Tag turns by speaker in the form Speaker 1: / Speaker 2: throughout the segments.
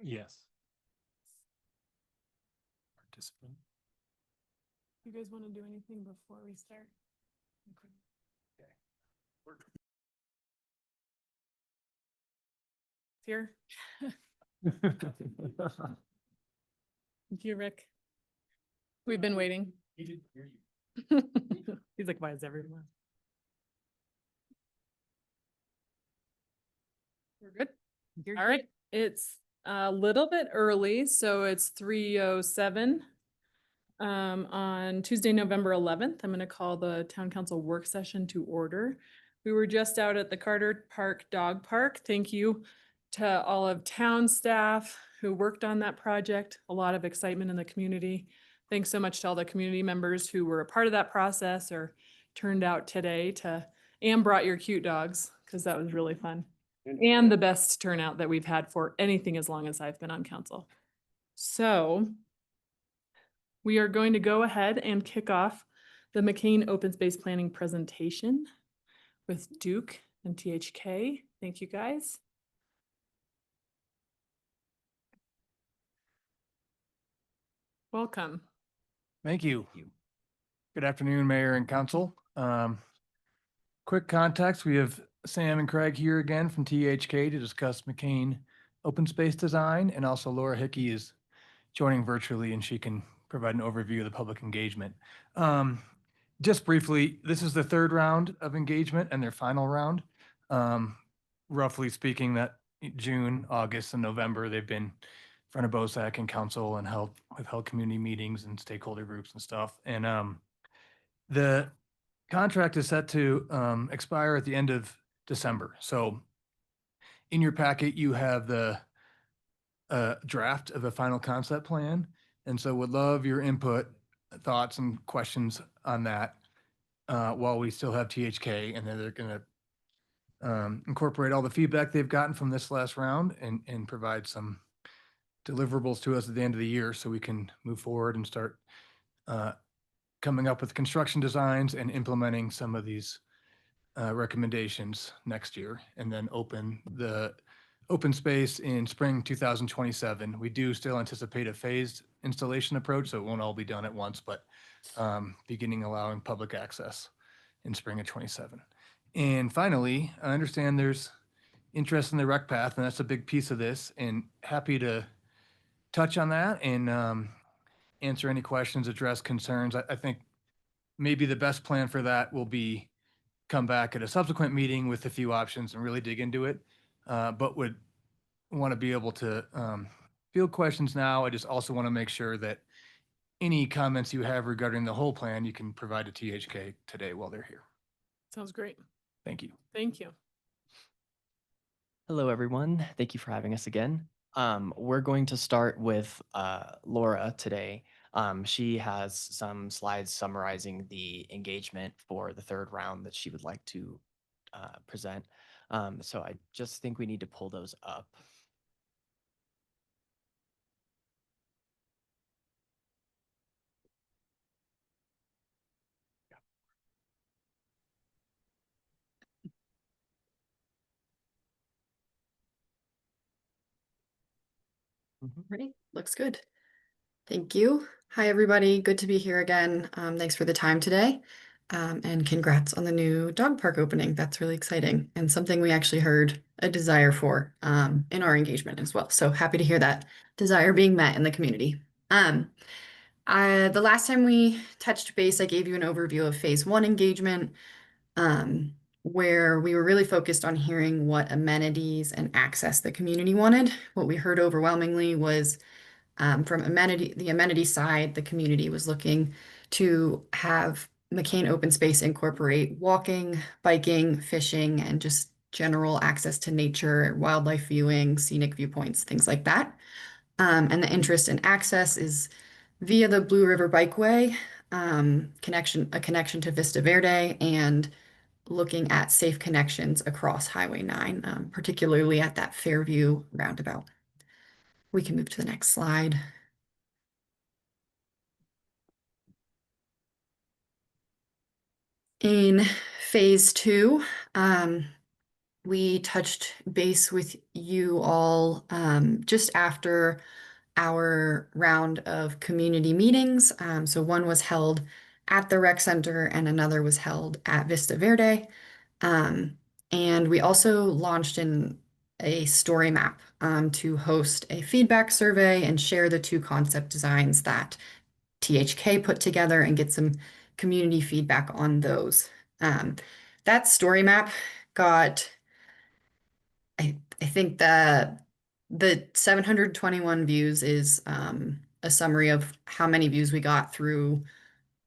Speaker 1: Yes. Participant.
Speaker 2: You guys want to do anything before we start?
Speaker 1: Okay.
Speaker 2: Here. Thank you, Rick. We've been waiting.
Speaker 1: He didn't hear you.
Speaker 2: He's like, why is everyone? We're good. All right. It's a little bit early, so it's 3:07. On Tuesday, November 11th, I'm going to call the town council work session to order. We were just out at the Carter Park Dog Park. Thank you to all of town staff who worked on that project. A lot of excitement in the community. Thanks so much to all the community members who were a part of that process or turned out today and brought your cute dogs, because that was really fun. And the best turnout that we've had for anything as long as I've been on council. So we are going to go ahead and kick off the McCain Open Space Planning presentation with Duke and THK. Thank you, guys. Welcome.
Speaker 3: Thank you. Good afternoon, Mayor and Council. Quick context, we have Sam and Craig here again from THK to discuss McCain open space design, and also Laura Hickey is joining virtually and she can provide an overview of the public engagement. Just briefly, this is the third round of engagement and their final round. Roughly speaking, that June, August, and November, they've been in front of BOSAC and council and held community meetings and stakeholder groups and stuff. And the contract is set to expire at the end of December. So in your packet, you have the draft of a final concept plan. And so would love your input, thoughts, and questions on that while we still have THK, and then they're going to incorporate all the feedback they've gotten from this last round and provide some deliverables to us at the end of the year so we can move forward and start coming up with construction designs and implementing some of these recommendations next year, and then open the open space in spring 2027. We do still anticipate a phased installation approach, so it won't all be done at once, but beginning allowing public access in spring of 27. And finally, I understand there's interest in the rec path, and that's a big piece of this, and happy to touch on that and answer any questions, address concerns. I think maybe the best plan for that will be come back at a subsequent meeting with a few options and really dig into it. But would want to be able to field questions now. I just also want to make sure that any comments you have regarding the whole plan, you can provide to THK today while they're here.
Speaker 2: Sounds great.
Speaker 3: Thank you.
Speaker 2: Thank you.
Speaker 4: Hello, everyone. Thank you for having us again. We're going to start with Laura today. She has some slides summarizing the engagement for the third round that she would like to present. So I just think we need to pull those up.
Speaker 5: Ready? Looks good. Thank you. Hi, everybody. Good to be here again. Thanks for the time today. And congrats on the new dog park opening. That's really exciting and something we actually heard a desire for in our engagement as well. So happy to hear that desire being met in the community. The last time we touched base, I gave you an overview of phase 1 engagement, where we were really focused on hearing what amenities and access the community wanted. What we heard overwhelmingly was from the amenity side, the community was looking to have McCain Open Space incorporate walking, biking, fishing, and just general access to nature, wildlife viewing, scenic viewpoints, things like that. And the interest in access is via the Blue River Bikeway, a connection to Vista Verde, and looking at safe connections across Highway 9, particularly at that Fairview roundabout. We can move to the next slide. In phase 2, we touched base with you all just after our round of community meetings. So one was held at the rec center and another was held at Vista Verde. And we also launched a story map to host a feedback survey and share the two concept designs that THK put together and get some community feedback on those. That story map got, I think the 721 views is a summary of how many views we got through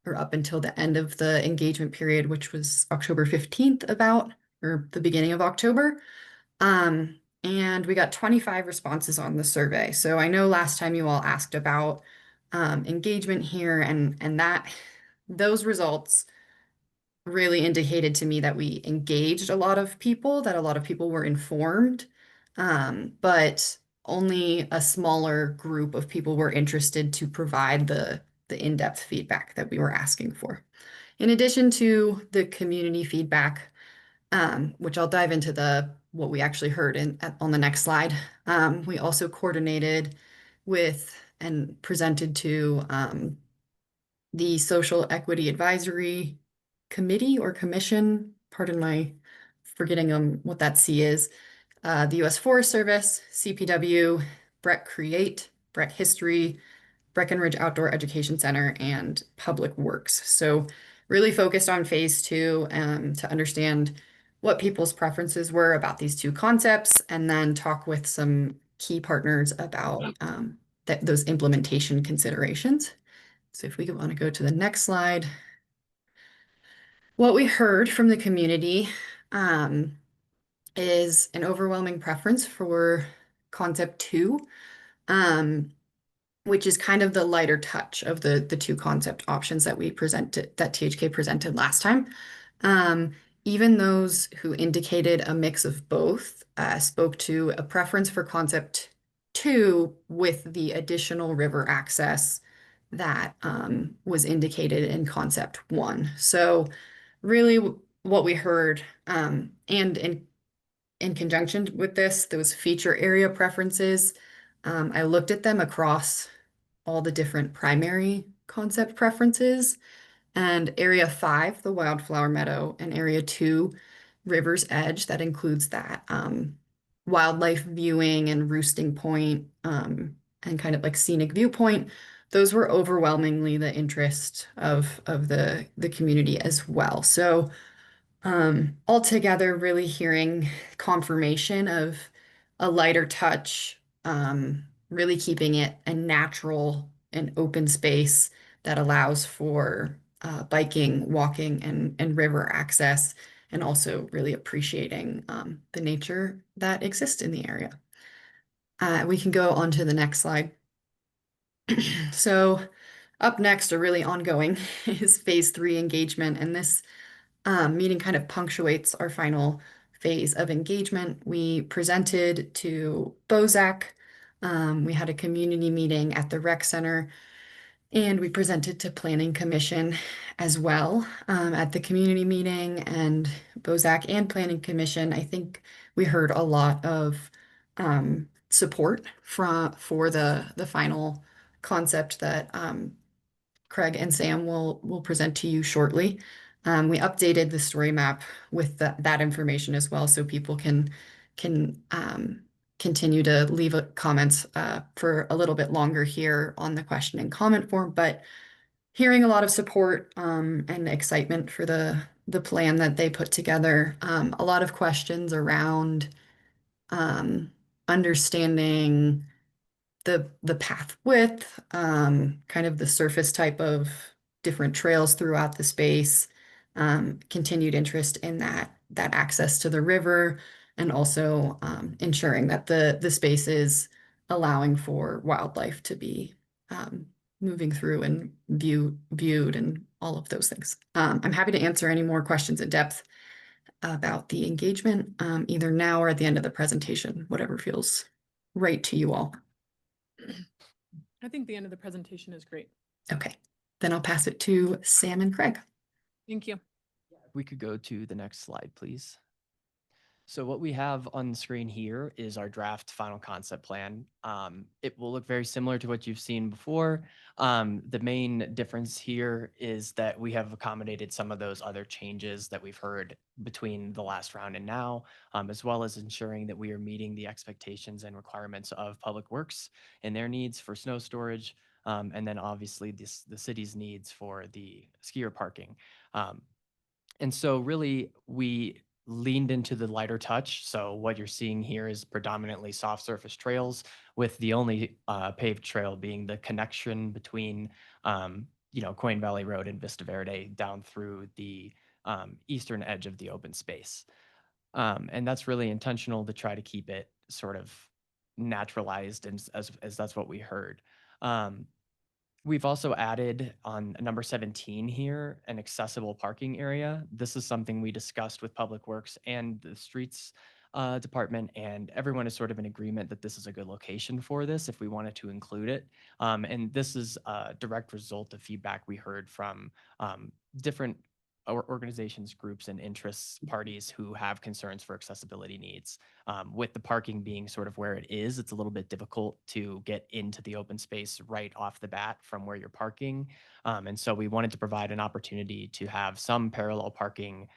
Speaker 5: or up until the end of the engagement period, which was October 15th about, or the beginning of October. And we got 25 responses on the survey. So I know last time you all asked about engagement here and that those results really indicated to me that we engaged a lot of people, that a lot of people were informed, but only a smaller group of people were interested to provide the in-depth feedback that we were asking for. In addition to the community feedback, which I'll dive into what we actually heard on the next slide. We also coordinated with and presented to the Social Equity Advisory Committee or Commission, pardon my forgetting what that C is, the U.S. Forest Service, CPW, Breck Create, Breck History, Breckenridge Outdoor Education Center, and Public Works. So really focused on phase 2 to understand what people's preferences were about these two concepts, and then talk with some key partners about those implementation considerations. So if we want to go to the next slide. What we heard from the community is an overwhelming preference for concept 2, which is kind of the lighter touch of the two concept options that that THK presented last time. Even those who indicated a mix of both spoke to a preference for concept 2 with the additional river access that was indicated in concept 1. So really what we heard, and in conjunction with this, those feature area preferences, I looked at them across all the different primary concept preferences, and area 5, the wildflower meadow, and area 2, River's Edge, that includes that wildlife viewing and roosting point, and kind of like scenic viewpoint. Those were overwhelmingly the interest of the community as well. So altogether, really hearing confirmation of a lighter touch, really keeping it a natural and open space that allows for biking, walking, and river access, and also really appreciating the nature that exists in the area. We can go on to the next slide. So up next, or really ongoing, is phase 3 engagement, and this meeting kind of punctuates our final phase of engagement. We presented to BOZAC. We had a community meeting at the rec center, and we presented to Planning Commission as well at the community meeting. And BOZAC and Planning Commission, I think we heard a lot of support for the final concept that Craig and Sam will present to you shortly. We updated the story map with that information as well, so people can continue to leave comments for a little bit longer here on the question and comment form. But hearing a lot of support and excitement for the plan that they put together. A lot of questions around understanding the path width, kind of the surface type of different trails throughout the space, continued interest in that access to the river, and also ensuring that the space is allowing for wildlife to be moving through and viewed and all of those things. I'm happy to answer any more questions in depth about the engagement, either now or at the end of the presentation, whatever feels right to you all.
Speaker 2: I think the end of the presentation is great.
Speaker 5: Okay, then I'll pass it to Sam and Craig.
Speaker 2: Thank you.
Speaker 4: We could go to the next slide, please. So what we have on the screen here is our draft final concept plan. It will look very similar to what you've seen before. The main difference here is that we have accommodated some of those other changes that we've heard between the last round and now, as well as ensuring that we are meeting the expectations and requirements of Public Works and their needs for snow storage, and then obviously the city's needs for the skier parking. And so really we leaned into the lighter touch. So what you're seeing here is predominantly soft surface trails, with the only paved trail being the connection between, Coin Valley Road and Vista Verde down through the eastern edge of the open space. And that's really intentional to try to keep it sort of naturalized, and as that's what we heard. Um, We've also added on number 17 here, an accessible parking area. This is something we discussed with Public Works and the streets department, and everyone is sort of in agreement that this is a good location for this if we wanted to include it. And this is a direct result of feedback we heard from different organizations, groups, and interests parties who have concerns for accessibility needs. With the parking being sort of where it is, it's a little bit difficult to get into the open space right off the bat from where you're parking. And so we wanted to provide an opportunity to have some parallel parking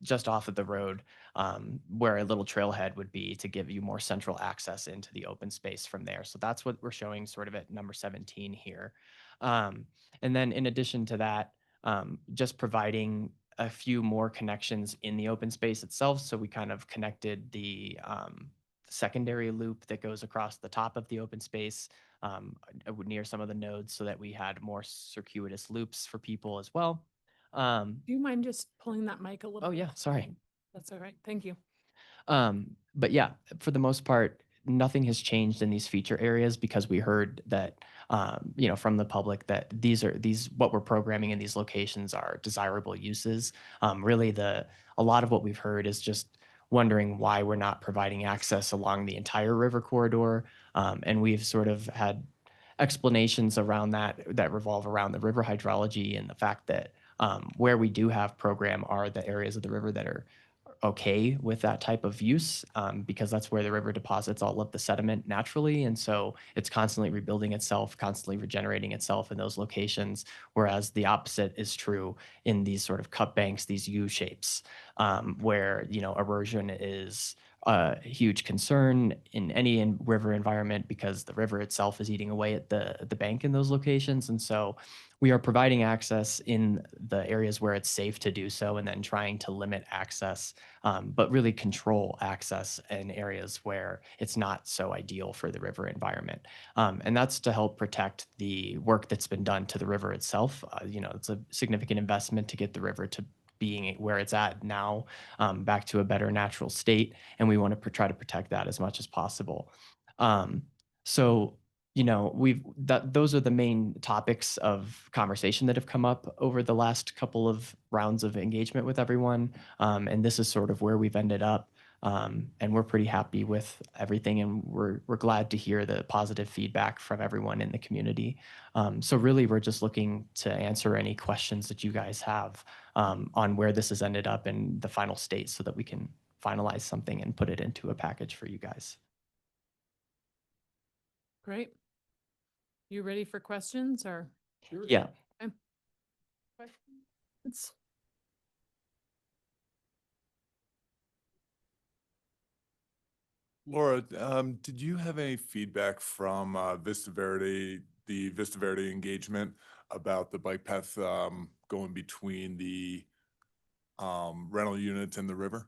Speaker 4: just off of the road, where a little trailhead would be, to give you more central access into the open space from there. So that's what we're showing sort of at number 17 here. And then in addition to that, just providing a few more connections in the open space itself. So we kind of connected the secondary loop that goes across the top of the open space near some of the nodes, so that we had more circuitous loops for people as well.
Speaker 2: Do you mind just pulling that mic a little?
Speaker 4: Oh
Speaker 2: bit?
Speaker 4: yeah, sorry.
Speaker 2: That's all right. Thank you.
Speaker 4: But yeah, for the most part, nothing has changed in these feature areas, because we heard that, from the public, that what we're programming in these locations are desirable uses. Really, a lot of what we've heard is just wondering why we're not providing access along the entire river corridor. And we've sort of had explanations around that revolve around the river hydrology, and the fact that where we do have program are the areas of the river that are okay with that type of use, because that's where the river deposits all of the sediment naturally. And so it's constantly rebuilding itself, constantly regenerating itself in those locations. Whereas the opposite is true in these sort of cut banks, these U shapes, where, erosion is a huge concern in any river environment, because the river itself is eating away at the bank in those locations. And so we are providing access in the areas where it's safe to do so, and then trying to limit access, but really control access in areas where it's not so ideal for the river environment. And that's to help protect the work that's been done to the river itself. It's a significant investment to get the river to being where it's at now, back to a better natural state. And we want to try to protect that as much as possible. So those are the main topics of conversation that have come up over the last couple of rounds of engagement with everyone. And this is sort of where we've ended up. And we're pretty happy with everything, and we're glad to hear the positive feedback from everyone in the community. So really, we're just looking to answer any questions that you guys have on where this has ended up in the final state, so that we can finalize something and put it into a package for you guys.
Speaker 2: Great. You ready for questions or?
Speaker 4: Yeah.
Speaker 2: Questions?
Speaker 6: Laura, did you have any feedback from Vista Verde, the Vista Verde engagement, about the bike path going between the rental units and the river?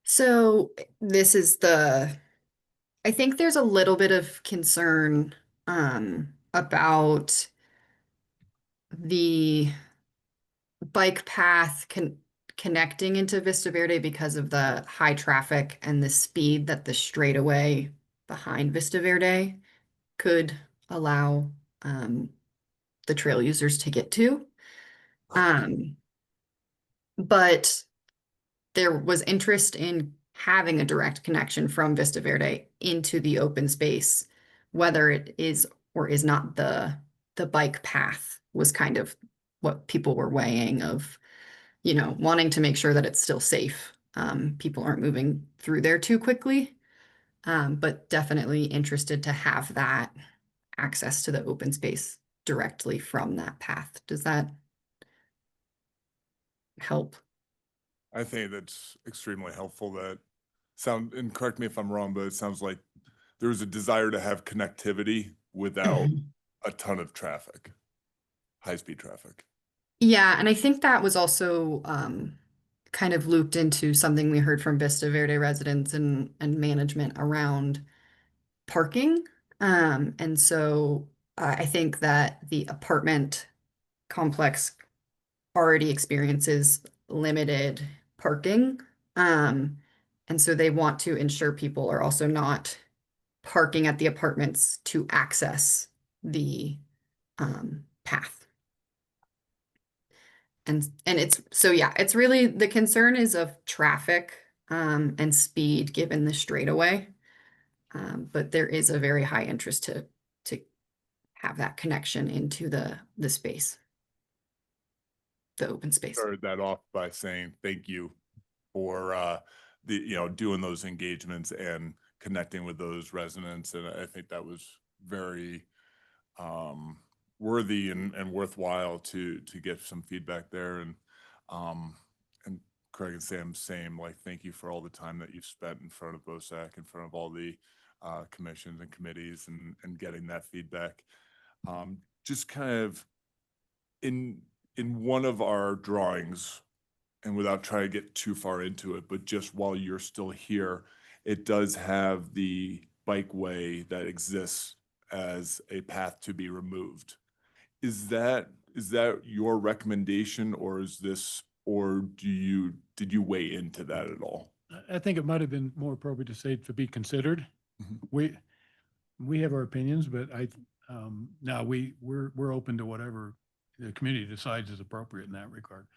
Speaker 5: So this is I think there's a little bit of concern about the bike path connecting into Vista Verde, because of the high traffic and the speed that the straightaway behind Vista Verde could allow the trail users to get to. But there was interest in having a direct connection from Vista Verde into the open space, whether it is or is not the bike path, was kind of what people were weighing, of wanting to make sure that it's still safe people aren't moving through there too quickly. But definitely interested to have that access to the open space directly from that path. Does that help?
Speaker 6: I think that's extremely helpful that and correct me if I'm wrong, but it sounds like there's a desire to have connectivity without a ton of traffic, high-speed traffic.
Speaker 5: Yeah, and I think that was also kind of looped into something we heard from Vista Verde residents and management around parking. And so I think that the apartment complex already experiences limited parking. And so they want to ensure people are also not parking at the apartments to access the path. And it's so yeah, it's really the concern is of traffic and speed given the straightaway. But there is a very high interest to have that connection into the space, the open space.
Speaker 6: Started that off by saying thank you for doing those engagements and connecting with those residents. And I think that was very worthy and worthwhile to get some feedback there. And Craig and Sam, same, like, thank you for all the time that you've spent in front of BOSAC, in front of all the commissions and committees and getting that feedback. Just kind of in one of our drawings, and without trying to get too far into it, but just while you're still here, it does have the bikeway that exists as a path to be removed. Is that your recommendation, or did you weigh into that at all?
Speaker 1: I think it might have been more appropriate to say to be considered.
Speaker 6: Mhm.
Speaker 1: We have our opinions, but now we're open to whatever the community decides is appropriate in that regard.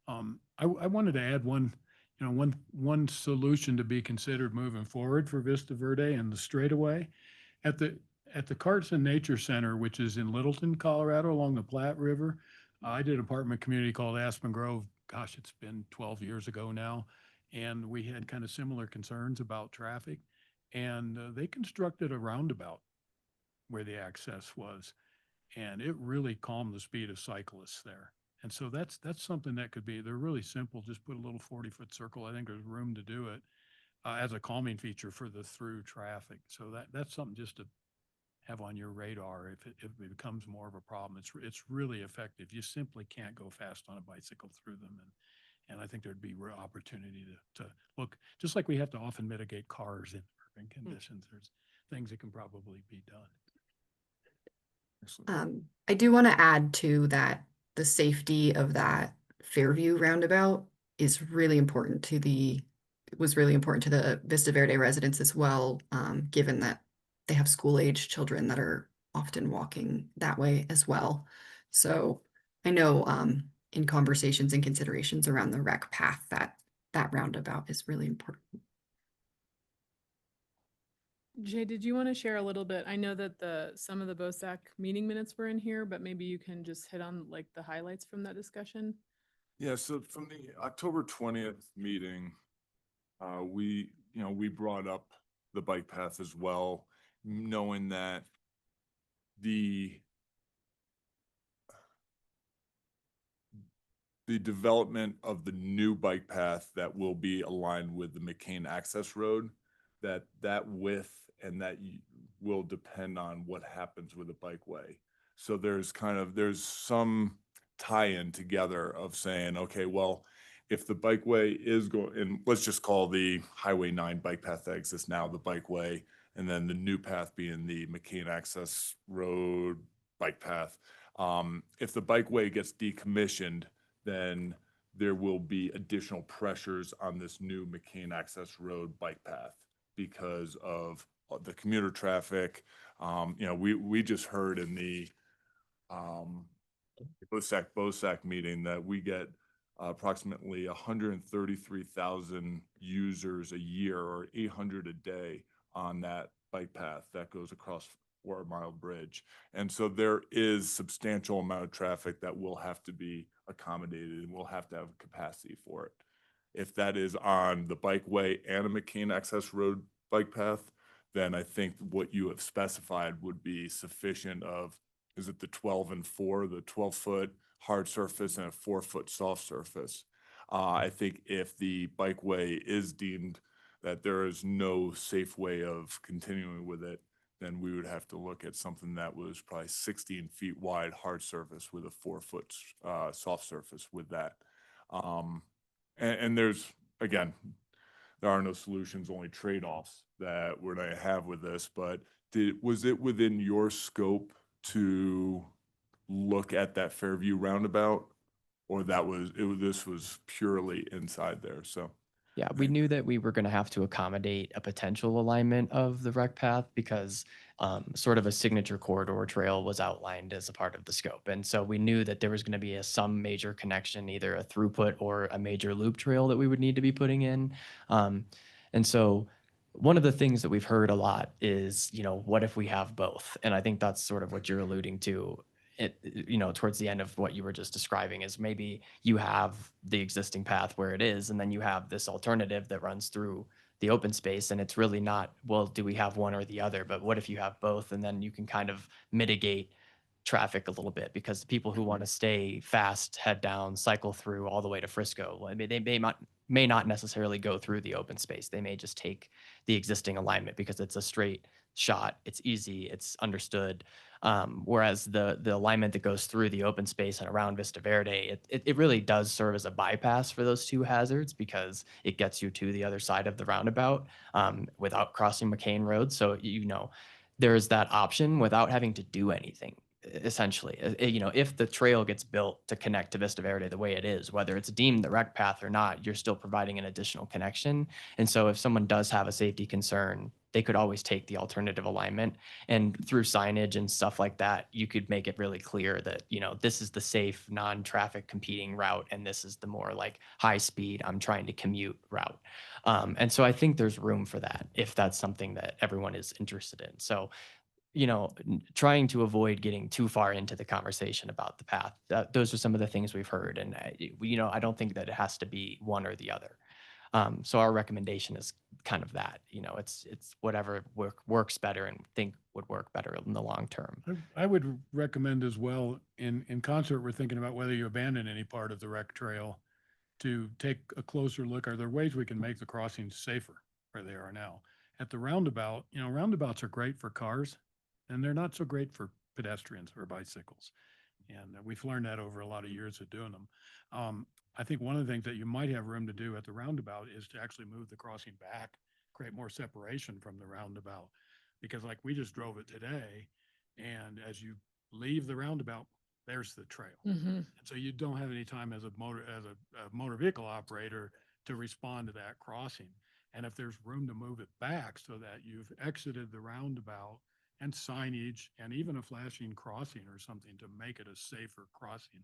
Speaker 1: I wanted to add one solution to be considered moving forward for Vista Verde and the straightaway at the Carson Nature Center, which is in Littleton, Colorado, along the Platte River. I did an apartment community called Aspen Grove. Gosh, it's been 12 years ago now. And we had kind of similar concerns about traffic. And they constructed a roundabout where the access was. And it really calmed the speed of cyclists there. And so that's something that could be, they're really simple. Just put a little 40-foot circle. I think there's room to do it as a calming feature for the through traffic. So that's something just to have on your radar if it becomes more of a problem. It's really effective. You simply can't go fast on a bicycle through them. And I think there'd be real opportunity to look, just like we have to often mitigate cars in urban conditions. There's things that can probably be done.
Speaker 6: Excellent.
Speaker 5: I do want to add to that the safety of that Fairview roundabout is really important to the Vista Verde residents as well, given that they have school-age children that are often walking that way as well. So I know in conversations and considerations around the rec path that roundabout is really important.
Speaker 2: Jay, did you want to share a little bit? I know that some of the BOSAC meeting minutes were in here, but maybe you can just hit on like the highlights from that discussion.
Speaker 6: Yeah, so from the October 20th meeting, we brought up the bike path as well, knowing that the development of the new bike path that will be aligned with the McCain access road, that width and that will depend on what happens with the bikeway. So there's some tie-in together of saying, okay, well, if the bikeway is going, and let's just call the Highway 9 bike path that exists now the bikeway, and then the new path being the McCain access road bike path. If the bikeway gets decommissioned, then there will be additional pressures on this new McCain access road bike path because of the commuter traffic. We just heard in the BOSAC meeting that we get approximately 133,000 users a year, or 800 a day on that bike path that goes across 4 Mile Bridge. And so there is substantial amount of traffic that will have to be accommodated, and we'll have to have capacity for it. If that is on the bikeway and a McCain Access Road bike path, then I think what you have specified would be sufficient of, is it the 12 and 4, the 12-foot hard surface and a 4-foot soft surface? I think if the bikeway is deemed that there is no safe way of continuing with it, then we would have to look at something that was probably 16 feet wide hard surface with a 4-foot soft surface with that. And there's, again, there are no solutions, only trade-offs that we're gonna have with this, but was it within your scope to look at that Fairview roundabout? Or this was purely inside there, so.
Speaker 4: Yeah, we
Speaker 6: Right.
Speaker 4: knew that we were going to have to accommodate a potential alignment of the rec path because sort of a signature corridor trail was outlined as a part of the scope. And so we knew that there was going to be some major connection, either a throughput or a major loop trail that we would need to be putting in. And so one of the things that we've heard a lot is, what if we have both? And I think that's sort of what you're alluding to. Towards the end of what you were just describing is maybe you have the existing path where it is, and then you have this alternative that runs through the open space. And it's really not, well, do we have one or the other? But what if you have both? And then you can kind of mitigate traffic a little bit because the people who want to stay fast, head down, cycle through all the way to Frisco, I mean, they may not necessarily go through the open space. They may just take the existing alignment because it's a straight shot. It's easy. It's understood. Whereas the alignment that goes through the open space and around Vista Verde, it really does serve as a bypass for those two hazards because it gets you to the other side of the roundabout without crossing McCain Road. So, there's that option without having to do anything. Essentially, if the trail gets built to connect to Vista Verde the way it is, whether it's deemed the rec path or not, you're still providing an additional connection. And so if someone does have a safety concern, they could always take the alternative alignment, and through signage and stuff like that, you could make it really clear that, this is the safe non-traffic competing route. And this is the more like high speed, I'm trying to commute route. And so I think there's room for that if that's something that everyone is interested in. So, trying to avoid getting too far into the conversation about the path. Those are some of the things we've heard. And, I don't think that it has to be one or the other. So our recommendation is kind of that, it's whatever works better and think would work better in the long term.
Speaker 1: I would recommend as well, in concert, we're thinking about whether you abandon any part of the rec trail, to take a closer look. Are there ways we can make the crossings safer where they are now? At the roundabout, roundabouts are great for cars and they're not so great for pedestrians or bicycles. And we've learned that over a lot of years of doing them. I think one of the things that you might have room to do at the roundabout is to actually move the crossing back, create more separation from the roundabout. Because like we just drove it today, and as you leave the roundabout, there's the trail. And so you don't have any time as a motor vehicle operator to respond to that crossing. And if there's room to move it back so that you've exited the roundabout, and signage and even a flashing crossing or something to make it a safer crossing,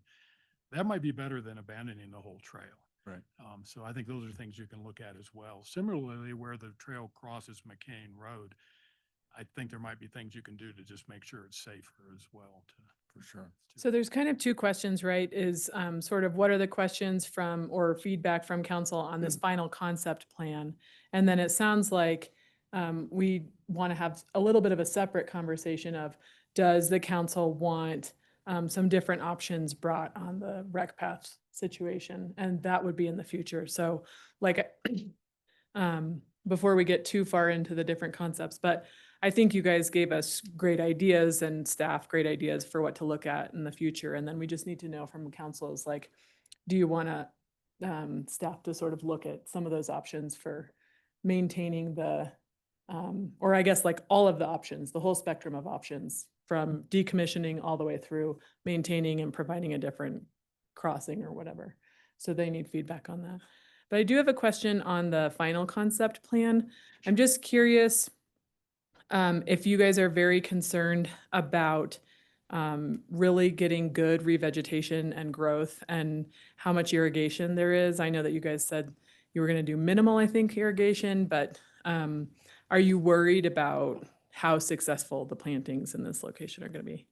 Speaker 1: that might be better than abandoning the whole trail.
Speaker 6: Right.
Speaker 1: So I think those are things you can look at as well. Similarly, where the trail crosses McCain Road, I think there might be things you can do to just make sure it's safer as well.
Speaker 6: For sure.
Speaker 2: So there's kind of two questions, right? Is sort of what are the questions from or feedback from council on this final concept plan? And then it sounds like we want to have a little bit of a separate conversation of, does the council want some different options brought on the rec path situation? And that would be in the future. So like, before we get too far into the different concepts, but I think you guys gave us great ideas and staff great ideas for what to look at in the future. And then we just need to know from council is like, do you want to staff to sort of look at some of those options for maintaining the, or I guess like all of the options, the whole spectrum of options from decommissioning all the way through maintaining and providing a different crossing or whatever. So they need feedback on that. But I do have a question on the final concept plan. I'm just curious if you guys are very concerned about really getting good revegetation and growth and how much irrigation there is. I know that you guys said you were going to do minimal, I think, irrigation, but are you worried about how successful the plantings in this location are going to be?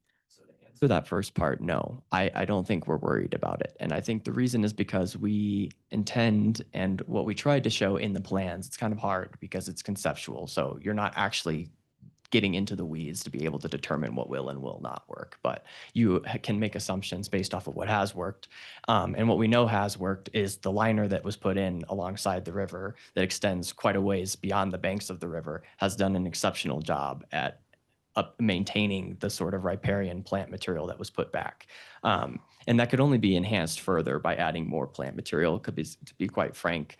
Speaker 4: So To that first part, no, I don't think we're worried about it. And I think the reason is because we intend, and what we tried to show in the plans, it's kind of hard because it's conceptual. So you're not actually getting into the weeds to be able to determine what will and will not work. But you can make assumptions based off of what has worked. And what we know has worked is the liner that was put in alongside the river that extends quite a ways beyond the banks of the river has done an exceptional job at maintaining the sort of riparian plant material that was put back. And that could only be enhanced further by adding more plant material. Could be, to be quite frank,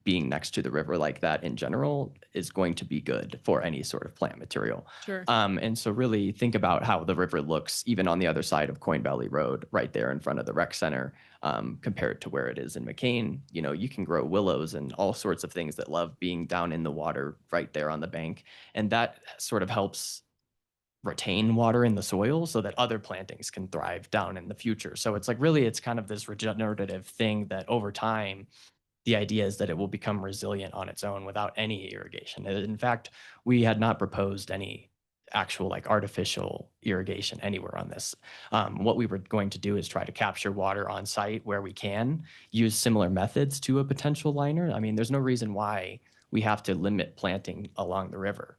Speaker 4: being next to the river like that in general is going to be good for any sort of plant material.
Speaker 2: Sure.
Speaker 4: And so really think about how the river looks even on the other side of Coin Valley Road, right there in front of the rec center, compared to where it is in McCain. You know, you can grow willows and all sorts of things that love being down in the water right there on the bank. And that sort of helps retain water in the soil so that other plantings can thrive down in the future. So it's like really, it's kind of this regenerative thing that over time, the idea is that it will become resilient on its own without any irrigation. And in fact, we had not proposed any actual like artificial irrigation anywhere on this. What we were going to do is try to capture water on site where we can, use similar methods to a potential liner. I mean, there's no reason why we have to limit planting along the river.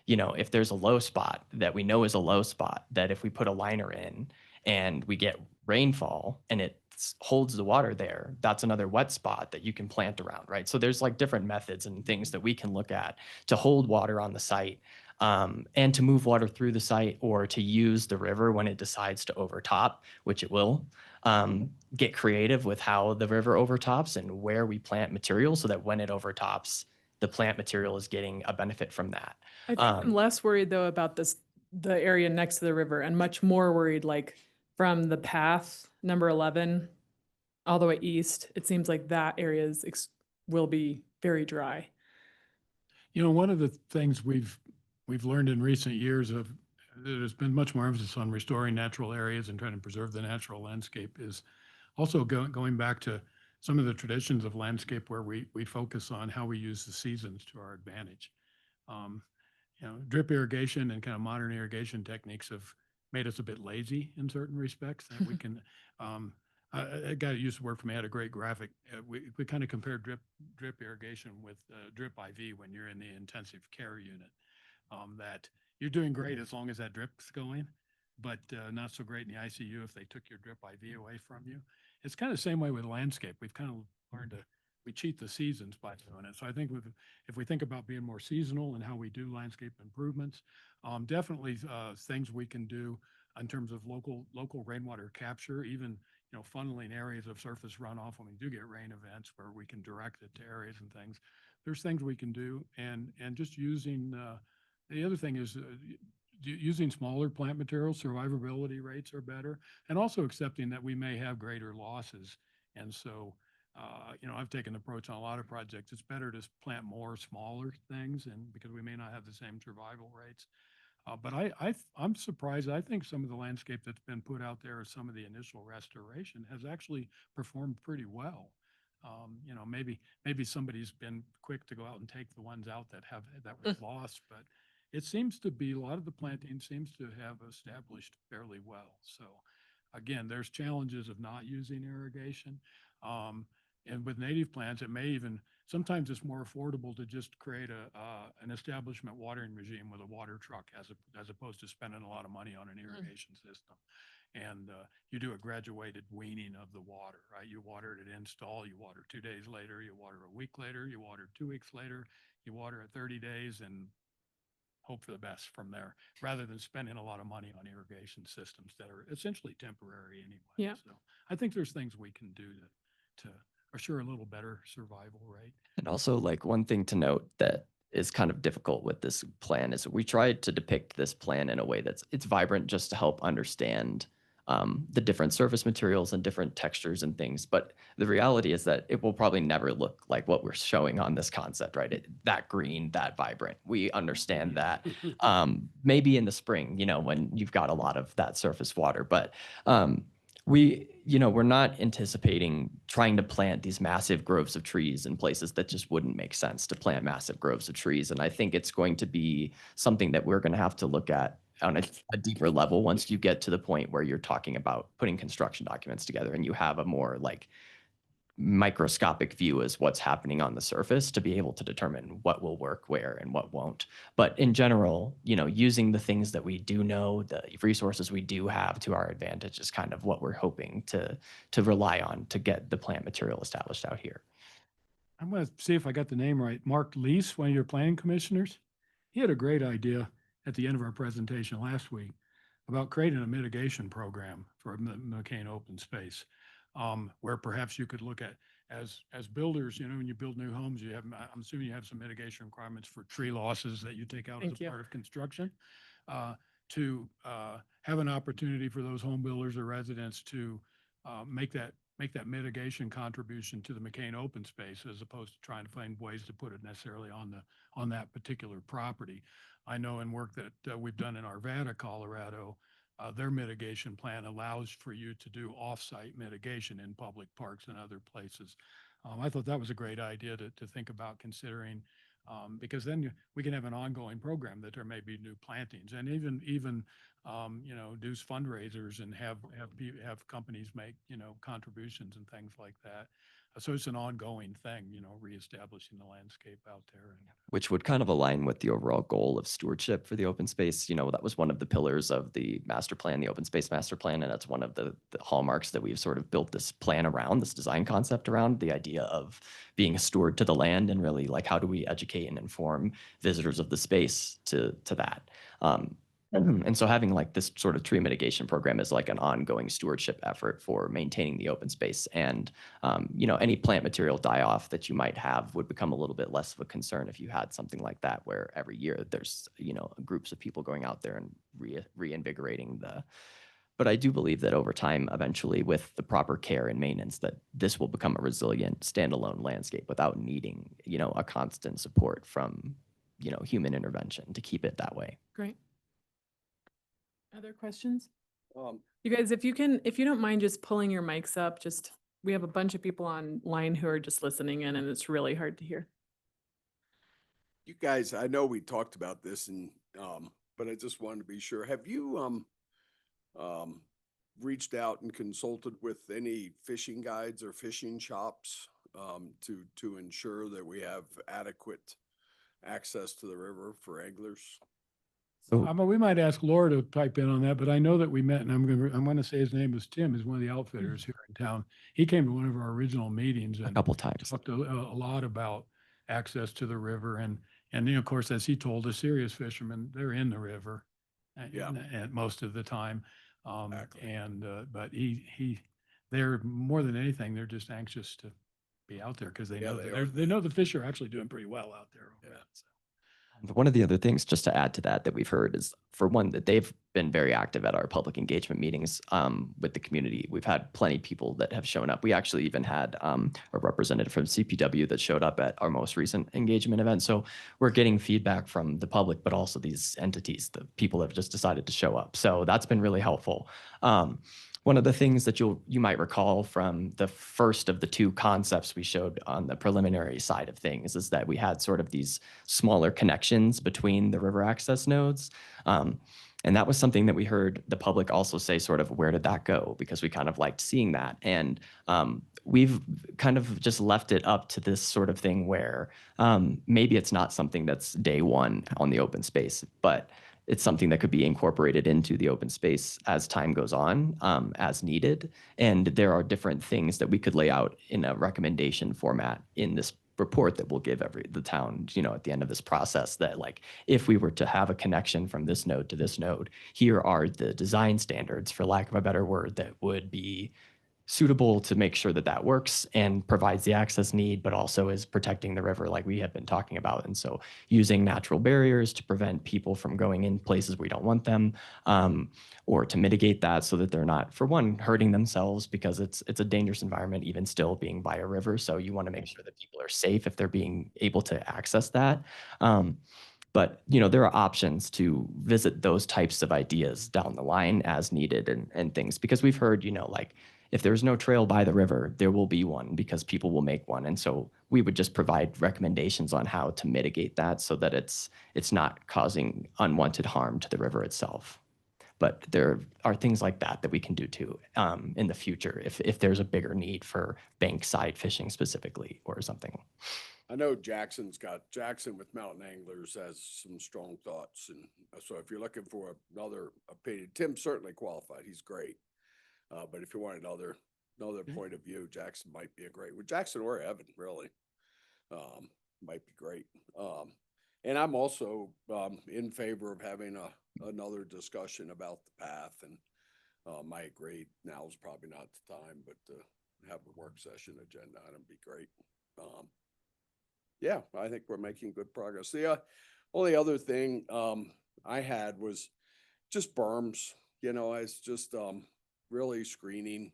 Speaker 4: You know, if there's a low spot that we know is a low spot, that if we put a liner in and we get rainfall and it holds the water there, that's another wet spot that you can plant around, right? So there's like different methods and things that we can look at to hold water on the site, and to move water through the site, or to use the river when it decides to overtop, which it will. Get creative with how the river overtops and where we plant material so that when it overtops, the plant material is getting a benefit from that.
Speaker 2: I think I'm less worried though about the area next to the river, and much more worried like from the path number 11 all the way east. It seems like that area will be very dry.
Speaker 1: You know, one of the things we've learned in recent years of, there's been much more emphasis on restoring natural areas and trying to preserve the natural landscape, is also going back to some of the traditions of landscape where we focus on how we use the seasons to our advantage. You know, drip irrigation and kind of modern irrigation techniques have made us a bit lazy in certain respects. That we can, a guy that used to work for me had a great graphic. We kind of compared drip irrigation with drip IV when you're in the intensive care unit. That you're doing great as long as that drip's going, but not so great in the ICU if they took your drip IV away from you. It's kind of the same way with landscape. We've kind of learned we cheat the seasons by doing it. So I think if we think about being more seasonal and how we do landscape improvements, definitely things we can do in terms of local rainwater capture, even, you know, funneling areas of surface runoff when we do get rain events where we can direct it to areas and things. There's things we can do, and just using, the other thing is using smaller plant materials, survivability rates are better, and also accepting that we may have greater losses. And so, you know, I've taken the approach on a lot of projects. It's better to plant more smaller things, and because we may not have the same survival rates. But I'm surprised. I think some of the landscape that's been put out there, some of the initial restoration, has actually performed pretty well. You know, maybe somebody's been quick to go out and take the ones out that were lost, but it seems to be, a lot of the planting seems to have established fairly well. So again, there's challenges of not using irrigation. And with native plants, it may even, sometimes it's more affordable to just create an establishment watering regime with a water truck as opposed to spending a lot of money on an irrigation system. And you do a graduated weaning of the water, right? You water it at install, you water 2 days later, you water a week later, you water 2 weeks later, you water at 30 days, and hope for the best from there, rather than spending a lot of money on irrigation systems that are essentially temporary anyway.
Speaker 2: Yeah.
Speaker 1: So I think there's things we can do to assure a little better survival rate.
Speaker 4: And also, like, one thing to note that is kind of difficult with this plan is we tried to depict this plan in a way it's vibrant, just to help understand the different surface materials and different textures and things. But the reality is that it will probably never look like what we're showing on this concept, right? That green, that vibrant. We understand that. Maybe in the spring, you know, when you've got a lot of that surface water, but we're not anticipating trying to plant these massive groves of trees in places that just wouldn't make sense to plant massive groves of trees. And I think it's going to be something that we're going to have to look at on a deeper level once you get to the point where you're talking about putting construction documents together and you have a more like microscopic view as what's happening on the surface to be able to determine what will work where and what won't. But in general, using the things that we do know, the resources we do have to our advantage is kind of what we're hoping to rely on to get the plant material established out here.
Speaker 1: I'm going to see if I got the name right. Mark Leese, one of your planning commissioners, he had a great idea at the end of our presentation last week about creating a mitigation program for McCain open space, where perhaps you could look at as builders, when you build new homes, you have, I'm assuming you have some mitigation requirements for tree losses that you take out as
Speaker 2: Thank
Speaker 1: a
Speaker 2: you.
Speaker 1: part of construction, to have an opportunity for those home builders or residents to make that mitigation contribution to the McCain open space, as opposed to trying to find ways to put it necessarily on that particular property. I know in work that we've done in Arvada, Colorado, their mitigation plan allows for you to do off-site mitigation in public parks and other places. I thought that was a great idea to think about considering, because then we can have an ongoing program that there may be new plantings, and even do fundraisers and have companies make, contributions and things like that. So it's an ongoing thing, reestablishing the landscape out there.
Speaker 7: Which would kind of align with the overall goal of stewardship for the open space. That was one of the pillars of the master plan, the open space master plan. And that's one of the hallmarks that we've sort of built this plan around, this design concept around, the idea of being a steward to the land, and really like, how do we educate and inform visitors of the space to that? And so having like this sort of tree mitigation program is like an ongoing stewardship effort for maintaining the open space. And, any plant material die off that you might have would become a little bit less of a concern if you had something like that, where every year there's, groups of people going out there and reinvigorating but I do believe that over time, eventually with the proper care and maintenance, that this will become a resilient standalone landscape without needing, a constant support from, human intervention to keep it that way.
Speaker 2: Great. Other questions?
Speaker 8: Um,
Speaker 2: You guys, if you don't mind just pulling your mics up, we have a bunch of people online who are just listening in, and it's really hard to hear.
Speaker 8: You guys, I know we talked about this and, but I just wanted to be sure. Have you, reached out and consulted with any fishing guides or fishing shops, to ensure that we have adequate access to the river for anglers?
Speaker 7: So
Speaker 1: We might ask Laura to pipe in on that, but I know that we met, and I'm going to say his name was Tim, is one of the outfitters here in town. He came to one of our original meetings
Speaker 7: a
Speaker 1: and
Speaker 7: couple times.
Speaker 1: talked a lot about access to the river, and of course, as he told us, serious fishermen, they're in the river
Speaker 8: Yeah.
Speaker 1: and most of the time.
Speaker 8: Exactly.
Speaker 1: But they're more than anything, they're just anxious to be out there because they
Speaker 8: Yeah,
Speaker 1: know
Speaker 8: they
Speaker 1: that
Speaker 8: are.
Speaker 1: they know the fish are actually doing pretty well out there.
Speaker 8: Yeah.
Speaker 1: So.
Speaker 7: But one of the other things, just to add to that we've heard is, for one, that they've been very active at our public engagement meetings with the community. We've had plenty of people that have shown up. We actually even had a representative from CPW that showed up at our most recent engagement event. So we're getting feedback from the public, but also these entities, the people that have just decided to show up. So that's been really helpful. One of the things that you might recall from the first of the two concepts we showed on the preliminary side of things is that we had sort of these smaller connections between the river access nodes. And that was something that we heard the public also say, sort of, where did that go? Because we kind of liked seeing that. And we've kind of just left it up to this sort of thing where maybe it's not something that's day one on the open space, but it's something that could be incorporated into the open space as time goes on, as needed. And there are different things that we could lay out in a recommendation format in this report that we'll give the town, at the end of this process, that like, if we were to have a connection from this node to this node, here are the design standards, for lack of a better word, that would be suitable to make sure that that works and provides the access need, but also is protecting the river like we have been talking about. And so using natural barriers to prevent people from going in places we don't want them, or to mitigate that so that they're not, for one, hurting themselves, because it's a dangerous environment, even still being by a river. So you want to make sure that people are safe if they're being able to access that. But, there are options to visit those types of ideas down the line as needed and things, because we've heard, like, If there's no trail by the river, there will be one because people will make one. And so we would just provide recommendations on how to mitigate that so that it's not causing unwanted harm to the river itself. But there are things like that that we can do too in the future if there's a bigger need for bankside fishing specifically or something.
Speaker 8: I know Jackson with Mountain Anglers has some strong thoughts. And so if you're looking for another opinion, Tim's certainly qualified. He's great. But if you want another point of view, Jackson might be a great, well, Jackson or Evan, really, might be great. And I'm also, in favor of having another discussion about the path, and, I agree, now is probably not the time, but to have a work session agenda, it'd be great. Yeah, I think we're making good progress. The, only other thing, I had was just berms, it's just, really screening,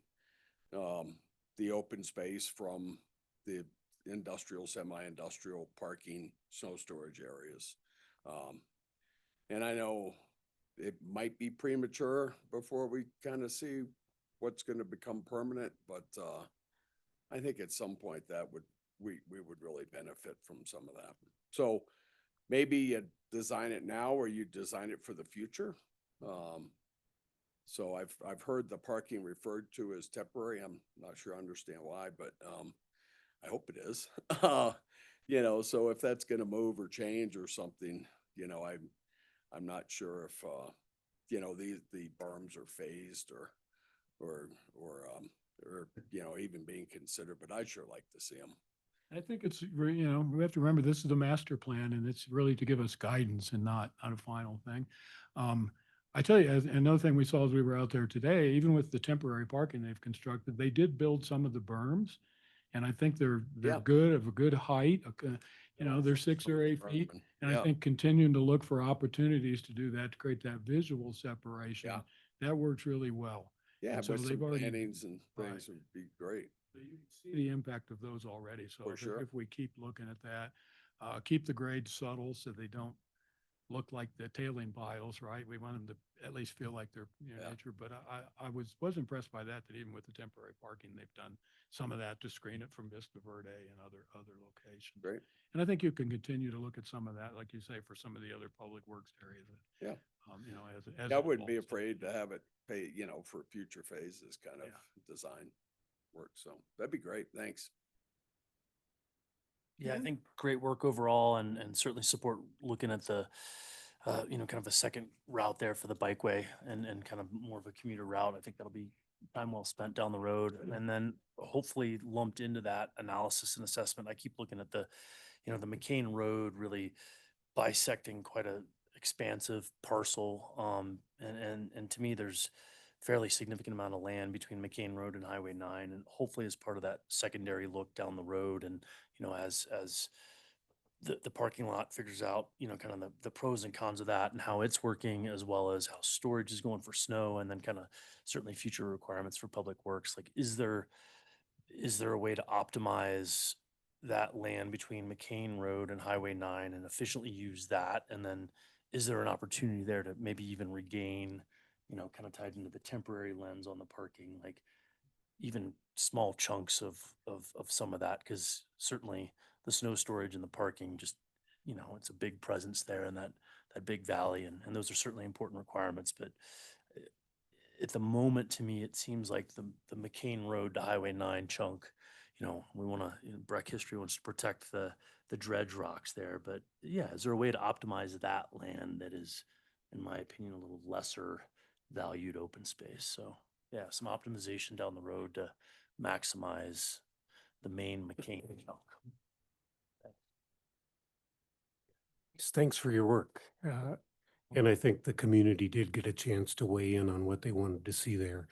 Speaker 8: the open space from the industrial, semi-industrial parking, snow storage areas. And I know it might be premature before we kind of see what's going to become permanent, but, I think at some point that we would really benefit from some of that. So maybe you design it now or you design it for the future. So I've heard the parking referred to as temporary. I'm not sure I understand why, but I hope it is. So if that's going to move or change or something, I'm not sure if the berms are phased or even being considered, but I'd sure like to see them.
Speaker 1: I think it's, we have to remember this is the master plan and it's really to give us guidance and not a final thing. I tell you, another thing we saw as we were out there today, even with the temporary parking they've constructed, they did build some of the berms. And I think they're
Speaker 8: Yeah.
Speaker 1: good, of a good height, they're 6 or 8 feet. And I think continuing to look for opportunities to do that, to create that visual separation,
Speaker 8: Yeah.
Speaker 1: that works really well.
Speaker 8: Yeah,
Speaker 1: And so
Speaker 8: with
Speaker 1: they've
Speaker 8: some
Speaker 1: already-
Speaker 8: plantings and
Speaker 1: Right.
Speaker 8: things would be great.
Speaker 1: So you can see the impact of those already. So
Speaker 8: For
Speaker 1: I think
Speaker 8: sure.
Speaker 1: if we keep looking at that, keep the grades subtle so they don't look like the tailing piles, right? We want them to at least feel like they're
Speaker 8: Yeah.
Speaker 1: nature. But I was impressed by that even with the temporary parking, they've done some of that to screen it from Vista Verde and other locations.
Speaker 8: Great.
Speaker 1: And I think you can continue to look at some of that, like you say, for some of the other public works areas.
Speaker 8: Yeah.
Speaker 1: As
Speaker 8: I
Speaker 1: it
Speaker 8: wouldn't be
Speaker 1: evolves.
Speaker 8: afraid to have it pay, for future phases kind of
Speaker 1: Yeah.
Speaker 8: design work. So that'd be great. Thanks.
Speaker 9: Yeah, I think great work overall and certainly support looking at the, kind of a second route there for the bikeway and kind of more of a commuter route. I think that'll be time well spent down the road. And then hopefully lumped into that analysis and assessment. I keep looking at the McCain Road really bisecting quite a expansive parcel. And to me, there's fairly significant amount of land between McCain Road and Highway 9, and hopefully as part of that secondary look down the road, and as the parking lot figures out kind of the pros and cons of that and how it's working, as well as how storage is going for snow, and then kind of certainly future requirements for public works. Like, is there a way to optimize that land between McCain Road and Highway 9 and efficiently use that? And then is there an opportunity there to maybe even regain, kind of tied into the temporary lens on the parking, like even small chunks of some of that? Because certainly the snow storage and the parking, just, it's a big presence there in that big valley. And those are certainly important requirements. But at the moment, to me, it seems like the McCain Road to Highway 9 chunk, we want to, Breck History wants to protect the dredge rocks there. But yeah, is there a way to optimize that land that is, in my opinion, a little lesser valued open space? So yeah, some optimization down the road to maximize the main McCain chunk.
Speaker 10: Thanks for your work. And I think the community did get a chance to weigh in on what they wanted to see there.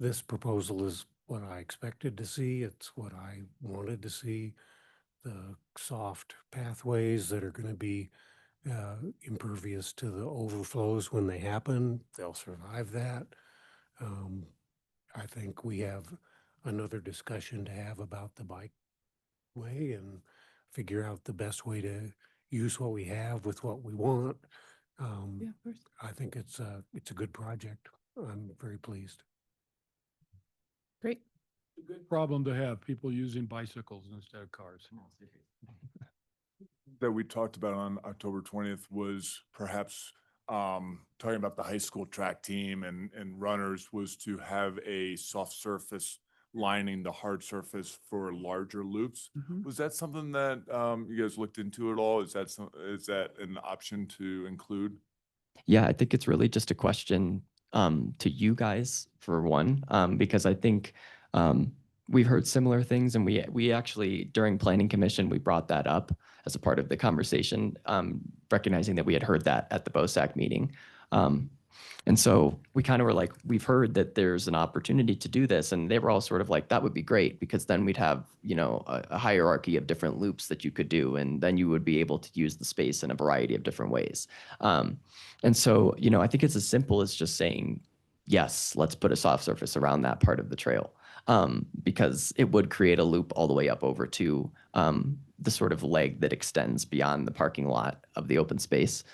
Speaker 10: This proposal is what I expected to see. It's what I wanted to see. The soft pathways that are going to be impervious to the overflows when they happen, they'll survive that. I think we have another discussion to have about the bikeway and figure out the best way to use what we have with what we want.
Speaker 2: Yeah, of course.
Speaker 10: I think it's a good project. I'm very pleased.
Speaker 2: Great.
Speaker 1: It's a good problem to have, people using bicycles instead of cars.
Speaker 6: That we talked about on October 20th was perhaps talking about the high school track team and runners was to have a soft surface lining the hard surface for larger loops.
Speaker 1: Mhm.
Speaker 6: Was that something that you guys looked into at all? Is that an option to include?
Speaker 7: Yeah, I think it's really just a question to you guys for one, because I think we've heard similar things, and we actually during Planning Commission we brought that up as a part of the conversation, recognizing that we had heard that at the BOSAC meeting. And so we kind of were like, we've heard that there's an opportunity to do this, and they were all sort of like, that would be great because then we'd have, you know, a hierarchy of different loops that you could do, and then you would be able to use the space in a variety of different ways. And so, you know, I think it's as simple as just saying, yes, let's put a soft surface around that part of the trail, because it would create a loop all the way up over to the sort of leg that extends beyond the parking lot of the open space.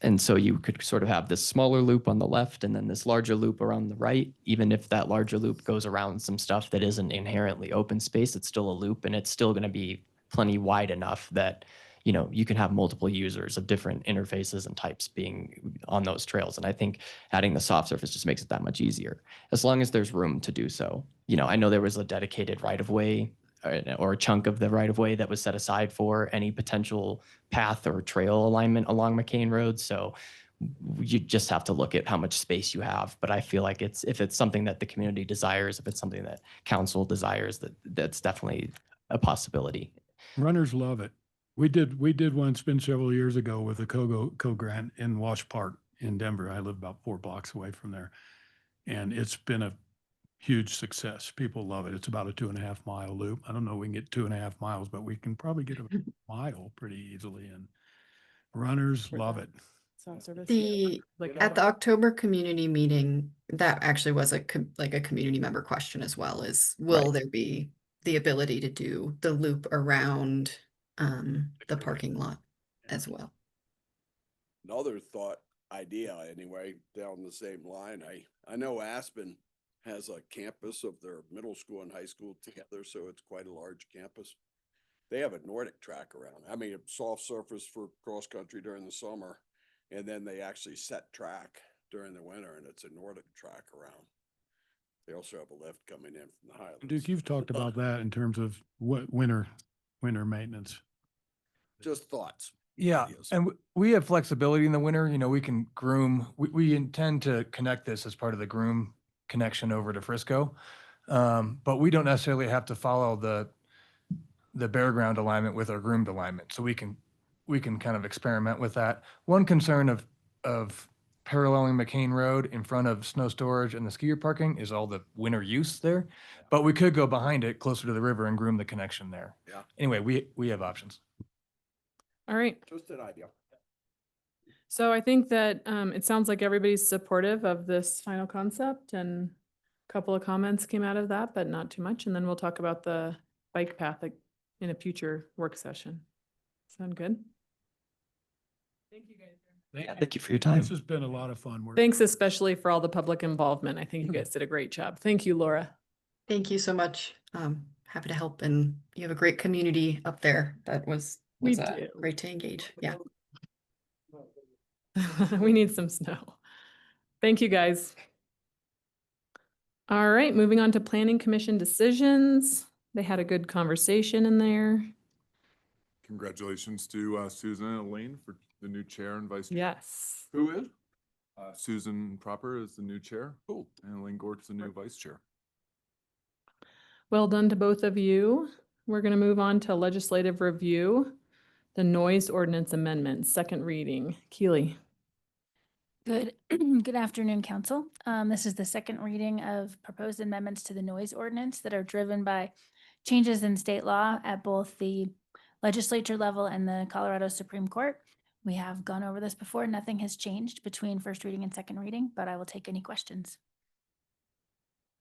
Speaker 7: And so you could sort of have this smaller loop on the left and then this larger loop around the right. Even if that larger loop goes around some stuff that isn't inherently open space, it's still a loop, and it's still going to be plenty wide enough that, you know, you can have multiple users of different interfaces and types being on those trails. And I think adding the soft surface just makes it that much easier, as long as there's room to do so. You know, I know there was a dedicated right of way or a chunk of the right of way that was set aside for any potential path or trail alignment along McCain Road. So you just have to look at how much space you have. But I feel like if it's something that the community desires, if it's something that council desires, that's definitely a possibility.
Speaker 1: Runners love it. We did one, it's been several years ago with a co-grant in Wash Park in Denver. I live about 4 blocks away from there. And it's been a huge success. People love it. It's about a 2.5 mile loop. I don't know if we can get 2.5 miles, but we can probably get a mile pretty easily. And runners love it.
Speaker 2: Soft service.
Speaker 5: At the October community meeting, that actually was like a community member question as well, is will
Speaker 7: Right.
Speaker 5: there be the ability to do the loop around the parking lot as well?
Speaker 8: Another thought idea anyway, down the same line, I know Aspen has a campus of their middle school and high school together, so it's quite a large campus. They have a Nordic track around. I mean, a soft surface for cross country during the summer. And then they actually set track during the winter, and it's a Nordic track around. They also have a lift coming in from the Highlands.
Speaker 1: Duke, you've talked about that in terms of what winter maintenance.
Speaker 8: Just thoughts.
Speaker 3: Yeah,
Speaker 8: Ideas.
Speaker 3: and we have flexibility in the winter. You know, we can groom. We intend to connect this as part of the groom connection over to Frisco, but we don't necessarily have to follow the bare ground alignment with our groomed alignment. So we can kind of experiment with that. One concern of paralleling McCain Road in front of snow storage and the skier parking is all the winter use there, but we could go behind it closer to the river and groom the connection there.
Speaker 8: Yeah.
Speaker 3: Anyway, we have options.
Speaker 2: All right.
Speaker 8: Just an idea.
Speaker 2: So I think that it sounds like everybody's supportive of this final concept, and a couple of comments came out of that, but not too much. And then we'll talk about the bike path in a future work session. Sound good? Thank you guys.
Speaker 7: Thank you for your time.
Speaker 1: This has been a lot of fun.
Speaker 2: Thanks especially for all the public involvement. I think you guys did a great job. Thank you, Laura.
Speaker 5: Thank you so much. Happy to help, and you have a great community up there. That was
Speaker 2: We
Speaker 5: do.
Speaker 2: do.
Speaker 5: Great to engage. Yeah.
Speaker 2: We need some snow. Thank you, guys. All right, moving on to Planning Commission decisions. They had a good conversation in there.
Speaker 6: Congratulations to Susan and Elaine for the new chair and vice chair.
Speaker 2: Yes.
Speaker 8: Who is?
Speaker 6: Susan Proper is the new chair.
Speaker 8: Cool.
Speaker 6: And Elaine Gort's the new vice chair.
Speaker 2: Well done to both of you. We're going to move on to legislative review, the noise ordinance amendment, second reading. Keely.
Speaker 11: Good afternoon, Council. This is the second reading of proposed amendments to the noise ordinance that are driven by changes in state law at both the legislature level and the Colorado Supreme Court. We have gone over this before. Nothing has changed between first reading and second reading, but I will take any questions.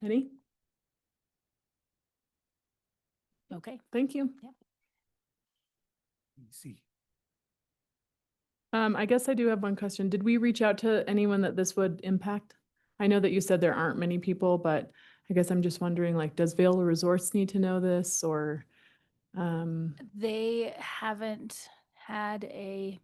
Speaker 2: Any?
Speaker 11: Okay.
Speaker 2: Thank you.
Speaker 3: Easy.
Speaker 2: I guess I do have one question. Did we reach out to anyone that this would impact? I know that you said there aren't many people, but I guess I'm just wondering, like, does Vale Resorts need to know this or?
Speaker 11: They haven't had a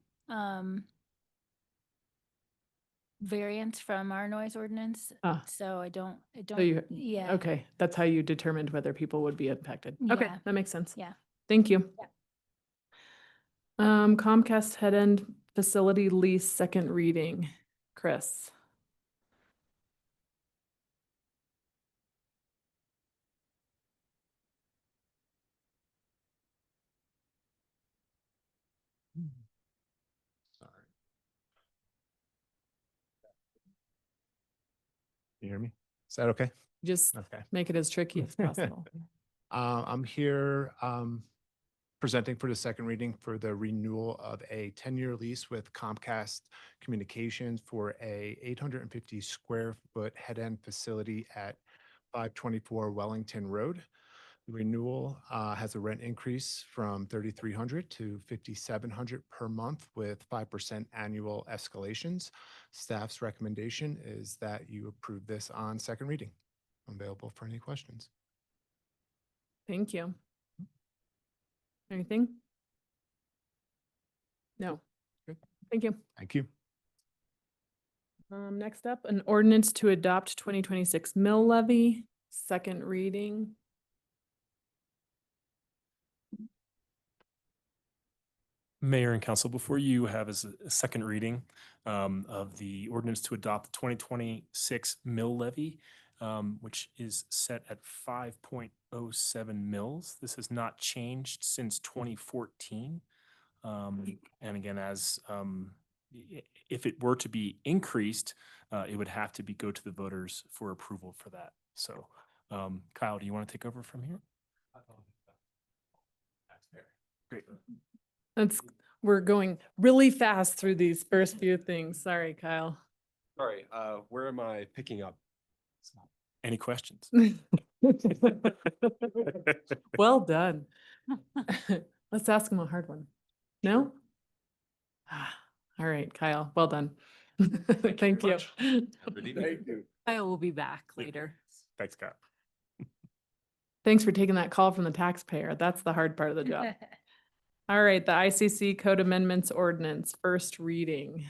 Speaker 11: variance from our noise ordinance,
Speaker 2: Ah,
Speaker 11: so I don't,
Speaker 2: so you,
Speaker 11: yeah.
Speaker 2: okay, that's how you determined whether people would be impacted. Okay,
Speaker 11: Yeah.
Speaker 2: that makes sense.
Speaker 11: Yeah.
Speaker 2: Thank you.
Speaker 11: Yeah.
Speaker 2: Comcast head end facility lease second reading. Chris.
Speaker 12: Sorry. You hear me? Is that okay?
Speaker 2: Just
Speaker 12: Okay.
Speaker 2: make it as tricky as possible.
Speaker 12: I'm here presenting for the second reading for the renewal of a 10-year lease with Comcast Communications for a 850 square foot head-end facility at 524 Wellington Road. The renewal has a rent increase from 3,300 to 5,700 per month with 5% annual escalations. Staff's recommendation is that you approve this on second reading. I'm available for any questions.
Speaker 2: Thank you. Anything? No.
Speaker 12: Good.
Speaker 2: Thank you.
Speaker 12: Thank you.
Speaker 2: Next up, an ordinance to adopt 2026 mill levy, second reading.
Speaker 13: Mayor and council, before you have as a second reading of the ordinance to adopt the 2026 mill levy, which is set at 5.07 mils. This has not changed since 2014. And again, as if it were to be increased, it would have to go to the voters for approval for that. So Kyle, do you want to take over from here? Great.
Speaker 2: We're going really fast through these first few things. Sorry, Kyle.
Speaker 14: Sorry, where am I picking up?
Speaker 13: Any questions?
Speaker 2: Well done. Let's ask him a hard one. No? All right, Kyle, well done. Thank you.
Speaker 8: Thank you.
Speaker 2: Kyle will be back later.
Speaker 13: Thanks, Kyle.
Speaker 2: Thanks for taking that call from the taxpayer. That's the hard part of the job. All right, the ICC Code Amendments Ordinance, first reading.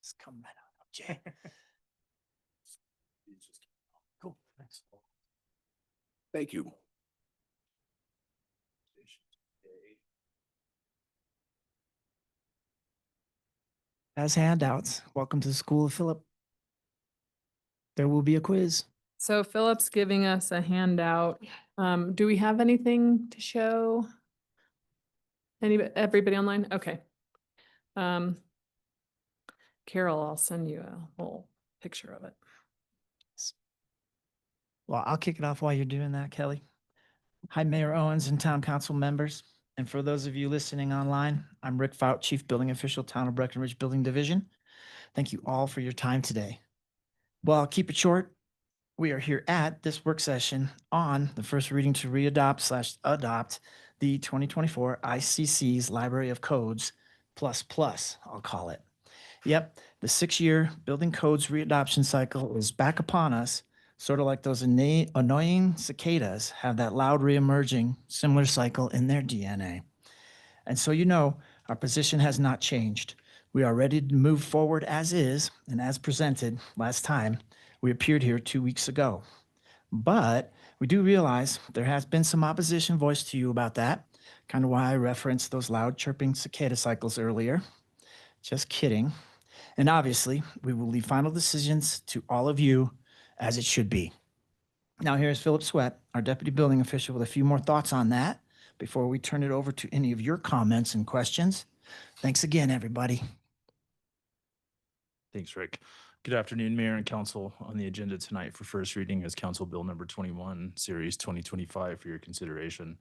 Speaker 3: Just come right on, Jay. Cool, thanks.
Speaker 8: Thank you.
Speaker 15: As handouts, welcome to the School of Philip. There will be a quiz.
Speaker 2: So Philip's giving us a handout. Do we have anything to show? Everybody online? Okay. Carol, I'll send you a whole picture of it.
Speaker 15: Well, I'll kick it off while you're doing that, Kelly. Hi, Mayor Owens and Town Council members. And for those of you listening online, I'm Rick Fout, Chief Building Official, Town of Breckenridge Building Division. Thank you all for your time today. Well, I'll keep it short. We are here at this work session on the first reading to readopt/adopt the 2024 ICC's Library of Codes plus, I'll call it. Yep, the 6-year building codes readoption cycle is back upon us, sort of like those annoying cicadas have that loud reemerging similar cycle in their DNA. And so, you know, our position has not changed. We are ready to move forward as is and as presented last time we appeared here 2 weeks ago. But we do realize there has been some opposition voiced to you about that, kind of why I referenced those loud chirping cicada cycles earlier. Just kidding. And obviously, we will leave final decisions to all of you as it should be. Now here's Philip Sweat, our Deputy Building Official, with a few more thoughts on that before we turn it over to any of your comments and questions. Thanks again, everybody.
Speaker 16: Thanks, Rick. Good afternoon, Mayor and Council. On the agenda tonight for first reading is Council Bill number 21, Series 2025 for your consideration.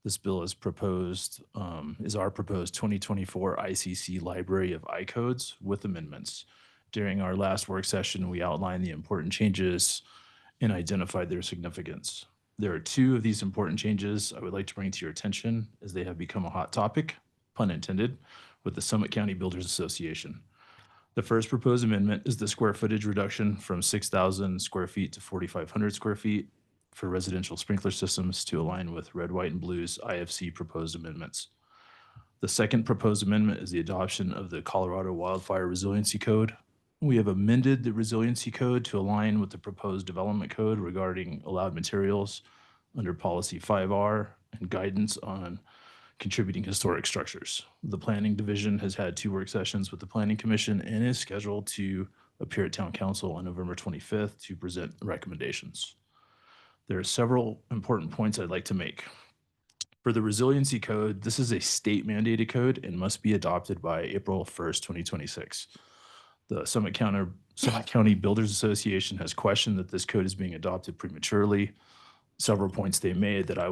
Speaker 16: This bill is our proposed 2024 ICC Library of iCodes with amendments. During our last work session, we outlined the important changes and identified their significance. There are two of these important changes I would like to bring to your attention as they have become a hot topic, pun intended, with the Summit County Builders Association. The first proposed amendment is the square footage reduction from 6,000 square feet to 4,500 square feet for residential sprinkler systems to align with Red, White, and Blue's IFC proposed amendments. The second proposed amendment is the adoption of the Colorado Wildfire Resiliency Code. We have amended the Resiliency Code to align with the proposed development code regarding allowed materials under Policy 5R and guidance on contributing historic structures. The Planning Division has had 2 work sessions with the Planning Commission and is scheduled to appear at Town Council on November 25th to present recommendations. There are several important points I'd like to make. For the Resiliency Code, this is a state mandated code and must be adopted by April 1st, 2026. The Summit County Builders Association has questioned that this code is being adopted prematurely. Several points they made that I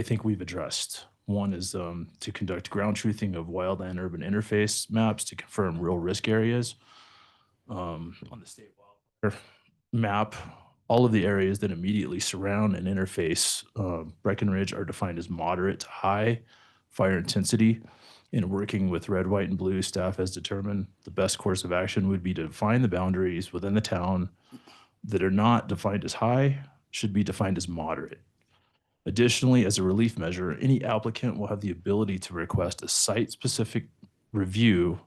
Speaker 16: think we've addressed. One is to conduct ground truthing of wildland urban interface maps to confirm real risk areas. On the state wildfire map, all of the areas that immediately surround and interface Breckenridge are defined as moderate to high fire intensity. In working with Red, White, and Blue, staff has determined the best course of action would be to define the boundaries within the town that are not defined as high should be defined as moderate. Additionally, as a relief measure, any applicant will have the ability to request a site-specific review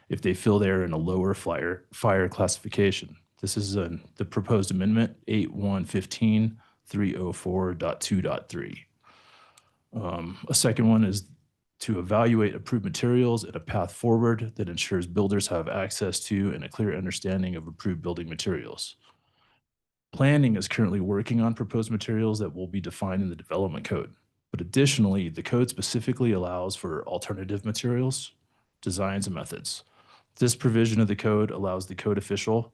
Speaker 16: if they feel they're in a lower fire classification. This is the proposed amendment 8115.304.2.3. A second one is to evaluate approved materials and a path forward that ensures builders have access to and a clear understanding of approved building materials. Planning is currently working on proposed materials that will be defined in the development code. But additionally, the code specifically allows for alternative materials, designs, and methods. This provision of the code allows the code officials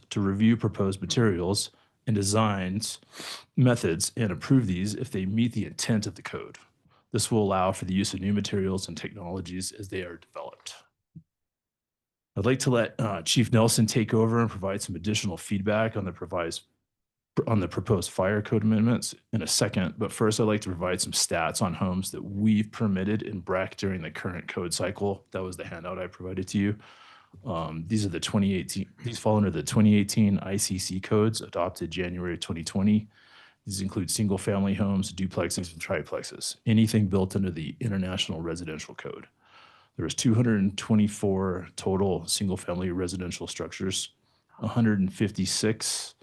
Speaker 16: to review proposed materials and designs, methods, and approve these if they meet the intent of the code. This will allow for the use of new materials and technologies as they are developed. I'd like to let Chief Nelson take over and provide some additional feedback on the proposed fire code amendments in a second. But first, I'd like to provide some stats on homes that we've permitted in BREC during the current code cycle. That was the handout I provided to you. These fall under the 2018 ICC codes adopted January 2020. These include single family homes, duplexes, and triplexes, anything built under the International Residential Code. There was 224 total single family residential structures. 156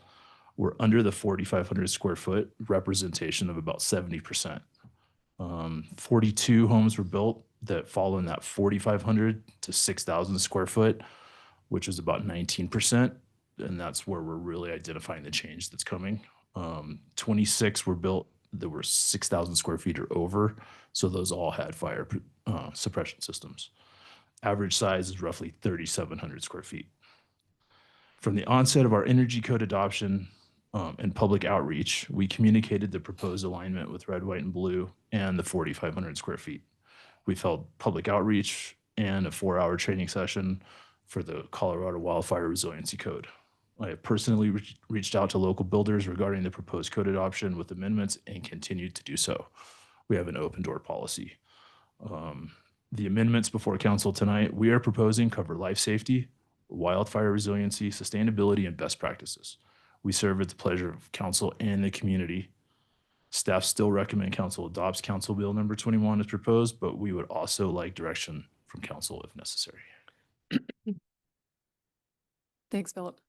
Speaker 16: were under the 4,500 square foot, representation of about 70%. 42 homes were built that fall in that 4,500 to 6,000 square foot, which is about 19%. And that's where we're really identifying the change that's coming. 26 were built that were 6,000 square feet or over. So those all had fire suppression systems. Average size is roughly 3,700 square feet. From the onset of our energy code adoption and public outreach, we communicated the proposed alignment with Red, White, and Blue and the 4,500 square feet. We've held public outreach and a 4-hour training session for the Colorado Wildfire Resiliency Code. I have personally reached out to local builders regarding the proposed code adoption with amendments and continue to do so. We have an open door policy. The amendments before council tonight, we are proposing cover life safety, wildfire resiliency, sustainability, and best practices. We serve at the pleasure of council and the community. Staff still recommend council adopts Council Bill number 21 as proposed, but we would also like direction from council if necessary.
Speaker 2: Thanks, Philip.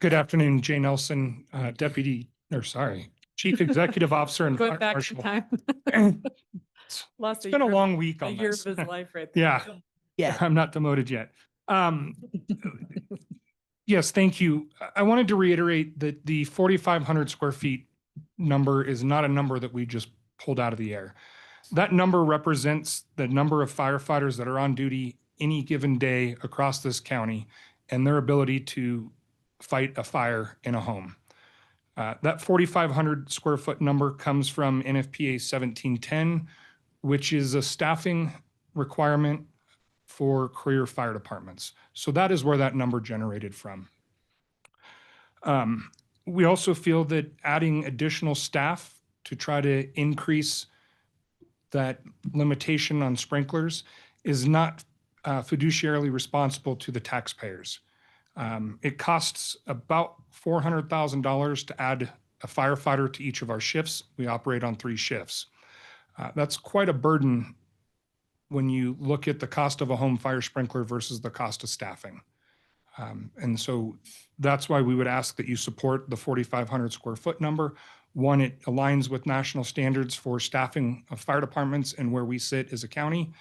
Speaker 17: Good afternoon, Jay Nelson, Chief Executive Officer and
Speaker 2: Going
Speaker 17: Fire
Speaker 2: back in
Speaker 17: Marshal.
Speaker 2: time.
Speaker 17: It's been a long week
Speaker 2: A
Speaker 17: on
Speaker 2: year
Speaker 17: this.
Speaker 2: of his life right there.
Speaker 17: Yeah, I'm not demoted yet. Yes, thank you. I wanted to reiterate that the 4,500 square feet number is not a number that we just pulled out of the air. That number represents the number of firefighters that are on duty any given day across this county and their ability to fight a fire in a home. That 4,500 square foot number comes from NFPA 1710, which is a staffing requirement for career fire departments. So that is where that number generated from. we also feel that adding additional staff to try to increase that limitation on sprinklers is not fiduciarily responsible to the taxpayers. It costs about $400,000 to add a firefighter to each of our shifts. We operate on 3 shifts. That's quite a burden when you look at the cost of a home fire sprinkler versus the cost of staffing. And so that's why we would ask that you support the 4,500 square foot number. One, it aligns with national standards for staffing of fire departments and where we sit as a county.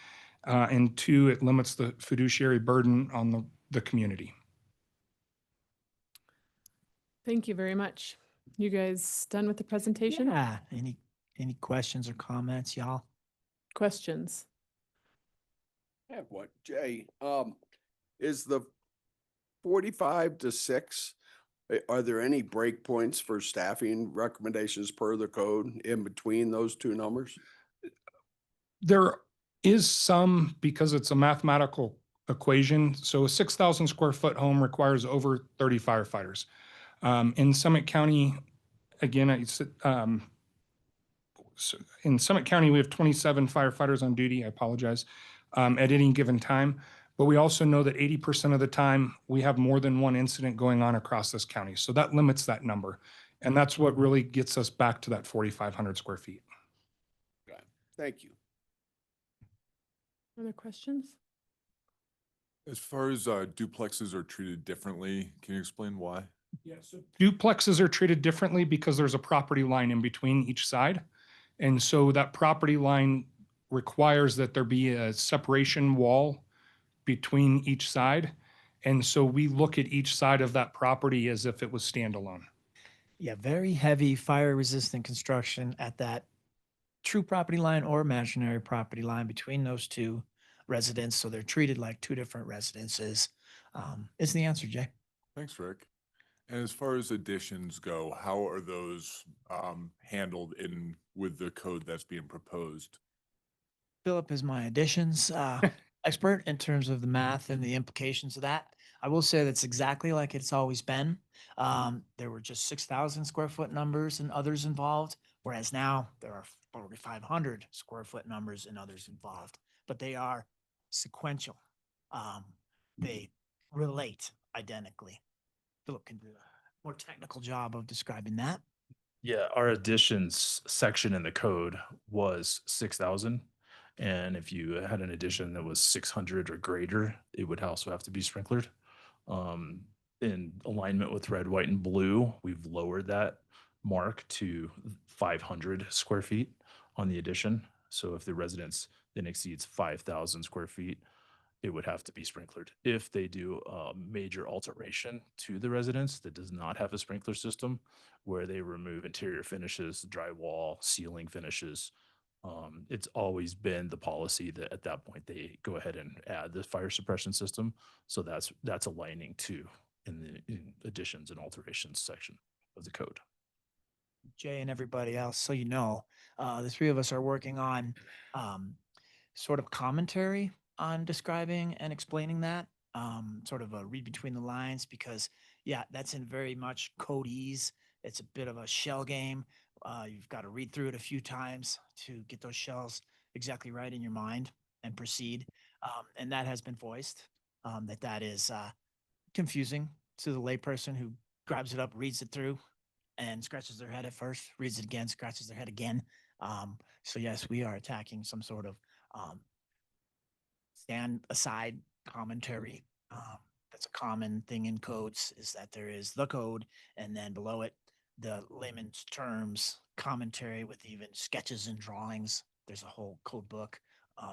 Speaker 17: And 2, it limits the fiduciary burden on the community.
Speaker 2: Thank you very much. You guys done with the presentation?
Speaker 15: Yeah, any questions or comments, y'all?
Speaker 2: Questions?
Speaker 8: I have one, Jay. Is the 45 to 6, are there any break points for staffing recommendations per the code in between those 2 numbers?
Speaker 17: There is some, because it's a mathematical equation. So a 6,000 square foot home requires over 30 firefighters. In Summit County, again, in Summit County, we have 27 firefighters on duty. I apologize, at any given time. But we also know that 80% of the time we have more than one incident going on across this county. So that limits that number. And that's what really gets us back to that 4,500 square feet.
Speaker 8: Got it. Thank you.
Speaker 2: Other questions?
Speaker 6: As far as duplexes are treated differently, can you explain why?
Speaker 17: Yeah, so duplexes are treated differently because there's a property line in between each side. And so that property line requires that there be a separation wall between each side. And so we look at each side of that property as if it was standalone.
Speaker 15: Yeah, very heavy fire resistant construction at that true property line or imaginary property line between those 2 residents. So they're treated like 2 different residences. Is the answer, Jay?
Speaker 6: Thanks, Rick. And as far as additions go, how are those handled with the code that's being proposed?
Speaker 15: Philip is my additions expert in terms of the math and the implications of that. I will say that's exactly like it's always been. There were just 6,000 square foot numbers and others involved, whereas now there are 4,500 square foot numbers and others involved, but they are sequential. They relate identically. Philip can do a more technical job of describing that.
Speaker 16: Yeah, our additions section in the code was 6,000. And if you had an addition that was 600 or greater, it would also have to be sprinklered. In alignment with red, white, and blue, we've lowered that mark to 500 square feet on the addition. So if the residence then exceeds 5,000 square feet, it would have to be sprinklered. If they do a major alteration to the residence that does not have a sprinkler system, where they remove interior finishes, drywall, ceiling finishes, it's always been the policy that at that point they go ahead and add the fire suppression system. So that's aligning to in additions and alterations section of the code.
Speaker 15: Jay and everybody else, so you know, the 3 of us are working on sort of commentary on describing and explaining that, sort of a read between the lines, because yeah, that's in very much codese. It's a bit of a shell game. You've got to read through it a few times to get those shells exactly right in your mind and proceed. And that has been voiced, that is confusing to the layperson who grabs it up, reads it through, and scratches their head at first, reads it again, scratches their head again. So yes, we are attacking some sort of stand aside commentary. That's a common thing in codes, is that there is the code, and then below it, the layman's terms commentary with even sketches and drawings. There's a whole code book.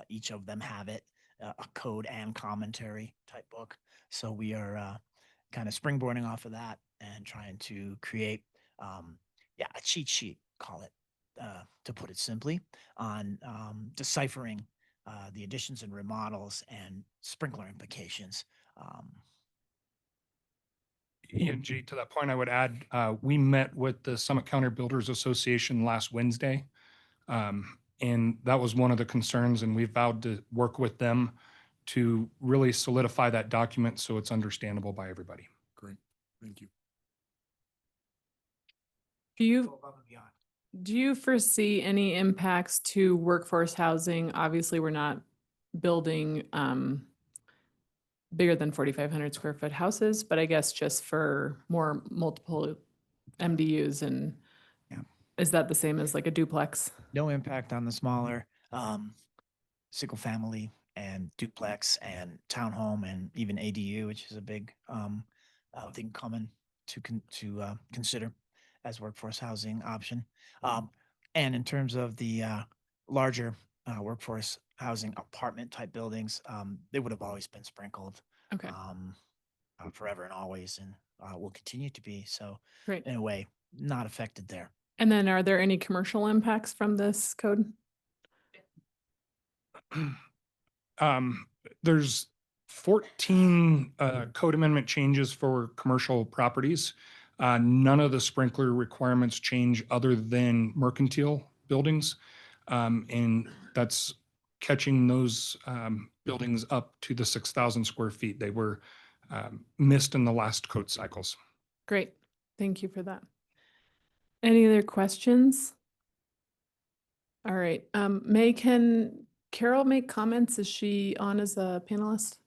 Speaker 15: Each of them have it, a code and commentary type book. So we are kind of springboarding off of that and trying to create, a cheat sheet, call it, to put it simply, on deciphering the additions and remodels and sprinkler implications.
Speaker 17: And G, to that point, I would add, we met with the Summit County Builders Association last Wednesday. And that was one of the concerns, and we vowed to work with them to really solidify that document so it's understandable by everybody.
Speaker 6: Great, thank you.
Speaker 2: Do
Speaker 15: go
Speaker 2: you,
Speaker 15: above and beyond.
Speaker 2: do you foresee any impacts to workforce housing? Obviously, we're not building bigger than 4,500 square foot houses, but I guess just for more multiple MDUs and
Speaker 15: Yeah.
Speaker 2: is that the same as like a duplex?
Speaker 15: No impact on the smaller single family and duplex and townhome and even ADU, which is a big thing common to consider as workforce housing option. And in terms of the larger workforce housing apartment type buildings, they would have always been sprinkled
Speaker 2: Okay,
Speaker 15: forever and always, and will continue to be. So
Speaker 2: great.
Speaker 15: in a way, not affected there.
Speaker 2: And then are there any commercial impacts from this code?
Speaker 17: There's 14 code amendment changes for commercial properties. None of the sprinkler requirements change other than mercantile buildings. And that's catching those buildings up to the 6,000 square feet. They were missed in the last code cycles.
Speaker 2: Great, thank you for that. Any other questions? All right, May, can Carol make comments? Is she on as a panelist?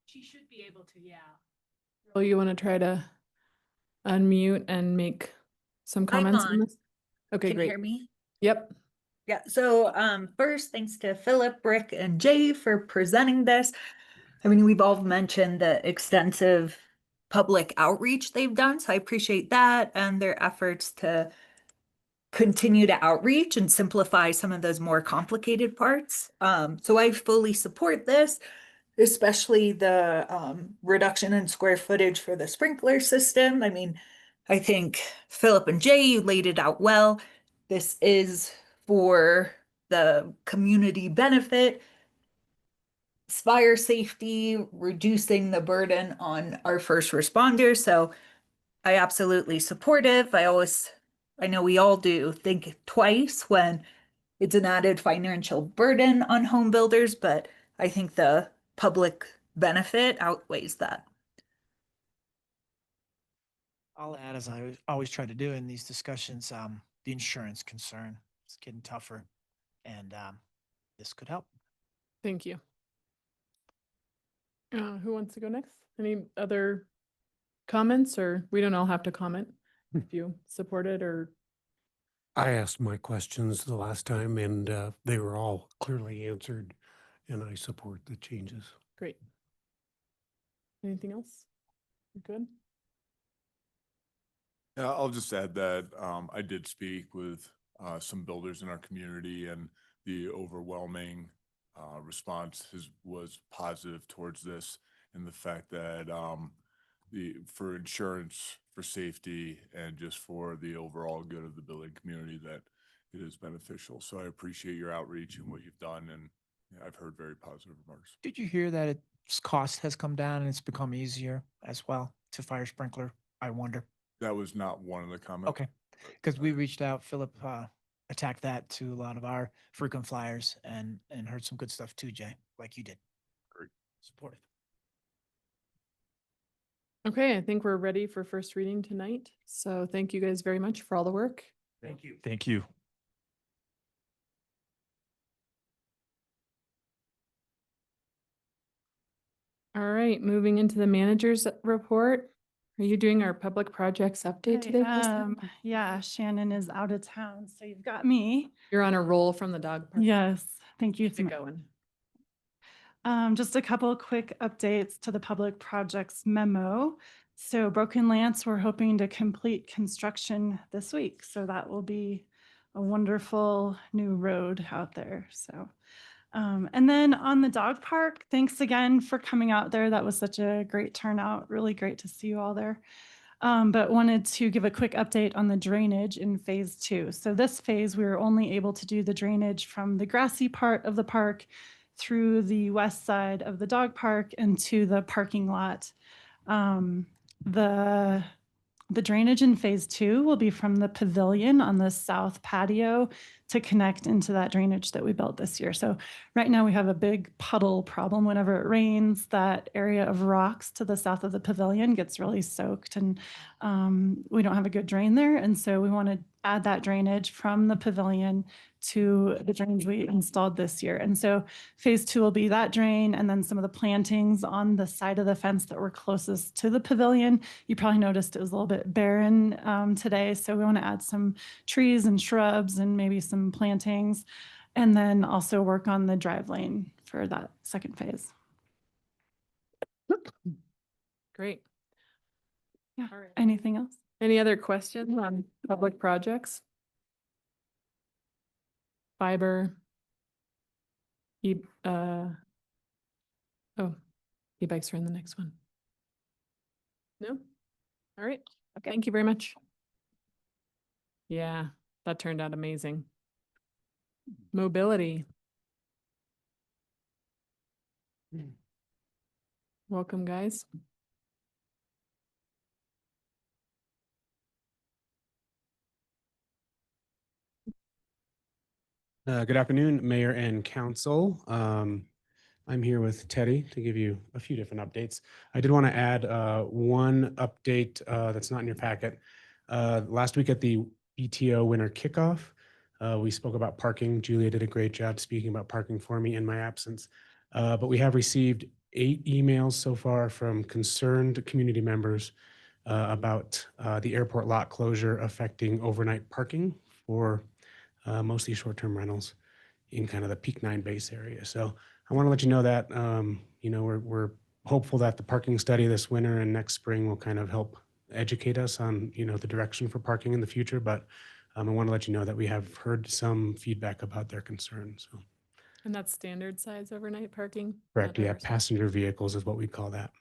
Speaker 11: She should be able to, yeah.
Speaker 2: Oh, you want to try to unmute and make some comments on
Speaker 18: on.
Speaker 2: this? Okay,
Speaker 18: Can you
Speaker 2: great.
Speaker 18: hear me?
Speaker 2: Yep.
Speaker 18: Yeah, so first, thanks to Philip, Rick, and Jay for presenting this. I mean, we've all mentioned the extensive public outreach they've done, so I appreciate that and their efforts to continue to outreach and simplify some of those more complicated parts. So I fully support this, especially the reduction in square footage for the sprinkler system. I mean, I think Philip and Jay, you laid it out well. This is for the community benefit, fire safety, reducing the burden on our first responders. So I absolutely supportive. I know we all do think twice when it's an added financial burden on home builders, but I think the public benefit outweighs that.
Speaker 15: I'll add, as I always try to do in these discussions, the insurance concern. It's getting tougher, and this could help.
Speaker 2: Thank you. Who wants to go next? Any other comments, or we don't all have to comment if you support it or?
Speaker 10: I asked my questions the last time and they were all clearly answered, and I support the changes.
Speaker 2: Great. Anything else? Good.
Speaker 6: Yeah, I'll just add that I did speak with some builders in our community, and the overwhelming response was positive towards this, and the fact that for insurance, for safety, and just for the overall good of the building community, that it is beneficial. So I appreciate your outreach and what you've done, and I've heard very positive remarks.
Speaker 15: Did you hear that its cost has come down and it's become easier as well to fire sprinkler? I wonder.
Speaker 6: That was not one of the comments.
Speaker 15: Okay, because we reached out, Philip attacked that to a lot of our frequent flyers and heard some good stuff too, Jay, like you did.
Speaker 6: Great.
Speaker 15: Supportive.
Speaker 2: Okay, I think we're ready for first reading tonight. So thank you guys very much for all the work.
Speaker 17: Thank you.
Speaker 16: Thank you.
Speaker 2: All right, moving into the manager's report. Are you doing our public projects update today, Krista?
Speaker 19: Yeah, Shannon is out of town, so you've got me.
Speaker 2: You're on a roll from the dog park.
Speaker 19: Yes, thank you.
Speaker 2: Keep it going.
Speaker 19: Just a couple of quick updates to the public projects memo. So Broken Lance, we're hoping to complete construction this week. So that will be a wonderful new road out there. So, and then on the dog park, thanks again for coming out there. That was such a great turnout. Really great to see you all there. But wanted to give a quick update on the drainage in phase 2. So this phase, we were only able to do the drainage from the grassy part of the park through the west side of the dog park and to the parking lot. The drainage in phase 2 will be from the pavilion on the south patio to connect into that drainage that we built this year. So right now we have a big puddle problem. Whenever it rains, that area of rocks to the south of the pavilion gets really soaked, and we don't have a good drain there. And so we want to add that drainage from the pavilion to the drains we installed this year. And so phase 2 will be that drain, and then some of the plantings on the side of the fence that were closest to the pavilion. You probably noticed it was a little bit barren today. So we want to add some trees and shrubs and maybe some plantings, and then also work on the drive lane for that second phase.
Speaker 2: Great.
Speaker 19: Yeah.
Speaker 2: All right.
Speaker 19: Anything else?
Speaker 2: Any other questions on public projects? Fiber. Oh, e-bikes are in the next one. No? All right. Okay. Thank you very much. Yeah, that turned out amazing. Mobility. Welcome, guys.
Speaker 20: Good afternoon, Mayor and Council. I'm here with Teddy to give you a few different updates. I did want to add one update that's not in your packet. Last week at the BTO Winter Kickoff, we spoke about parking. Julia did a great job speaking about parking for me in my absence. But we have received 8 emails so far from concerned community members about the airport lot closure affecting overnight parking for mostly short-term rentals in kind of the Peak 9 base area. So I want to let you know that, we're hopeful that the parking study this winter and next spring will kind of help educate us on, the direction for parking in the future. But I want to let you know that we have heard some feedback about their concerns. So.
Speaker 2: And that's standard size overnight parking?
Speaker 20: Correct.
Speaker 2: Not
Speaker 20: Yeah.
Speaker 2: oversized.
Speaker 20: Passenger vehicles is what we call that.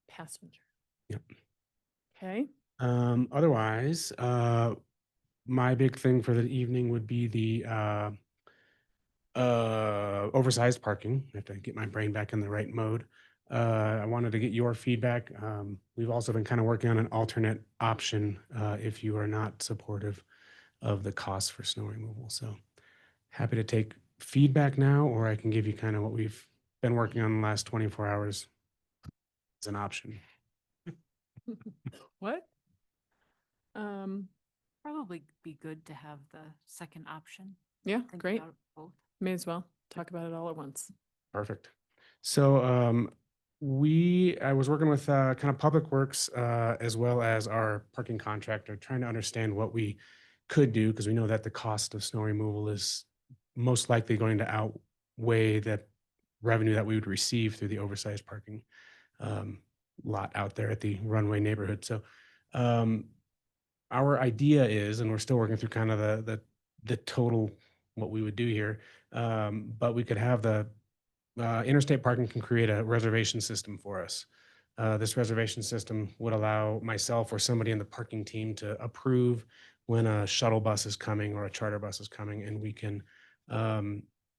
Speaker 2: Passenger.
Speaker 20: Yep.
Speaker 2: Okay.
Speaker 20: Otherwise, my big thing for the evening would be the oversized parking. I have to get my brain back in the right mode. I wanted to get your feedback. We've also been kind of working on an alternate option if you are not supportive of the cost for snow removal. So happy to take feedback now, or I can give you kind of what we've been working on the last 24 hours as an option.
Speaker 2: What?
Speaker 21: Probably be good to have the second option.
Speaker 2: Yeah,
Speaker 21: Think
Speaker 2: great.
Speaker 21: about both.
Speaker 2: May as well talk about it all at once.
Speaker 20: Perfect. So I was working with kind of Public Works as well as our parking contractor, trying to understand what we could do, because we know that the cost of snow removal is most likely going to outweigh the revenue that we would receive through the oversized parking lot out there at the Runway neighborhood. So our idea is, and we're still working through kind of the total what we would do here, but we could have the interstate parking can create a reservation system for us. This reservation system would allow myself or somebody in the parking team to approve when a shuttle bus is coming or a charter bus is coming, and we can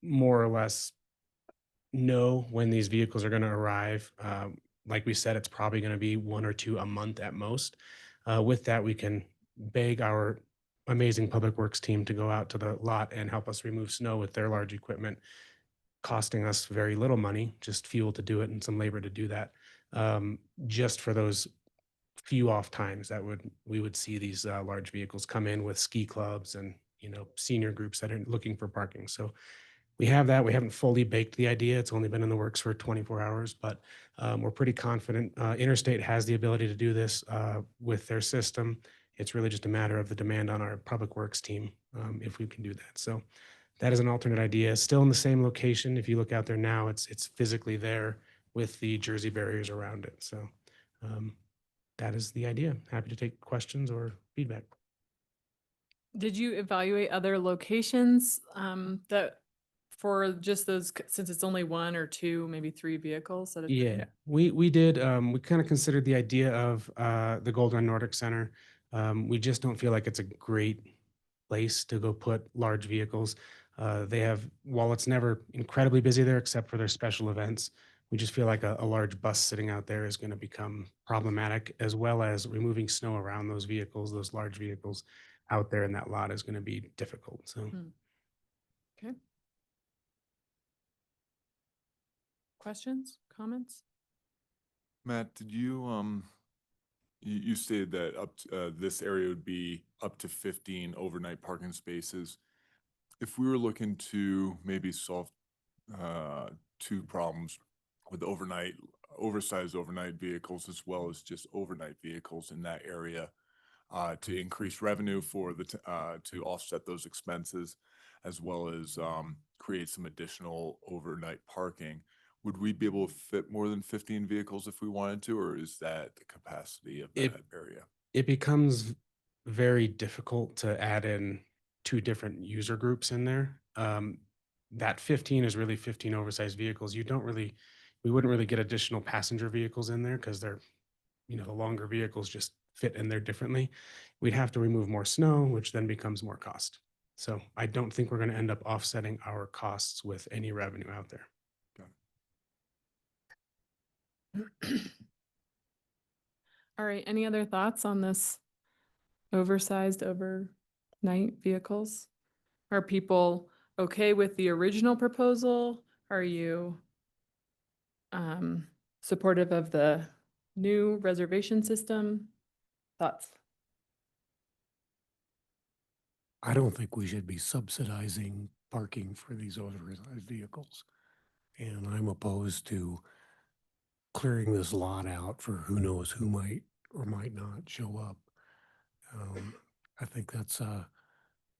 Speaker 20: more or less know when these vehicles are going to arrive. Like we said, it's probably going to be 1 or 2 a month at most. With that, we can beg our amazing Public Works team to go out to the lot and help us remove snow with their large equipment, costing us very little money, just fuel to do it and some labor to do that. Just for those few off times that we would see these large vehicles come in with ski clubs and senior groups that are looking for parking. So we have that. We haven't fully baked the idea. It's only been in the works for 24 hours, but we're pretty confident. Interstate has the ability to do this with their system. It's really just a matter of the demand on our Public Works team if we can do that. So that is an alternate idea. Still in the same location. If you look out there now, it's physically there with the Jersey barriers around it. So that is the idea. Happy to take questions or feedback.
Speaker 2: Did you evaluate other locations that for just those, since it's only 1 or 2, maybe 3 vehicles?
Speaker 20: Yeah, we did. We kind of considered the idea of the Golden Run Nordic Center. We just don't feel like it's a great place to go put large vehicles. They have, while it's never incredibly busy there except for their special events, we just feel like a large bus sitting out there is going to become problematic, as well as removing snow around those vehicles, those large vehicles out there in that lot is going to be difficult. So
Speaker 2: Okay. Questions, comments?
Speaker 6: Matt, did you, you stated that this area would be up to 15 overnight parking spaces. If we were looking to maybe solve, two problems with oversized overnight vehicles as well as just overnight vehicles in that area, to increase revenue for to offset those expenses, as well as, create some additional overnight parking. Would we be able to fit more than 15 vehicles if we wanted to, or is that the capacity of
Speaker 20: It-
Speaker 6: that area?
Speaker 20: It becomes very difficult to add in two different user groups in there. That 15 is really 15 oversized vehicles. We wouldn't really get additional passenger vehicles in there because they're, the longer vehicles just fit in there differently. We'd have to remove more snow, which then becomes more cost. So I don't think we're going to end up offsetting our costs with any revenue out there.
Speaker 2: All right, any other thoughts on this oversized overnight vehicles? Are people okay with the original proposal? Are you supportive of the new reservation system? Thoughts?
Speaker 10: I don't think we should be subsidizing parking for these oversized vehicles. And I'm opposed to clearing this lot out for who knows who might or might not show up. I think that's a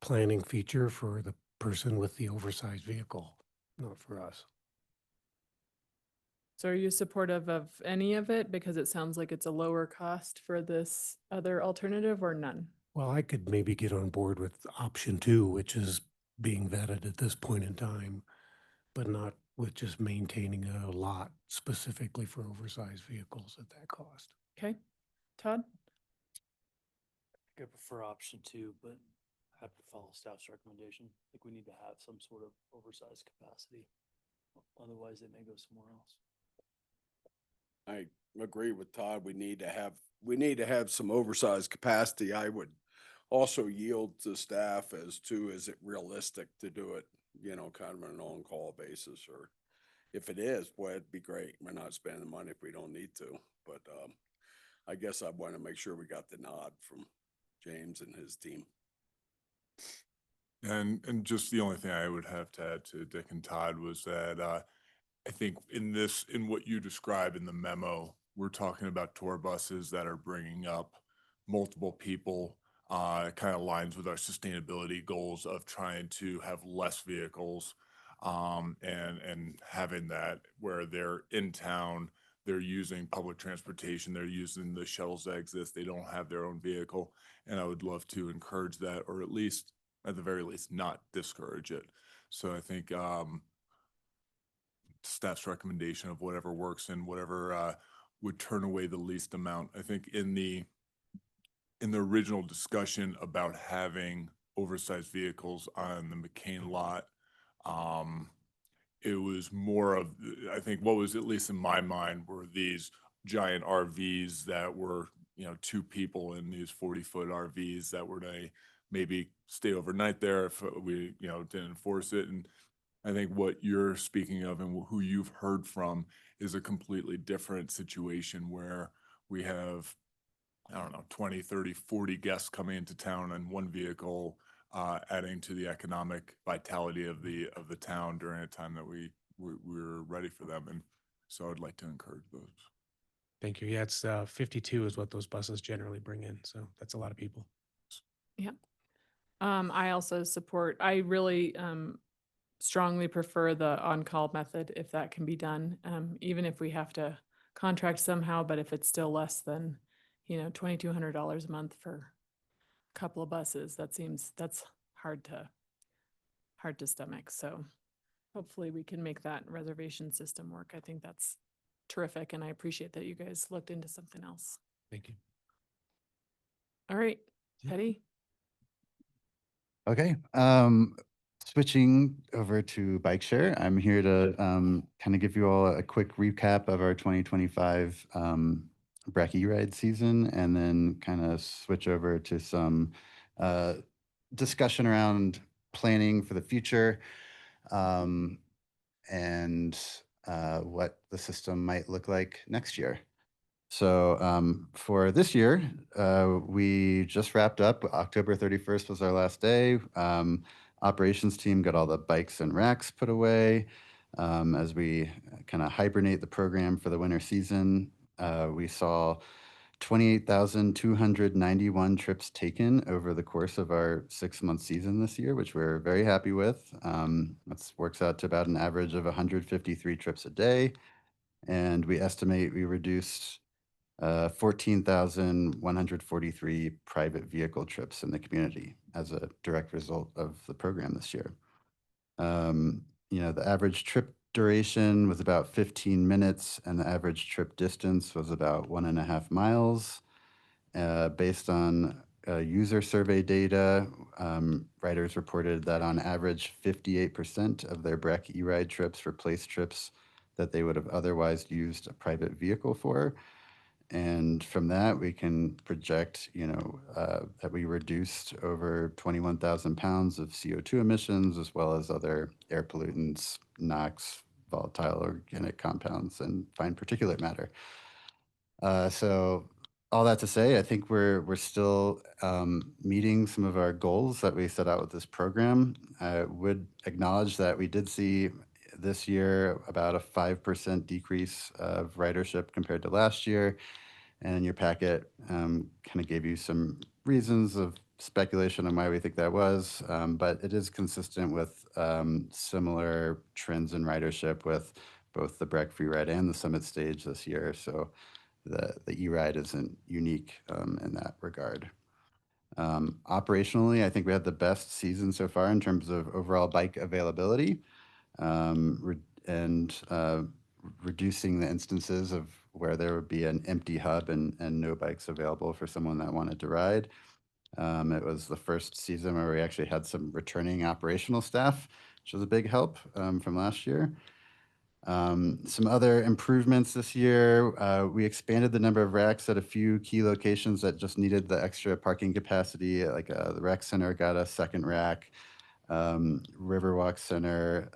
Speaker 10: planning feature for the person with the oversized vehicle, not for us.
Speaker 2: So are you supportive of any of it? Because it sounds like it's a lower cost for this other alternative, or none?
Speaker 10: Well, I could maybe get on board with option two, which is being vetted at this point in time, but not with just maintaining a lot specifically for oversized vehicles at that cost.
Speaker 2: Okay, Todd?
Speaker 9: I think I prefer option two, but I have to follow staff's recommendation. I think we need to have some sort of oversized capacity. Otherwise, they may go somewhere else.
Speaker 8: I agree with Todd. We need to have some oversized capacity. I would also yield to staff as to, is it realistic to do it, kind of on an on-call basis, or if it is, boy, it'd be great. We're not spending money if we don't need to, but, I guess I want to make sure we got the nod from James and his team.
Speaker 6: And just the only thing I would have to add to Dick and Todd was that, I think in what you describe in the memo, we're talking about tour buses that are bringing up multiple people. Kind of aligns with our sustainability goals of trying to have less vehicles, and having that where they're in town, they're using public transportation, they're using the shuttles that exist, they don't have their own vehicle. And I would love to encourage that, or at the very least, not discourage it. So I think, staff's recommendation of whatever works and whatever, would turn away the least amount. I think in the original discussion about having oversized vehicles on the McCain lot, it was more of, I think what was at least in my mind were these giant RVs that were, two people in these 40-foot RVs that were to maybe stay overnight there if we, didn't enforce it. And I think what you're speaking of and who you've heard from is a completely different situation where we have, I don't know, 20, 30, 40 guests coming into town in one vehicle, adding to the economic vitality of the town during a time that we're ready for them. And so I'd like to encourage those.
Speaker 20: Thank you. Yeah, it's 52 is what those buses generally bring in. So that's a lot of people.
Speaker 2: Yeah. I also I really strongly prefer the on-call method if that can be done, even if we have to contract somehow, but if it's still less than, $2,200 a month for a couple of buses, that's hard to stomach. So hopefully we can make that reservation system work. I think that's terrific, and I appreciate that you guys looked into something else.
Speaker 20: Thank you.
Speaker 2: All right, Eddie?
Speaker 4: Okay, switching over to bike share, I'm here to kind of give you all a quick recap of our 2025 Breck E-Ride season, and then kind of switch over to some discussion around planning for the future. and what the system might look like next year. So for this year, we just wrapped up. October 31st was our last day. Operations team got all the bikes and racks put away. As we kind of hibernate the program for the winter season, we saw 28,291 trips taken over the course of our 6-month season this year, which we're very happy with. That works out to about an average of 153 trips a day. And we estimate we reduced 14,143 private vehicle trips in the community as a direct result of the program this year. The average trip duration was about 15 minutes, and the average trip distance was about 1.5 miles. Based on user survey data, riders reported that on average, 58% of their BREC E-Ride trips replaced trips that they would have otherwise used a private vehicle for. And from that, we can project, that we reduced over 21,000 pounds of CO2 emissions, as well as other air pollutants, NOx, volatile organic compounds, and fine particulate matter. So all that to say, I think we're still meeting some of our goals that we set out with this program. I would acknowledge that we did see this year about a 5% decrease of ridership compared to last year. And in your packet, kind of gave you some reasons of speculation on why we think that was, but it is consistent with similar trends in ridership with both the BREC Free Ride and the Summit Stage this year. So the E-Ride isn't unique in that regard. Operationally, I think we had the best season so far in terms of overall bike availability, and reducing the instances of where there would be an empty hub and no bikes available for someone that wanted to ride. It was the first season where we actually had some returning operational staff, which was a big help from last year. Some other improvements this year, we expanded the number of racks at a few key locations that just needed the extra parking capacity. Like the rec center got a second rack. Riverwalk Center,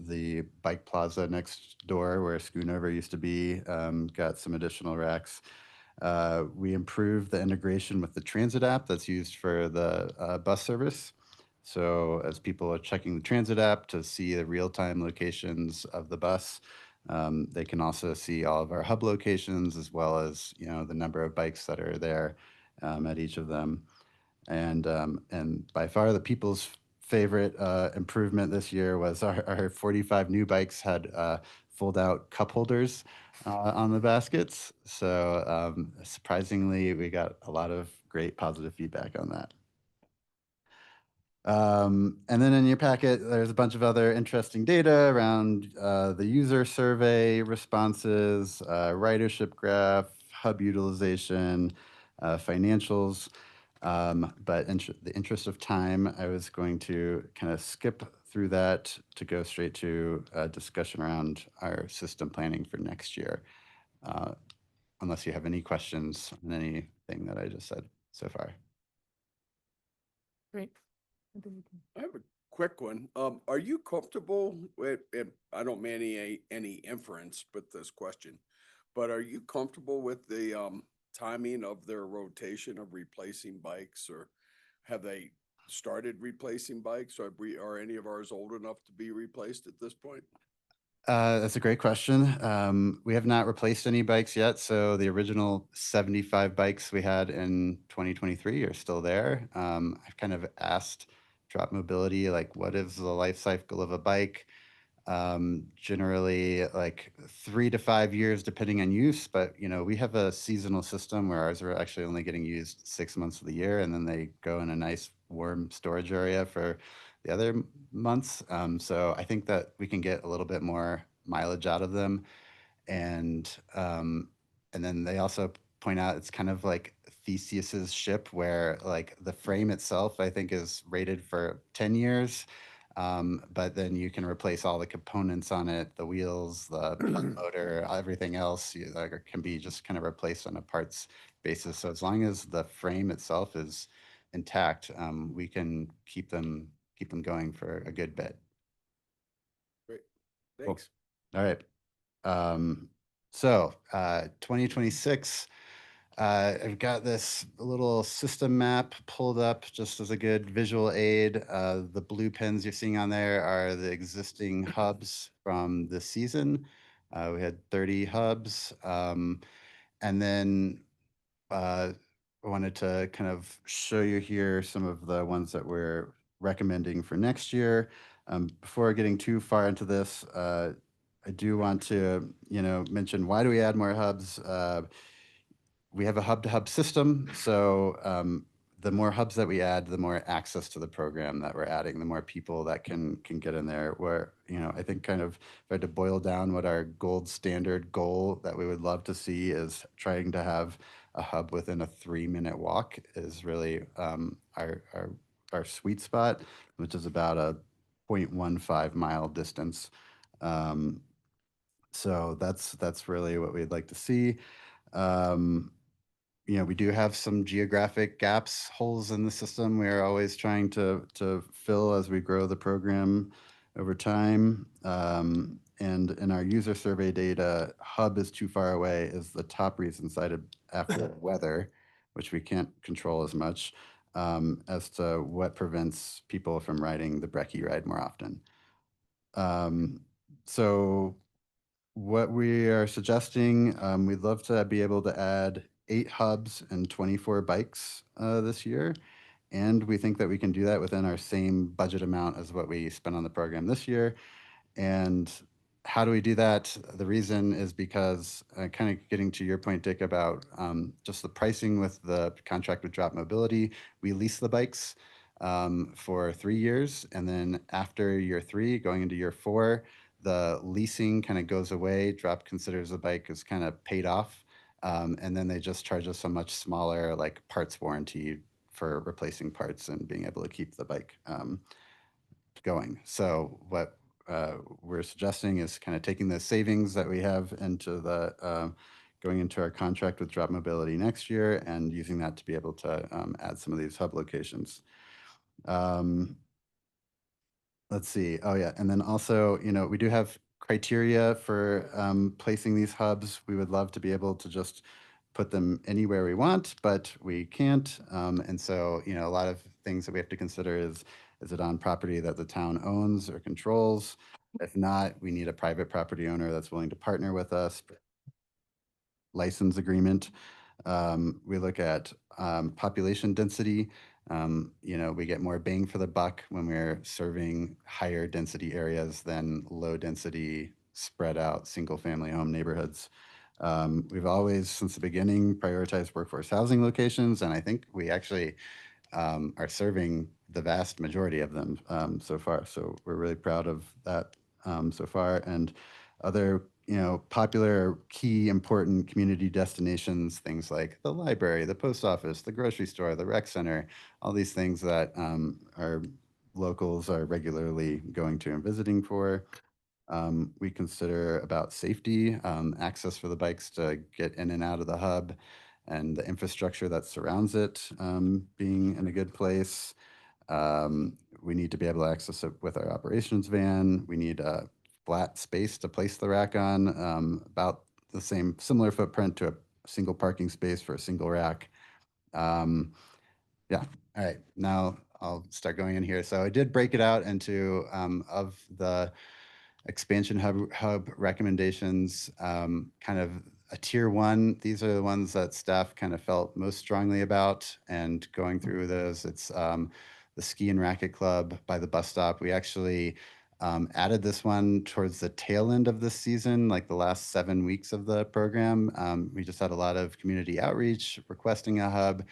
Speaker 4: the bike plaza next door where Schoonover used to be, got some additional racks. We improved the integration with the transit app that's used for the bus service. So as people are checking the transit app to see the real-time locations of the bus, they can also see all of our hub locations as well as the number of bikes that are there at each of them. And by far the people's favorite improvement this year was our 45 new bikes had fold-out cup holders on the baskets. So surprisingly, we got a lot of great positive feedback on that. And then in your packet, there's a bunch of other interesting data around the user survey responses, ridership graph, hub utilization, financials. But in the interest of time, I was going to kind of skip through that to go straight to a discussion around our system planning for next year. Unless you have any questions on anything that I just said so far.
Speaker 2: Great.
Speaker 8: I have a quick one. Are you comfortable with, and I don't mean any inference with this question, but are you comfortable with the timing of their rotation of replacing bikes, or have they started replacing bikes? Or are any of ours old enough to be replaced at this point?
Speaker 4: That's a great question. We have not replaced any bikes yet. So the original 75 bikes we had in 2023 are still there. I've kind of asked Drop Mobility, like, what is the life cycle of a bike? Generally like 3 to 5 years, depending on use. But, we have a seasonal system where ours are actually only getting used 6 months of the year, and then they go in a nice warm storage area for the other months. So I think that we can get a little bit more mileage out of them. And then they also point out it's kind of like Theseus's ship, where like the frame itself, I think, is rated for 10 years. But then you can replace all the components on it, the wheels, the motor, everything else can be just kind of replaced on a parts basis. So as long as the frame itself is intact, we can keep them going for a good bit.
Speaker 8: Thanks.
Speaker 4: All right. 2026, I've got this little system map pulled up just as a good visual aid. The blue pens you're seeing on there are the existing hubs from this season. We had 30 hubs. And then I wanted to kind of show you here some of the ones that we're recommending for next year. Before getting too far into this, I do want to, mention, why do we add more hubs? We have a hub-to-hub system, so the more hubs that we add, the more access to the program that we're adding, the more people that can get in there. Where, I think kind of if I had to boil down what our gold standard goal that we would love to see is trying to have a hub within a 3-minute walk is really our sweet spot, which is about a 0.15 mile distance. So that's really what we'd like to see. We do have some geographic gaps, holes in the system. We are always trying to fill as we grow the program over time. And in our user survey data, hub is too far away is the top reason cited after weather, which we can't control as much, as to what prevents people from riding the brekkie ride more often. So what we are suggesting, we'd love to be able to add 8 hubs and 24 bikes this year. And we think that we can do that within our same budget amount as what we spent on the program this year. And how do we do that? The reason is because, kind of getting to your point, Dick, about just the pricing with the contract with Drop Mobility, we lease the bikes for 3 years. And then after year 3, going into year 4, the leasing kind of goes away. Drop considers the bike as kind of paid off. And then they just charge us a much smaller parts warranty for replacing parts and being able to keep the bike going. So what we're suggesting is kind of taking the savings that we have into the going into our contract with Drop Mobility next year and using that to be able to add some of these hub locations. Let's see. Oh yeah, and then also, we do have criteria for placing these hubs. We would love to be able to just put them anywhere we want, but we can't. And so, a lot of things that we have to consider is it on property that the town owns or controls? If not, we need a private property owner that's willing to partner with us. License agreement. We look at population density. We get more bang for the buck when we're serving higher density areas than low density, spread out single family home neighborhoods. We've always, since the beginning, prioritized workforce housing locations, and I think we actually are serving the vast majority of them so far. So we're really proud of that so far. And other popular, key, important community destinations, things like the library, the post office, the grocery store, the rec center, all these things that our locals are regularly going to and visiting for. We consider about safety, access for the bikes to get in and out of the hub, and the infrastructure that surrounds it being in a good place. We need to be able to access it with our operations van. We need a flat space to place the rack on, about the similar footprint to a single parking space for a single rack. Yeah, all right, now I'll start going in here. So I did break it out into, of the expansion hub recommendations, kind of a tier 1. These are the ones that staff kind of felt most strongly about, and going through those, it's the Ski and Racket Club by the bus stop. We actually added this one towards the tail end of this season, like the last 7 weeks of the program. We just had a lot of community outreach requesting a hub,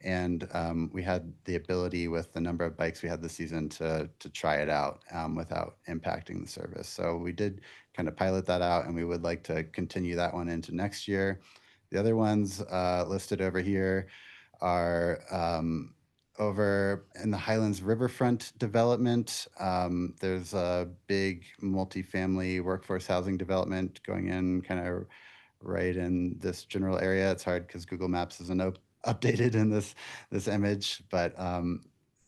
Speaker 4: and we had the ability with the number of bikes we had this season to try it out without impacting the service. So we did kind of pilot that out, and we would like to continue that one into next year. The other ones listed over here are over in the Highlands Riverfront development. There's a big multifamily workforce housing development going in kind of right in this general area. It's hard because Google Maps isn't updated in this image, but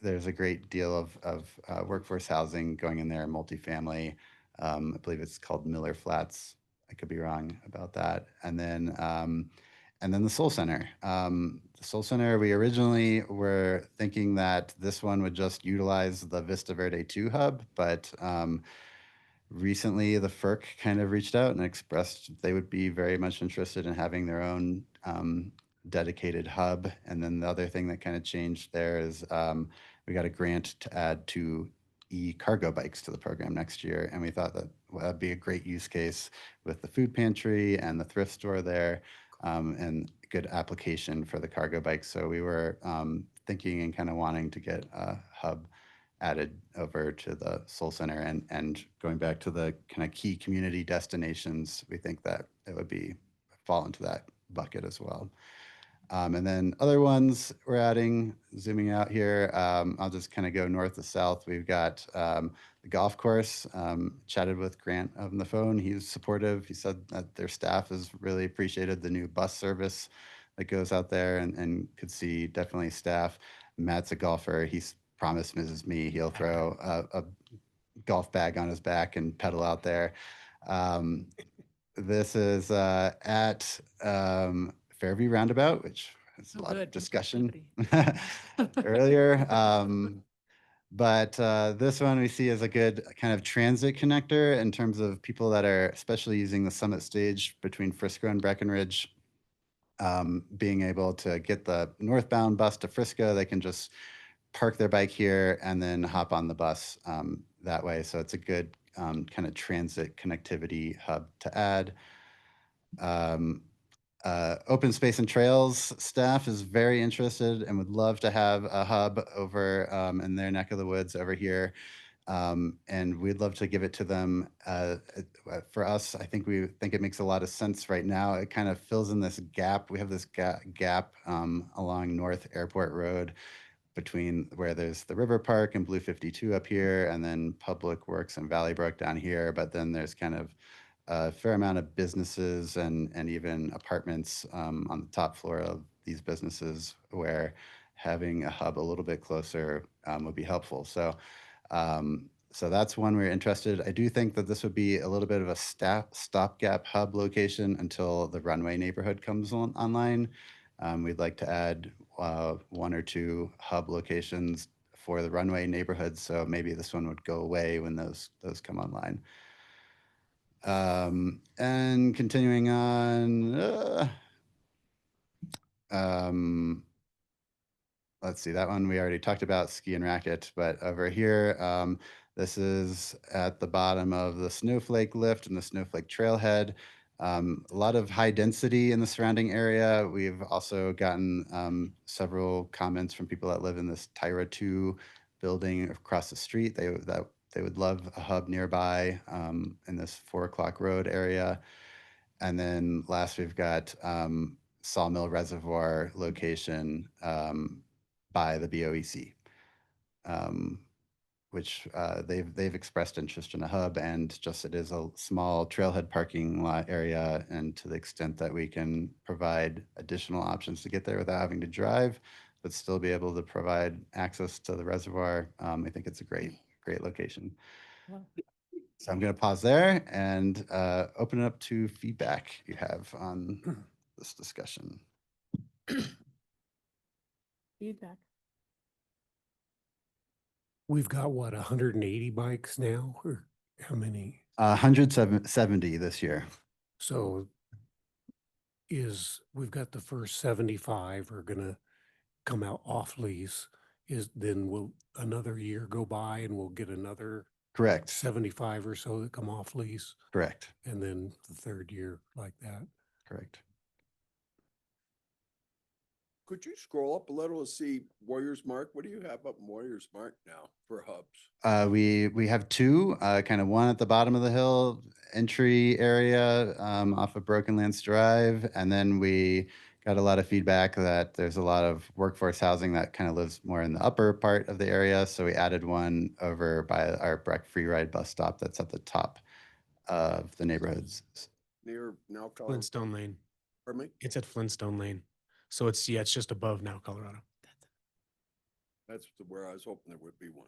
Speaker 4: there's a great deal of workforce housing going in there, multifamily. I believe it's called Miller Flats. I could be wrong about that. And then the Soul Center. The Soul Center, we originally were thinking that this one would just utilize the Vista Verde 2 hub, but recently the FERC kind of reached out and expressed they would be very much interested in having their own dedicated hub. And then the other thing that kind of changed there is we got a grant to add 2 e-cargo bikes to the program next year. And we thought that would be a great use case with the food pantry and the thrift store there, and good application for the cargo bikes. So we were thinking and kind of wanting to get a hub added over to the Soul Center, and going back to the kind of key community destinations, we think that it would fall into that bucket as well. And then other ones we're adding, zooming out here, I'll just kind of go north to south. We've got the golf course, chatted with Grant on the phone. He was supportive. He said that their staff has really appreciated the new bus service that goes out there, and could see definitely staff. Matt's a golfer. He's promised Mrs. Me he'll throw a golf bag on his back and pedal out there. This is at Fairview Roundabout, which has a lot of discussion earlier. But this one we see as a good kind of transit connector in terms of people that are especially using the Summit Stage between Frisco and Breckenridge. Being able to get the northbound bus to Frisco, they can just park their bike here and then hop on the bus that way. So it's a good kind of transit connectivity hub to add. Open Space and Trails staff is very interested and would love to have a hub over in their neck of the woods over here. And we'd love to give it to them. For us, I think we think it makes a lot of sense right now. It kind of fills in this gap. We have this gap along North Airport Road between where there's the River Park and Blue 52 up here, and then Public Works and Valley Brook down here. But then there's kind of a fair amount of businesses and even apartments on the top floor of these businesses, where having a hub a little bit closer would be helpful. So that's one we're interested. I do think that this would be a little bit of a stopgap hub location until the Runway neighborhood comes online. We'd like to add 1 or 2 hub locations for the Runway neighborhood. So maybe this one would go away when those come online. And continuing on, let's see, that one we already talked about, ski and racket, but over here, this is at the bottom of the Snowflake lift and the Snowflake trailhead. A lot of high density in the surrounding area. We've also gotten several comments from people that live in this Tyra 2 building across the street. They would love a hub nearby in this 4 o'clock road area. And then last, we've got Sawmill Reservoir location by the BOEC, which they've expressed interest in a hub, and just it is a small trailhead parking lot area. And to the extent that we can provide additional options to get there without having to drive, but still be able to provide access to the reservoir, I think it's a great location. So I'm going to pause there and open it up to feedback you have on this discussion.
Speaker 2: Feedback.
Speaker 10: We've got what, 180 bikes now, or how many?
Speaker 4: 170 this year.
Speaker 10: So we've got the first 75 are gonna come out off lease. Then will another year go by and we'll get another
Speaker 4: Correct.
Speaker 10: 75 or so that come off lease?
Speaker 4: Correct.
Speaker 10: And then the third year like that?
Speaker 4: Correct.
Speaker 8: Could you scroll up a little to see Warriors Mark? What do you have up in Warriors Mark now for hubs?
Speaker 4: We have 2, kind of one at the bottom of the hill entry area off of Broken Lance Drive. And then we got a lot of feedback that there's a lot of workforce housing that kind of lives more in the upper part of the area. So we added one over by our Breck Free Ride bus stop that's at the top of the neighborhoods.
Speaker 8: Near now
Speaker 20: Flintstone Lane.
Speaker 8: Pardon me?
Speaker 20: It's at Flintstone Lane. So it's just above now Colorado.
Speaker 8: That's where I was hoping there would be one.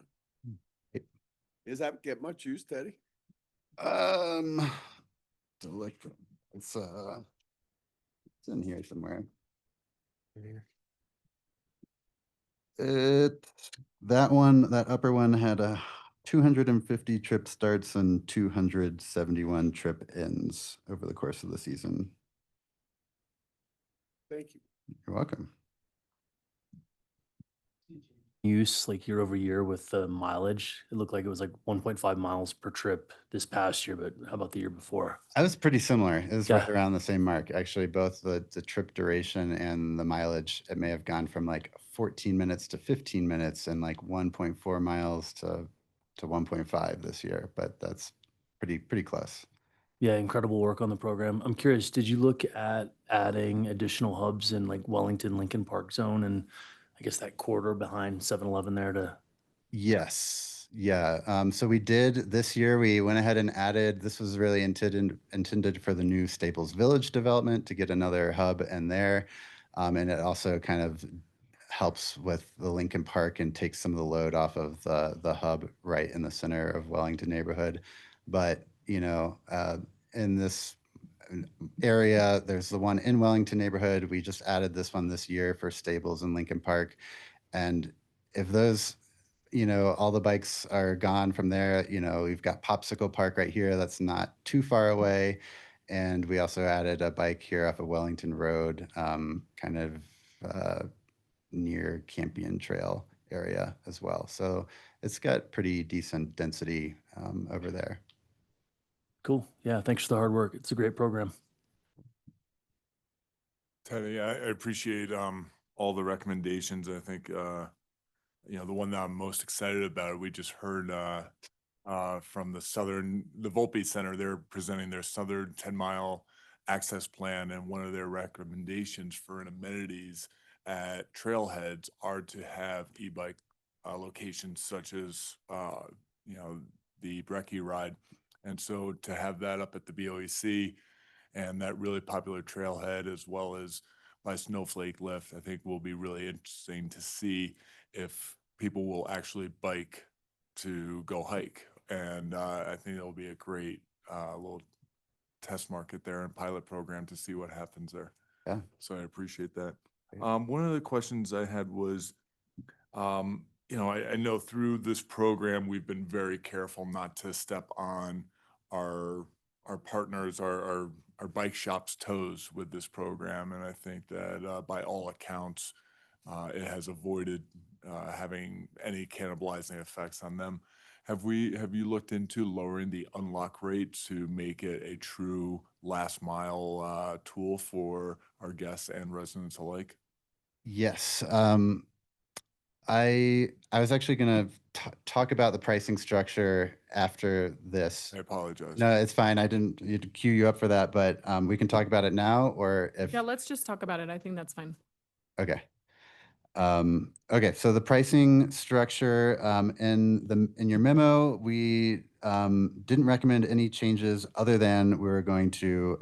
Speaker 8: Does that get much use, Teddy?
Speaker 4: to look, it's it's in here somewhere. It, that one, that upper one had a 250 trip starts and 271 trip ends over the course of the season.
Speaker 8: Thank you.
Speaker 4: You're welcome.
Speaker 9: Use like year over year with the mileage. It looked like it was like 1.5 miles per trip this past year, but how about the year before?
Speaker 4: I was pretty similar. It was
Speaker 9: Yeah.
Speaker 4: right around the same mark. Actually, both the trip duration and the mileage, it may have gone from like 14 minutes to 15 minutes and like 1.4 miles to 1.5 this year, but that's pretty close.
Speaker 9: Yeah, incredible work on the program. I'm curious, did you look at adding additional hubs in like Wellington, Lincoln Park zone, and I guess that corridor behind 7-Eleven there to?
Speaker 4: Yes. Yeah. So we did this year, we went ahead and added, this was really intended for the new Staples Village development to get another hub in there. And it also kind of helps with the Lincoln Park and takes some of the load off of the hub right in the center of Wellington neighborhood. But, you know, in this area, there's the one in Wellington neighborhood. We just added this one this year for Staples and Lincoln Park. And if those, you know, all the bikes are gone from there, you know, we've got Popsicle Park right here that's not too far away. And we also added a bike here off of Wellington Road, kind of near Campion Trail area as well. So it's got pretty decent density over there.
Speaker 9: Cool. Yeah, thanks for the hard work. It's a great program.
Speaker 6: Teddy, I appreciate all the recommendations. I think you know, the one that I'm most excited about, we just heard from the Volpe Center. They're presenting their Southern 10-mile access plan, and one of their recommendations for an amenities at trailheads are to have e-bike locations such as you know, the Breckie ride. And so to have that up at the BOEC and that really popular trailhead, as well as by Snowflake Lift, I think will be really interesting to see if people will actually bike to go hike. And I think it'll be a great little test market there and pilot program to see what happens there.
Speaker 4: Yeah.
Speaker 6: So I appreciate that. One of the questions I had was, you know, I know through this program, we've been very careful not to step on our partners, our bike shop's toes with this program. And I think that by all accounts, it has avoided having any cannibalizing effects on them. Have you looked into lowering the unlock rate to make it a true last mile tool for our guests and residents alike?
Speaker 4: Yes. I was actually going to talk about the pricing structure after this.
Speaker 6: I apologize.
Speaker 4: No, it's fine. I didn't need to queue you up for that, but we can talk about it now, or if.
Speaker 2: Yeah, let's just talk about it. I think that's fine.
Speaker 4: Okay. Okay, so the pricing structure in your memo, we didn't recommend any changes other than we're going to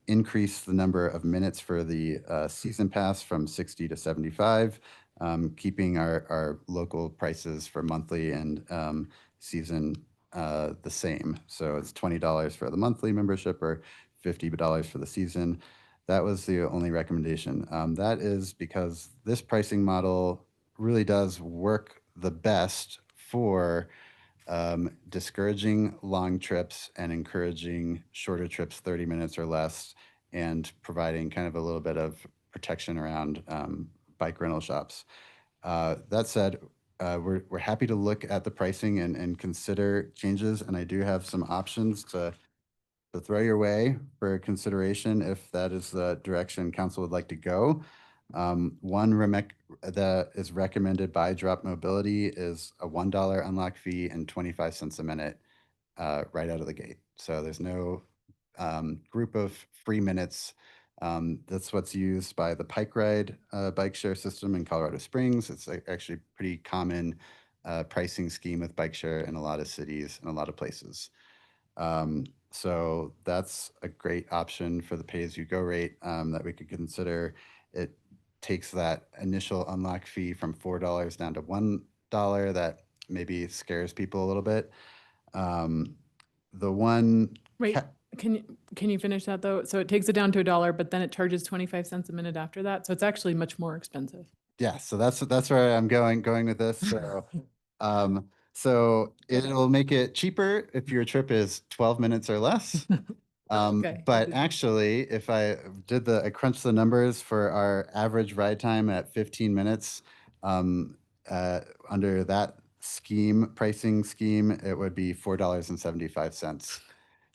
Speaker 4: increase the number of minutes for the season pass from 60 to 75, keeping our local prices for monthly and season the same. So it's $20 for the monthly membership or $50 for the season. That was the only recommendation. That is because this pricing model really does work the best for discouraging long trips and encouraging shorter trips, 30 minutes or less, and providing kind of a little bit of protection around bike rental shops. That said, we're happy to look at the pricing and consider changes, and I do have some options to throw your way for consideration if that is the direction council would like to go. One that is recommended by Drop Mobility is a $1 unlock fee and 25 cents a minute right out of the gate. So there's no group of free minutes. That's what's used by the Pike Ride bike share system in Colorado Springs. It's actually pretty common pricing scheme with bike share in a lot of cities and a lot of places. So that's a great option for the pay-as-you-go rate that we could consider. It takes that initial unlock fee from $4 down to $1. That maybe scares people a little bit. the one.
Speaker 2: Wait,
Speaker 4: ca-
Speaker 2: can you finish that though? So it takes it down to $1, but then it charges 25 cents a minute after that. So it's actually much more expensive.
Speaker 4: Yeah, so that's where I'm going with this. So it'll make it cheaper if your trip is 12 minutes or less.
Speaker 2: Okay.
Speaker 4: But actually, if I crunched the numbers for our average ride time at 15 minutes, under that pricing scheme, it would be $4.75.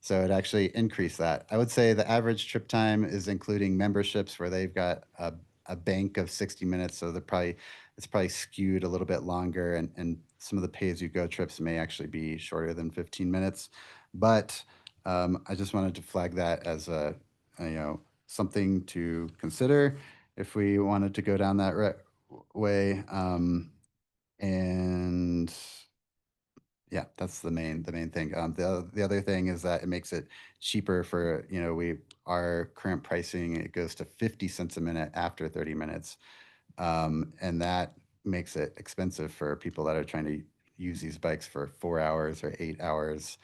Speaker 4: So it actually increased that. I would say the average trip time is including memberships where they've got a bank of 60 minutes. So it's probably skewed a little bit longer, and some of the pay-as-you-go trips may actually be shorter than 15 minutes. But I just wanted to flag that as something to consider if we wanted to go down that way. And yeah, that's the main thing. The other thing is that it makes it cheaper for, our current pricing, it goes to 50 cents a minute after 30 minutes. And that makes it expensive for people that are trying to use these bikes for 4 hours or 8 hours.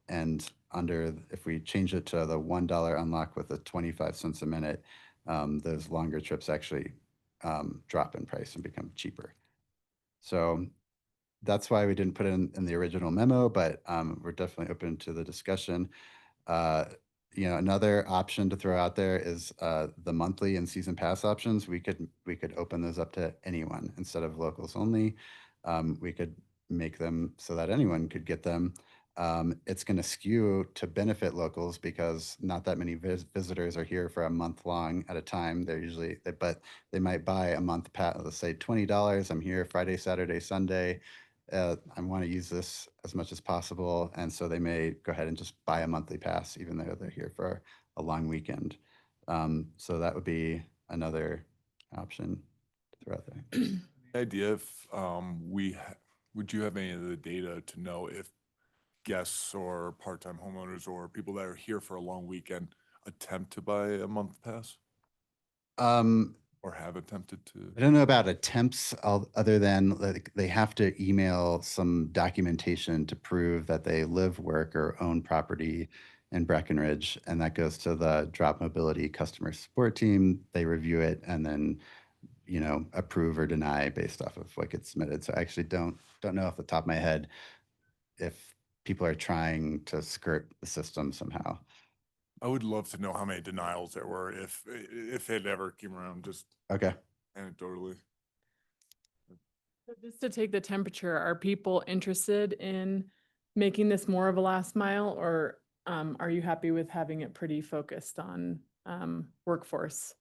Speaker 4: And if we change it to the $1 unlock with the 25 cents a minute, those longer trips actually drop in price and become cheaper. So that's why we didn't put it in the original memo, but we're definitely open to the discussion. Another option to throw out there is the monthly and season pass options. We could open those up to anyone instead of locals only. We could make them so that anyone could get them. It's going to skew to benefit locals because not that many visitors are here for a month long at a time. But they might buy a month pass. Let's say $20. I'm here Friday, Saturday, Sunday. I want to use this as much as possible. And so they may go ahead and just buy a monthly pass, even though they're here for a long weekend. So that would be another option to throw out there.
Speaker 6: Idea if would you have any of the data to know if guests or part-time homeowners or people that are here for a long weekend attempt to buy a month pass? Or have attempted to?
Speaker 4: I don't know about attempts other than like they have to email some documentation to prove that they live, work, or own property in Breckenridge. And that goes to the Drop Mobility customer support team. They review it and then, approve or deny based off of what gets submitted. So I actually don't know off the top of my head if people are trying to skirt the system somehow.
Speaker 6: I would love to know how many denials there were if it ever came around, just
Speaker 4: Okay.
Speaker 6: anecdotally.
Speaker 2: So just to take the temperature, are people interested in making this more of a last mile, or are you happy with having it pretty focused on workforce?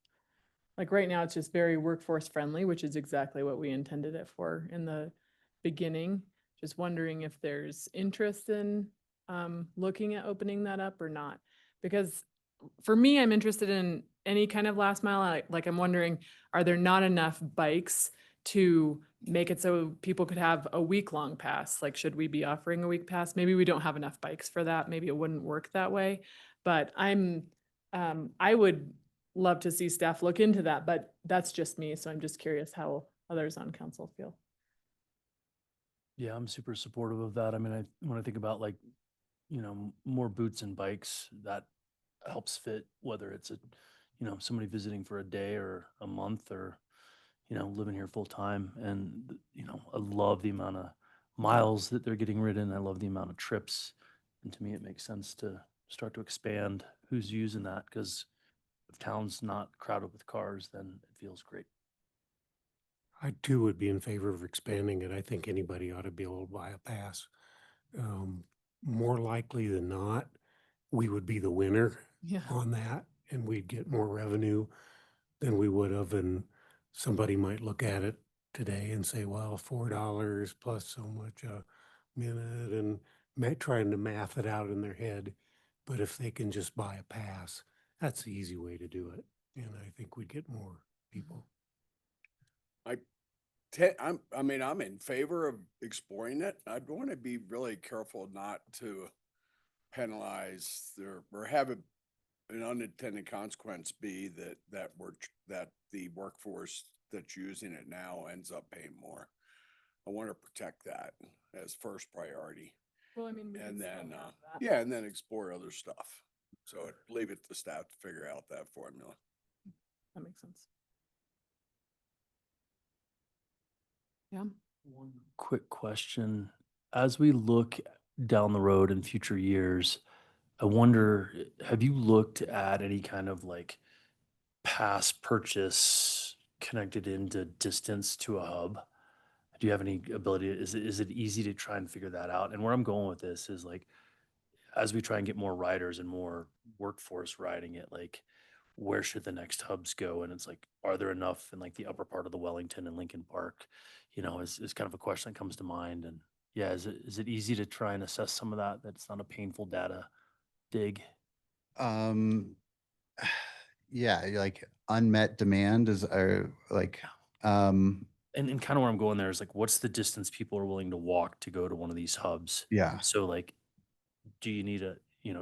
Speaker 2: Like right now, it's just very workforce friendly, which is exactly what we intended it for in the beginning. Just wondering if there's interest in looking at opening that up or not. Because for me, I'm interested in any kind of last mile. Like I'm wondering, are there not enough bikes to make it so people could have a week-long pass? Like, should we be offering a week pass? Maybe we don't have enough bikes for that. Maybe it wouldn't work that way. But I would love to see staff look into that, but that's just me. So I'm just curious how others on council feel.
Speaker 9: Yeah, I'm super supportive of that. I mean, when I think about more boots and bikes, that helps fit whether it's somebody visiting for a day or a month or, living here full time. And, I love the amount of miles that they're getting ridden. I love the amount of trips. And to me, it makes sense to start to expand who's using that, because if town's not crowded with cars, then it feels great.
Speaker 10: I too would be in favor of expanding it. I think anybody ought to be able to buy a pass. More likely than not, we would be the winner
Speaker 2: Yeah.
Speaker 10: on that, and we'd get more revenue than we would have. And somebody might look at it today and say, well, $4 plus so much a minute, and trying to math it out in their head. But if they can just buy a pass, that's the easy way to do it. And I think we'd get more people.
Speaker 8: I'm in favor of exploring it. I'd want to be really careful not to penalize or have an unintended consequence be that the workforce that's using it now ends up paying more. I want to protect that as first priority.
Speaker 2: Well, I mean, we
Speaker 8: and
Speaker 2: could still
Speaker 8: then,
Speaker 2: have that.
Speaker 8: yeah, and then explore other stuff. So leave it to staff to figure out that formula.
Speaker 2: That makes sense. Yeah.
Speaker 9: One quick question. As we look down the road in future years, I wonder, have you looked at any kind of like past purchase connected into distance to a hub? Do you have any ability? Is it easy to try and figure that out? And where I'm going with this is like, as we try and get more riders and more workforce riding it, like where should the next hubs go? And it's like, are there enough in like the upper part of the Wellington and Lincoln Park? You know, is kind of a question that comes to mind. And yeah, is it easy to try and assess some of that? That's not a painful data dig.
Speaker 4: Um, yeah, like unmet demand is our like,
Speaker 9: And kind of where I'm going there is like, what's the distance people are willing to walk to go to one of these hubs?
Speaker 4: yeah.
Speaker 9: So like, do you need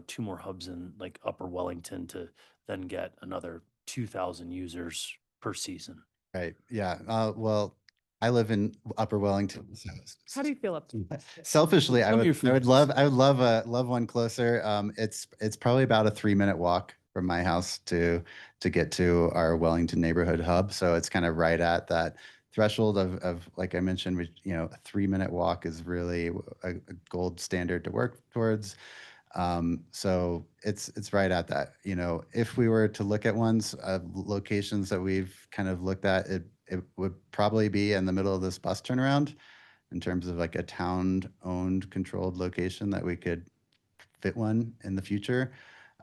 Speaker 9: two more hubs in like Upper Wellington to then get another 2,000 users per season?
Speaker 4: Right. Yeah. Well, I live in Upper Wellington. So
Speaker 2: How do you feel up to?
Speaker 4: selfishly,
Speaker 9: Tell me your
Speaker 4: I would
Speaker 9: feelings.
Speaker 4: love one closer. It's probably about a 3-minute walk from my house to get to our Wellington neighborhood hub. So it's kind of right at that threshold of like I mentioned, a 3-minute walk is really a gold standard to work towards. So it's right at that. If we were to look at ones, locations that we've kind of looked at, it would probably be in the middle of this bus turnaround in terms of like a town-owned, controlled location that we could fit one in the future,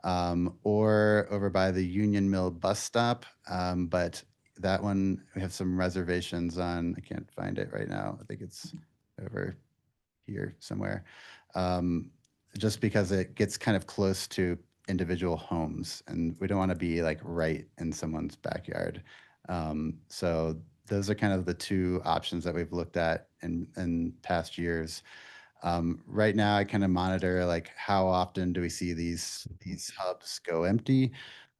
Speaker 4: or over by the Union Mill bus stop. But that one, we have some reservations on. I can't find it right now. I think it's over here somewhere. Just because it gets kind of close to individual homes and we don't want to be like right in someone's backyard. So those are kind of the two options that we've looked at in past years. Right now, I kind of monitor like how often do we see these hubs go empty,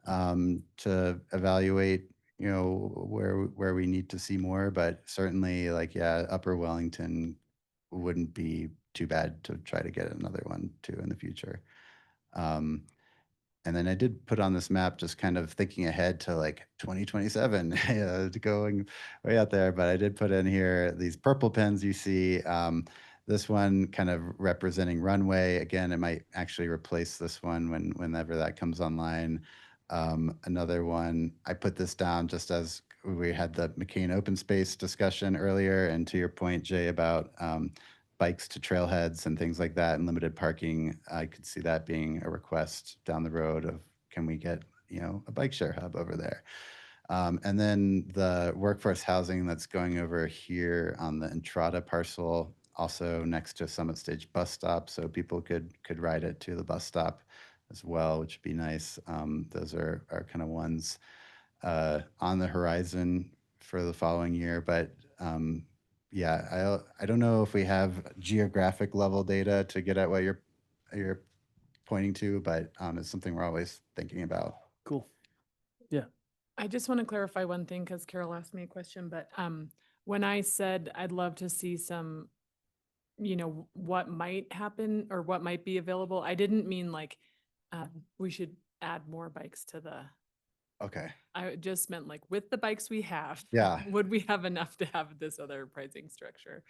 Speaker 4: to evaluate where we need to see more. But certainly, like yeah, Upper Wellington wouldn't be too bad to try to get another one too in the future. And then I did put on this map, just kind of thinking ahead to like 2027, going way out there. But I did put in here these purple pins you see. This one kind of representing runway. Again, it might actually replace this one whenever that comes online. Another one, I put this down just as we had the McCain open space discussion earlier. And to your point, Jay, about bikes to trailheads and things like that and limited parking, I could see that being a request down the road of, can we get, a bike share hub over there? And then the workforce housing that's going over here on the Entrada parcel, also next to Summit Stage bus stop, so people could ride it to the bus stop as well, which would be nice. Those are kind of ones on the horizon for the following year. But yeah, I don't know if we have geographic level data to get at what you're pointing to, but it's something we're always thinking about.
Speaker 9: Cool. Yeah.
Speaker 2: I just want to clarify one thing because Carol asked me a question, but when I said I'd love to see some, what might happen or what might be available, I didn't mean like we should add more bikes to the.
Speaker 4: Okay.
Speaker 2: I just meant like with the bikes we have.
Speaker 4: Yeah.
Speaker 2: Would we have enough to have this other pricing structure?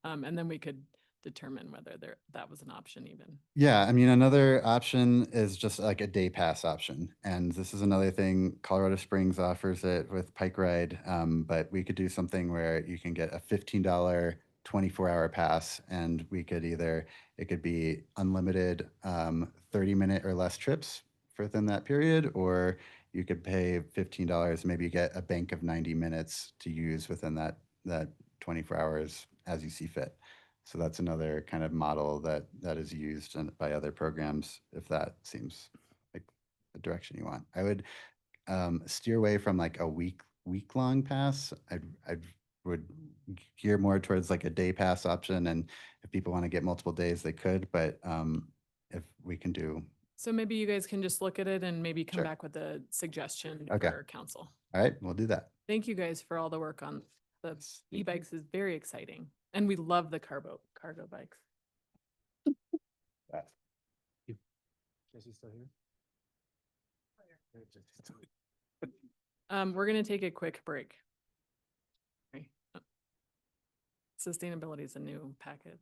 Speaker 2: And then we could determine whether that was an option even.
Speaker 4: Yeah, I mean, another option is just like a day pass option. And this is another thing, Colorado Springs offers it with Pike Ride. But we could do something where you can get a $15 24-hour pass, and it could be unlimited 30-minute or less trips within that period, or you could pay $15, maybe you get a bank of 90 minutes to use within that 24 hours as you see fit. So that's another kind of model that is used by other programs, if that seems like the direction you want. I would steer away from like a week-long pass. I would gear more towards like a day pass option, and if people want to get multiple days, they could. But if we can do.
Speaker 2: So maybe you guys can just look at it and maybe come
Speaker 4: Sure.
Speaker 2: back with a suggestion
Speaker 4: Okay.
Speaker 2: for council.
Speaker 4: All right, we'll do that.
Speaker 2: Thank you guys for all the work on the e-bikes is very exciting. And we love the cargo bikes.
Speaker 3: Jesse's still here?
Speaker 2: We're gonna take a quick break. Sorry. Sustainability is a new packet.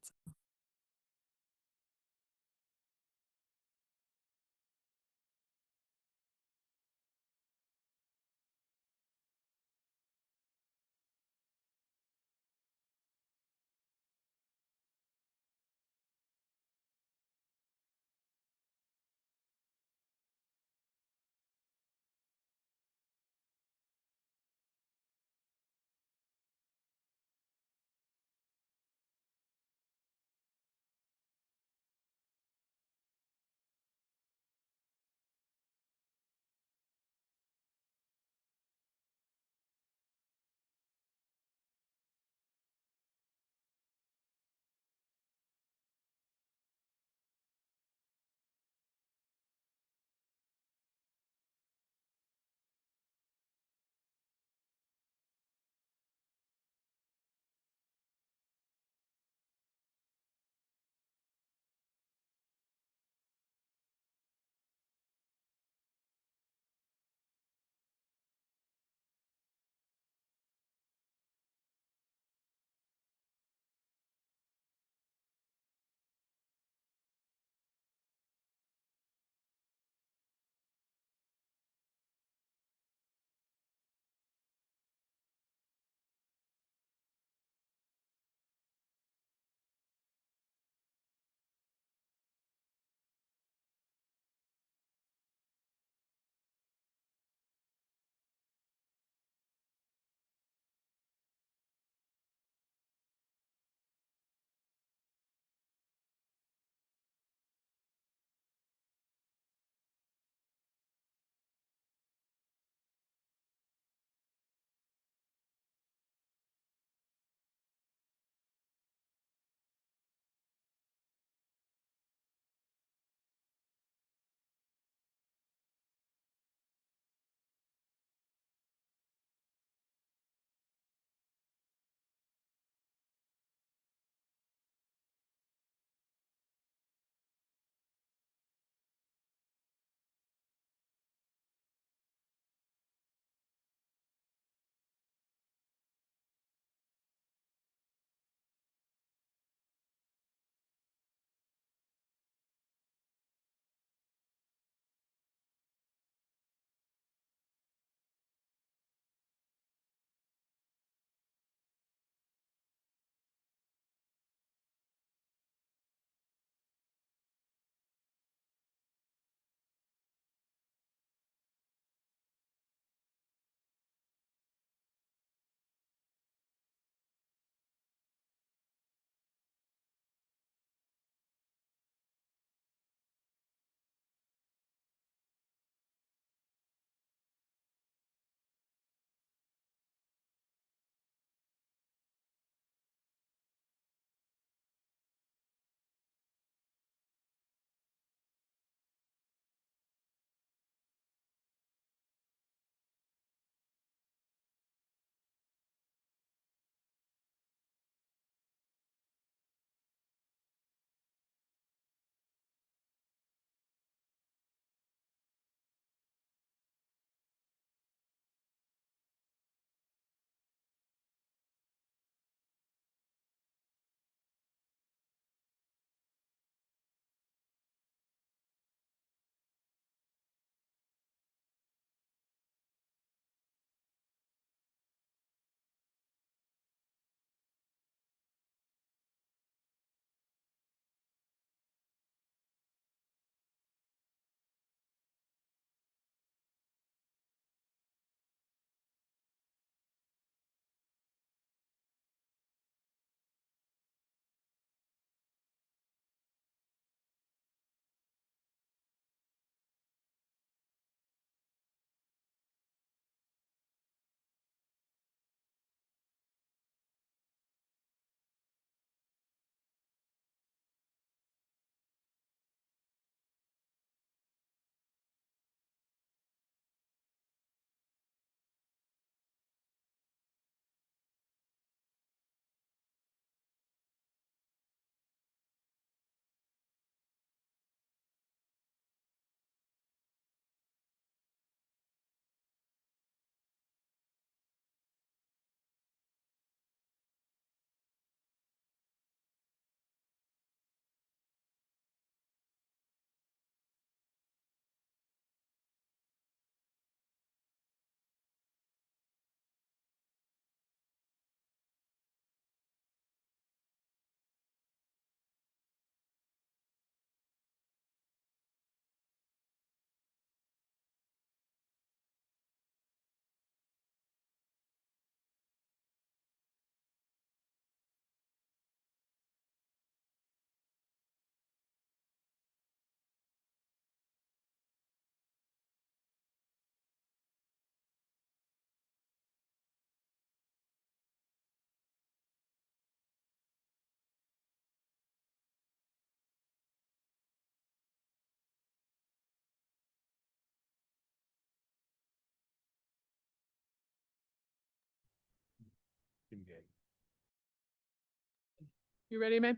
Speaker 2: You ready, May?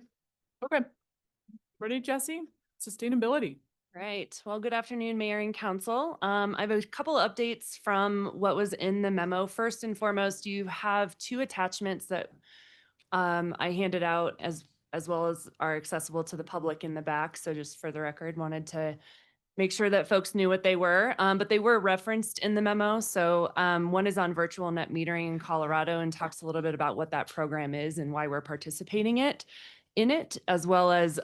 Speaker 2: Okay. Ready, Jesse? Sustainability.
Speaker 7: Right. Well, good afternoon, Mayor and Council. I have a couple of updates from what was in the memo. First and foremost, you have two attachments that I handed out as well as are accessible to the public in the back. So just for the record, wanted to make sure that folks knew what they were, but they were referenced in the memo. So one is on virtual net metering in Colorado and talks a little bit about what that program is and why we're participating in it, as well as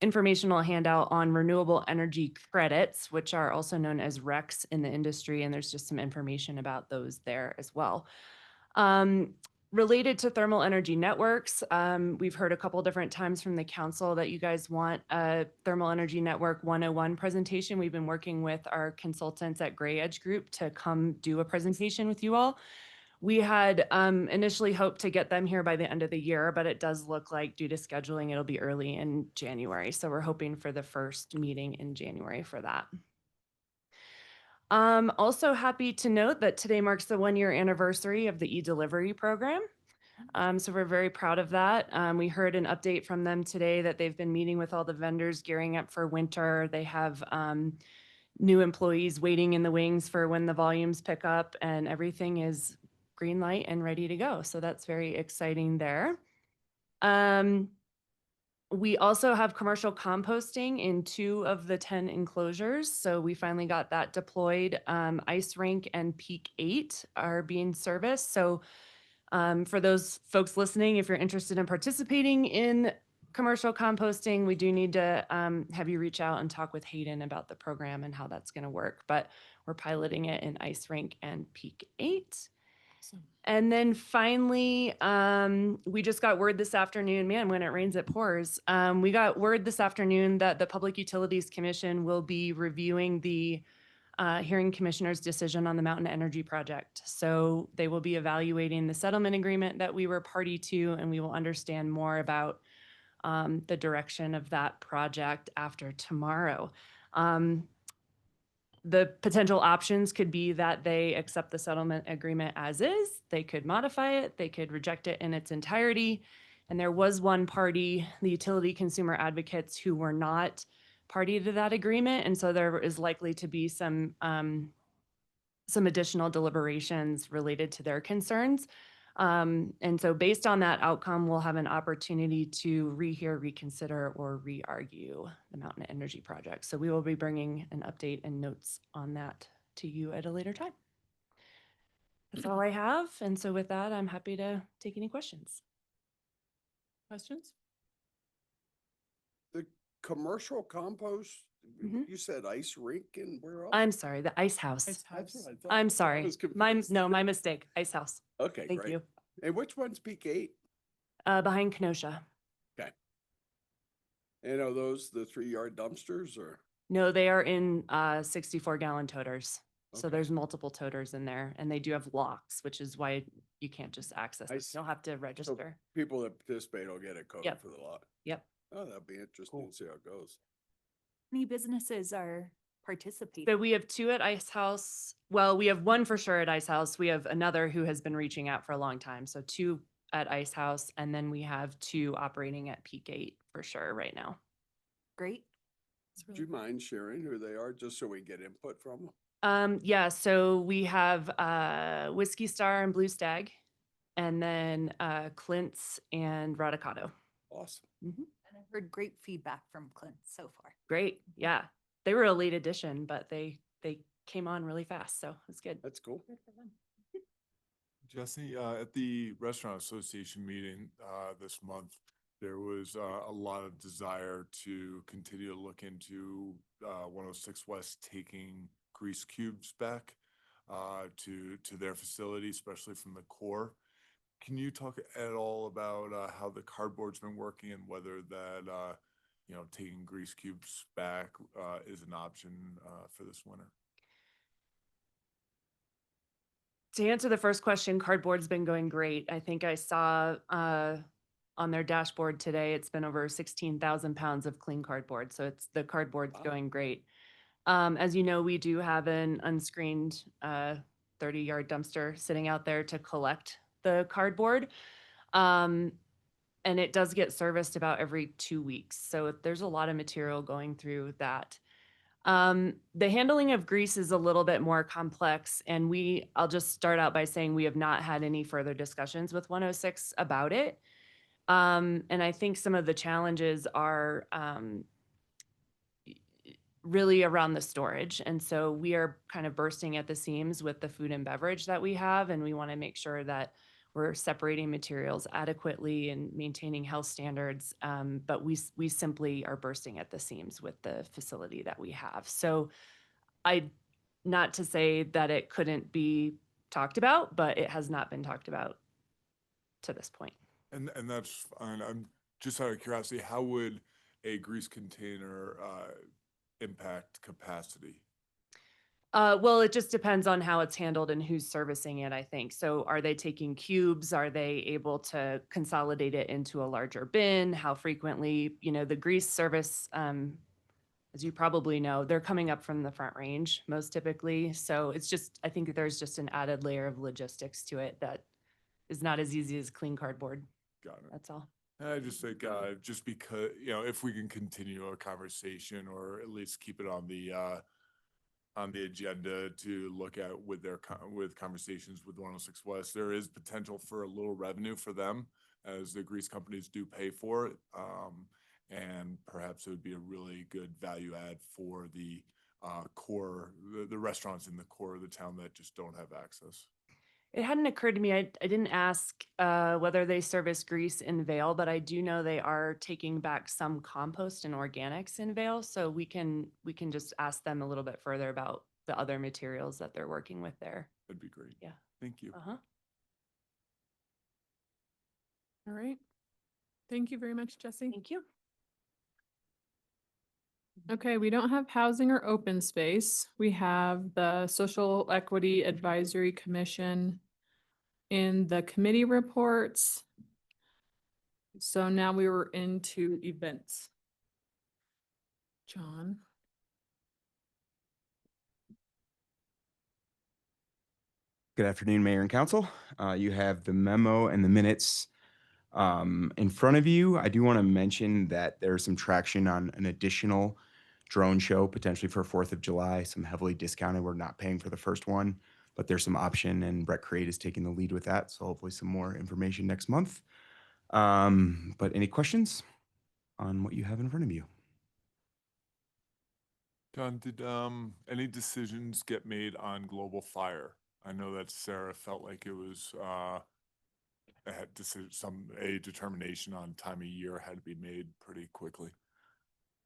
Speaker 7: informational handout on renewable energy credits, which are also known as RECs in the industry. And there's just some information about those there as well. Related to thermal energy networks, we've heard a couple different times from the council that you guys want a thermal energy network 101 presentation. We've been working with our consultants at Gray Edge Group to come do a presentation with you all. We had initially hoped to get them here by the end of the year, but it does look like due to scheduling, it'll be early in January. So we're hoping for the first meeting in January for that. Also happy to note that today marks the 1-year anniversary of the e-delivery program. So we're very proud of that. We heard an update from them today that they've been meeting with all the vendors gearing up for winter. They have new employees waiting in the wings for when the volumes pick up, and everything is green light and ready to go. So that's very exciting there. We also have commercial composting in 2 of the 10 enclosures. So we finally got that deployed. Ice Rink and Peak 8 are being serviced. So for those folks listening, if you're interested in participating in commercial composting, we do need to have you reach out and talk with Hayden about the program and how that's going to work. But we're piloting it in Ice Rink and Peak 8. And then finally, we just got word this afternoon, man, when it rains, it pours. We got word this afternoon that the Public Utilities Commission will be reviewing the hearing commissioner's decision on the Mountain Energy Project. So they will be evaluating the settlement agreement that we were party to, and we will understand more about the direction of that project after tomorrow. The potential options could be that they accept the settlement agreement as is, they could modify it, they could reject it in its entirety. And there was one party, the Utility Consumer Advocates, who were not party to that agreement. And so there is likely to be some additional deliberations related to their concerns. And so based on that outcome, we'll have an opportunity to rehear, reconsider, or re-argue the Mountain Energy Project. So we will be bringing an update and notes on that to you at a later time. That's all I have. And so with that, I'm happy to take any questions.
Speaker 2: Questions?
Speaker 8: The commercial compost,
Speaker 7: Mhm.
Speaker 8: you said Ice Rink and where else?
Speaker 7: I'm sorry, the Ice House.
Speaker 8: That's what I thought.
Speaker 7: I'm
Speaker 8: I
Speaker 7: sorry.
Speaker 8: was
Speaker 7: My
Speaker 8: confused.
Speaker 7: mistake. Ice House.
Speaker 8: Okay,
Speaker 7: Thank
Speaker 8: great.
Speaker 7: you.
Speaker 8: And which one's Peak 8?
Speaker 7: Behind Kenosha.
Speaker 8: Okay. And are those the 3-yard dumpsters or?
Speaker 7: No, they are in 64-gallon toters. So
Speaker 8: Okay.
Speaker 7: there's multiple toters in there, and they do have locks, which is why you can't just access
Speaker 8: I
Speaker 7: it.
Speaker 8: see.
Speaker 7: You'll have to
Speaker 8: So
Speaker 7: register.
Speaker 8: people that participate will get a code
Speaker 7: Yep.
Speaker 8: for the lot.
Speaker 7: Yep.
Speaker 8: Oh, that'd be interesting to see how it goes.
Speaker 18: Many businesses are participating.
Speaker 7: So we have 2 at Ice House. Well, we have 1 for sure at Ice House. We have another who has been reaching out for a long time. So 2 at Ice House, and then we have 2 operating at Peak 8 for sure right now.
Speaker 18: Great.
Speaker 8: Do you mind sharing who they are, just so we get input from them?
Speaker 7: Yeah, so we have Whiskey Star and Blue Stag, and then Clint's and Radicado.
Speaker 8: Awesome.
Speaker 7: Mhm.
Speaker 18: And I've heard great feedback from Clint so far.
Speaker 7: Great. Yeah. They were a late addition, but they came on really fast. So it's good.
Speaker 8: That's cool.
Speaker 6: Jesse, at the Restaurant Association meeting this month, there was a lot of desire to continue to look into 106 West taking grease cubes back to their facility, especially from the core. Can you talk at all about how the cardboard's been working and whether that taking grease cubes back is an option for this winter?
Speaker 7: To answer the first question, cardboard's been going great. I think I saw on their dashboard today, it's been over 16,000 pounds of clean cardboard. So the cardboard's going great. As you know, we do have an unscreened 30-yard dumpster sitting out there to collect the cardboard. And it does get serviced about every 2 weeks. So there's a lot of material going through that. The handling of grease is a little bit more complex, and I'll just start out by saying we have not had any further discussions with 106 about it. And I think some of the challenges are really around the storage. And so we are kind of bursting at the seams with the food and beverage that we have, and we want to make sure that we're separating materials adequately and maintaining health standards. But we simply are bursting at the seams with the facility that we have. So not to say that it couldn't be talked about, but it has not been talked about to this point.
Speaker 6: And that's fine. I'm just out of curiosity, how would a grease container impact capacity?
Speaker 7: Well, it just depends on how it's handled and who's servicing it, I think. So are they taking cubes? Are they able to consolidate it into a larger bin? How frequently? The grease service, as you probably know, they're coming up from the Front Range most typically. So I think there's just an added layer of logistics to it that is not as easy as clean cardboard.
Speaker 6: Got it.
Speaker 7: That's all.
Speaker 6: I just think, just because, if we can continue a conversation or at least keep it on the agenda to look at with conversations with 106 West, there is potential for a little revenue for them as the grease companies do pay for it. And perhaps it would be a really good value add for the the restaurants in the core of the town that just don't have access.
Speaker 7: It hadn't occurred to me. I didn't ask whether they service grease in Vale, but I do know they are taking back some compost and organics in Vale. So we can just ask them a little bit further about the other materials that they're working with there.
Speaker 6: That'd be great.
Speaker 7: Yeah.
Speaker 6: Thank you.
Speaker 7: Uh-huh.
Speaker 2: All right. Thank you very much, Jesse.
Speaker 7: Thank you.
Speaker 2: Okay, we don't have housing or open space. We have the Social Equity Advisory Commission in the committee reports. So now we were into events. John.
Speaker 1: Good afternoon, Mayor and Council. You have the memo and the minutes in front of you. I do want to mention that there's some traction on an additional drone show potentially for 4th of July, some heavily discounted. We're not paying for the first one, but there's some option and Brett Create is taking the lead with that. So hopefully some more information next month. But any questions on what you have in front of you?
Speaker 6: John, did any decisions get made on global fire? I know that Sarah felt like it was a determination on time of year had to be made pretty quickly.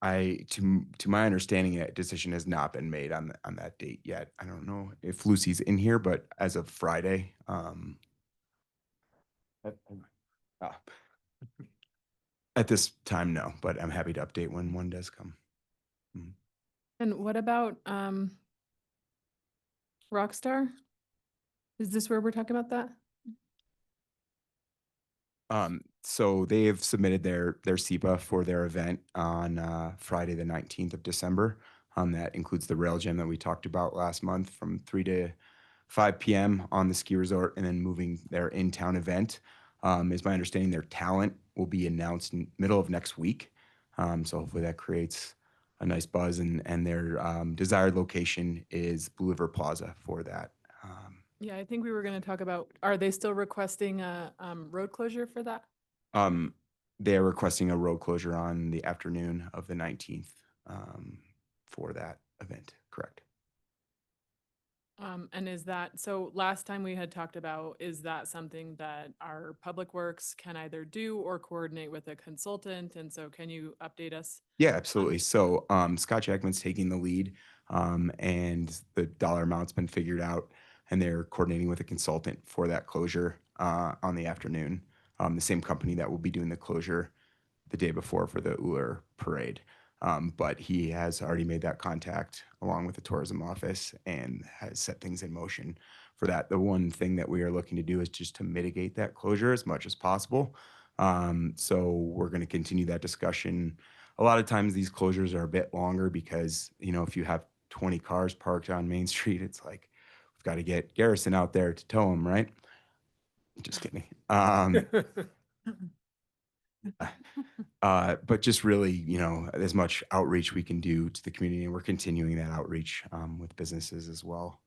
Speaker 1: To my understanding, a decision has not been made on that date yet. I don't know if Lucy's in here, but as of Friday, at this time, no. But I'm happy to update when one does come.
Speaker 2: And what about Rockstar? Is this where we're talking about that?
Speaker 1: So they have submitted their SEPA for their event on Friday, the 19th of December. That includes the rail jam that we talked about last month from 3 to 5 p.m. on the ski resort, and then moving their in-town event. Is my understanding their talent will be announced in middle of next week. So hopefully that creates a nice buzz, and their desired location is Blue River Plaza for that.
Speaker 2: Yeah, I think we were going to talk about, are they still requesting a road closure for that?
Speaker 1: They are requesting a road closure on the afternoon of the 19th for that event, correct?
Speaker 2: And is that, so last time we had talked about, is that something that our Public Works can either do or coordinate with a consultant? And so can you update us?
Speaker 1: Yeah, absolutely. So Scott Jackman's taking the lead, and the dollar amount's been figured out, and they're coordinating with a consultant for that closure on the afternoon. The same company that will be doing the closure the day before for the Uller parade. But he has already made that contact along with the tourism office and has set things in motion for that. The one thing that we are looking to do is just to mitigate that closure as much as possible. So we're going to continue that discussion. A lot of times these closures are a bit longer because, if you have 20 cars parked on Main Street, it's like, we've got to get Garrison out there to tow them, right? Just kidding. But just really, as much outreach we can do to the community, and we're continuing that outreach with businesses as well.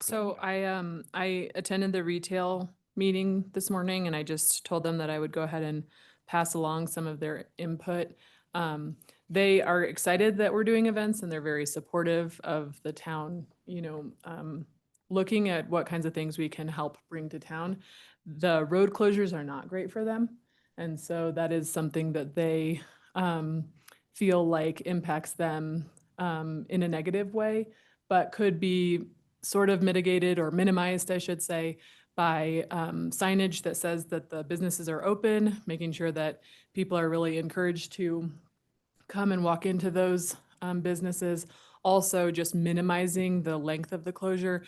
Speaker 2: So I attended the retail meeting this morning and I just told them that I would go ahead and pass along some of their input. They are excited that we're doing events and they're very supportive of the town, looking at what kinds of things we can help bring to town. The road closures are not great for them. And so that is something that they feel like impacts them in a negative way, but could be sort of mitigated or minimized, I should say, by signage that says that the businesses are open, making sure that people are really encouraged to come and walk into those businesses. Also just minimizing the length of the closure,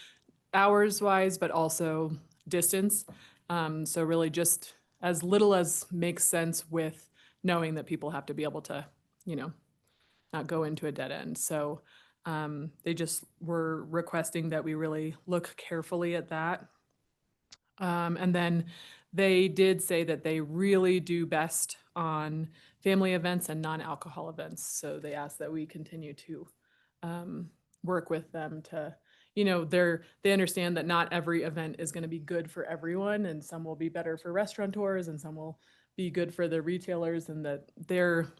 Speaker 2: hours wise, but also distance. So really just as little as makes sense with knowing that people have to be able to, not go into a dead end. So they just were requesting that we really look carefully at that. And then they did say that they really do best on family events and non-alcohol events. So they asked that we continue to work with them to, they understand that not every event is going to be good for everyone, and some will be better for restaurateurs and some will be good for the retailers, and that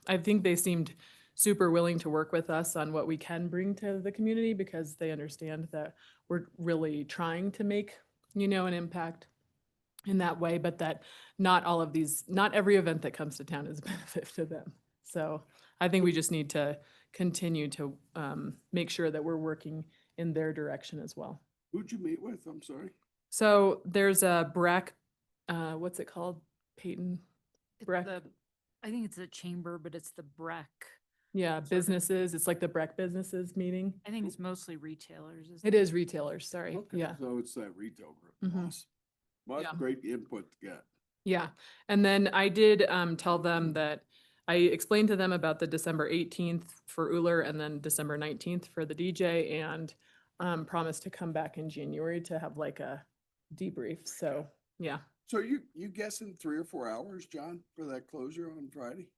Speaker 2: I think they seemed super willing to work with us on what we can bring to the community because they understand that we're really trying to make, an impact in that way, but that not every event that comes to town is a benefit to them. So I think we just need to continue to make sure that we're working in their direction as well.
Speaker 8: Who'd you meet with? I'm sorry.
Speaker 2: So there's a Breck, what's it called? Peyton? Breck?
Speaker 21: I think it's a chamber, but it's the Breck.
Speaker 2: Yeah, businesses. It's like the Breck businesses meeting.
Speaker 21: I think it's mostly retailers.
Speaker 2: It is retailers, sorry.
Speaker 8: Okay,
Speaker 2: Yeah.
Speaker 8: So it's that retail group.
Speaker 2: Mhm.
Speaker 8: Awesome. Well, that's
Speaker 2: Yeah.
Speaker 8: great input to get.
Speaker 2: Yeah, and then I did tell them that I explained to them about the December 18th for Uller and then December 19th for the DJ, and promised to come back in January to have like a debrief. So, yeah.
Speaker 8: So you guessing 3 or 4 hours, John, for that closure on Friday?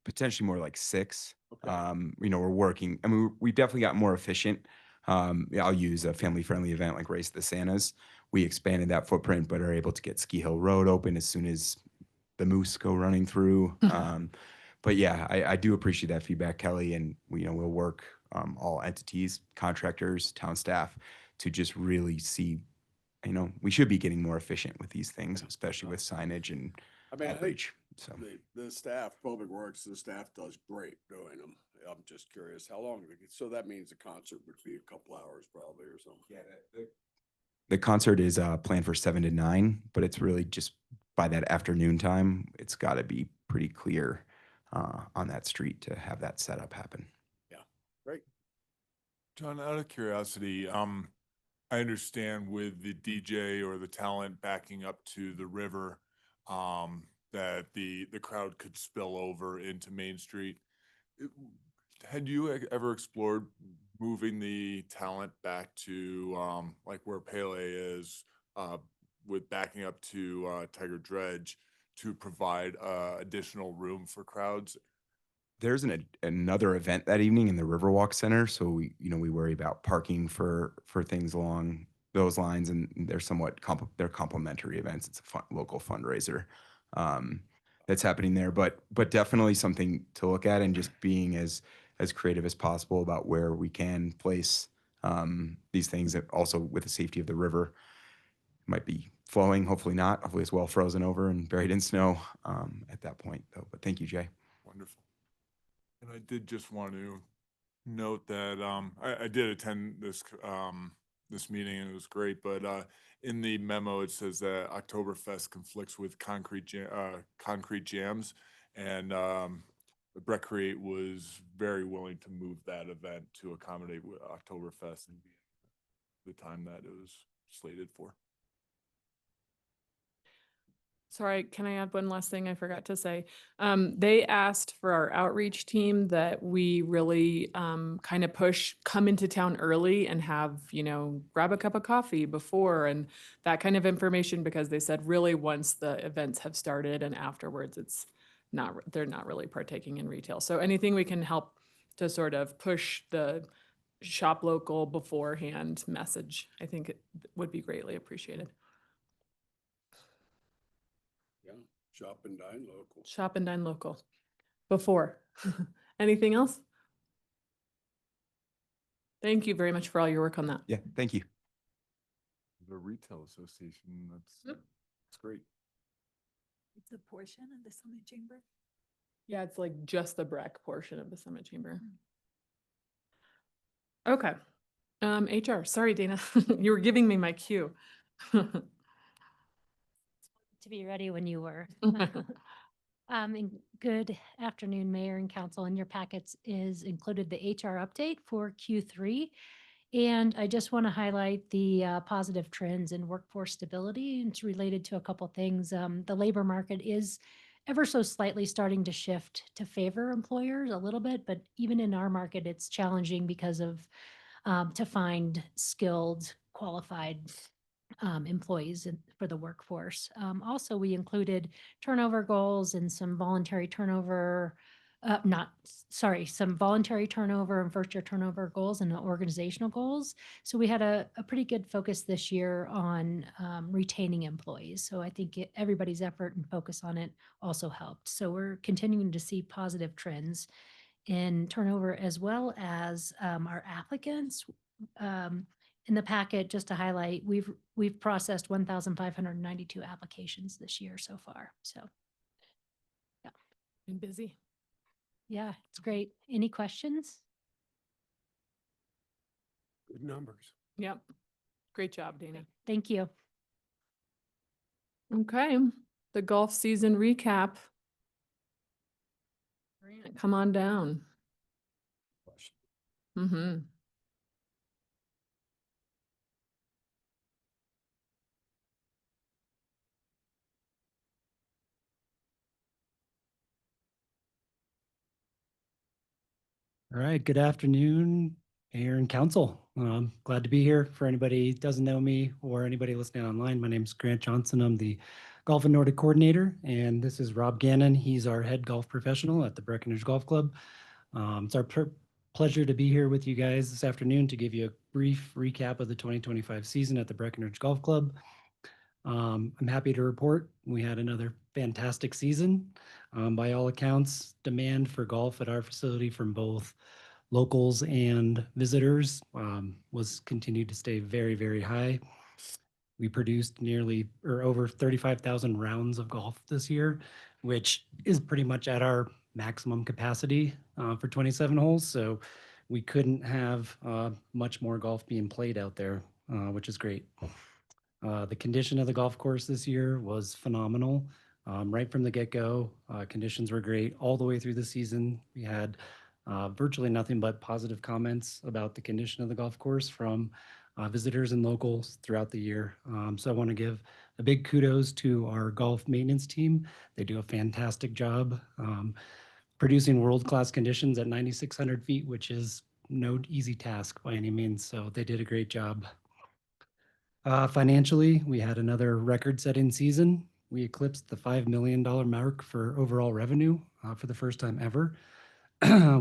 Speaker 1: Potentially more like 6.
Speaker 8: Okay.
Speaker 1: We're working. I mean, we definitely got more efficient. I'll use a family-friendly event like Race the Santas. We expanded that footprint, but are able to get Ski Hill Road open as soon as the moose go running through. But yeah, I do appreciate that feedback, Kelly, and we'll work all entities, contractors, town staff to just really see. We should be getting more efficient with these things, especially with signage and
Speaker 8: I mean, I think
Speaker 1: outreach. So.
Speaker 8: the staff, Public Works, the staff does great doing them. I'm just curious how long. So that means the concert would be a couple hours probably or something. Yeah.
Speaker 1: The concert is planned for 7 to 9, but it's really just by that afternoon time. It's got to be pretty clear on that street to have that setup happen.
Speaker 8: Yeah, great.
Speaker 6: John, out of curiosity, I understand with the DJ or the talent backing up to the river, that the crowd could spill over into Main Street. Had you ever explored moving the talent back to like where Pele is, with backing up to Tiger Dredge to provide additional room for crowds?
Speaker 1: There's another event that evening in the Riverwalk Center, so we worry about parking for things along those lines, and they're somewhat they're complementary events. It's a local fundraiser that's happening there, but definitely something to look at, and just being as creative as possible about where we can place these things. That also with the safety of the river, it might be flowing. Hopefully not. Hopefully it's well frozen over and buried in snow at that point, though. But thank you, Jay.
Speaker 6: Wonderful. And I did just want to note that I did attend this meeting and it was great, but in the memo it says that Oktoberfest conflicts with concrete jams, and Breck Create was very willing to move that event to accommodate with Oktoberfest and the time that it was slated for.
Speaker 2: sorry, can I add one last thing I forgot to say? They asked for our outreach team that we really kind of push, come into town early and have, grab a cup of coffee before and that kind of information, because they said really once the events have started and afterwards, they're not really partaking in retail. So anything we can help to sort of push the shop local beforehand message, I think it would be greatly appreciated.
Speaker 8: Yeah, shop and dine local.
Speaker 2: Shop and dine local before. Anything else? Thank you very much for all your work on that.
Speaker 1: Yeah, thank you.
Speaker 6: The retail association,
Speaker 2: Yep.
Speaker 6: that's great.
Speaker 18: It's a portion of the Summit Chamber.
Speaker 2: Yeah, it's like just the Breck portion of the Summit Chamber. Okay. HR, sorry, Dana, you were giving me my cue.
Speaker 5: To be ready when you were. And good afternoon, Mayor and Council. In your packets is included the HR update for Q3. And I just want to highlight the positive trends in workforce stability. It's related to a couple things. The labor market is ever so slightly starting to shift to favor employers a little bit, but even in our market, it's challenging because of to find skilled, qualified employees for the workforce. Also, we included turnover goals and some voluntary turnover, some voluntary turnover and first year turnover goals and organizational goals. So we had a pretty good focus this year on retaining employees. So I think everybody's effort and focus on it also helped. So we're continuing to see positive trends in turnover as well as our applicants. In the packet, just to highlight, we've processed 1,592 applications this year so far. So, yeah.
Speaker 2: Been busy.
Speaker 5: Yeah, it's great. Any questions?
Speaker 10: Good numbers.
Speaker 2: Yep. Great job, Dana.
Speaker 5: Thank you.
Speaker 2: Okay, the golf season recap. Grant, come on down. Mm-hmm.
Speaker 22: All right, good afternoon, Mayor and Council. Glad to be here. For anybody who doesn't know me or anybody listening online, my name is Grant Johnson. I'm the Golf and Nordic Coordinator, and this is Rob Gannon. He's our head golf professional at the Breckenridge Golf Club. It's our pleasure to be here with you guys this afternoon to give you a brief recap of the 2025 season at the Breckenridge Golf Club. I'm happy to report we had another fantastic season. By all accounts, demand for golf at our facility from both locals and visitors was continued to stay very, very high. We produced over 35,000 rounds of golf this year, which is pretty much at our maximum capacity for 27 holes. So we couldn't have much more golf being played out there, which is great. The condition of the golf course this year was phenomenal. Right from the get-go, conditions were great all the way through the season. We had virtually nothing but positive comments about the condition of the golf course from visitors and locals throughout the year. So I want to give a big kudos to our golf maintenance team. They do a fantastic job producing world-class conditions at 9,600 feet, which is no easy task by any means. So they did a great job. Financially, we had another record-setting season. We eclipsed the $5 million mark for overall revenue for the first time ever.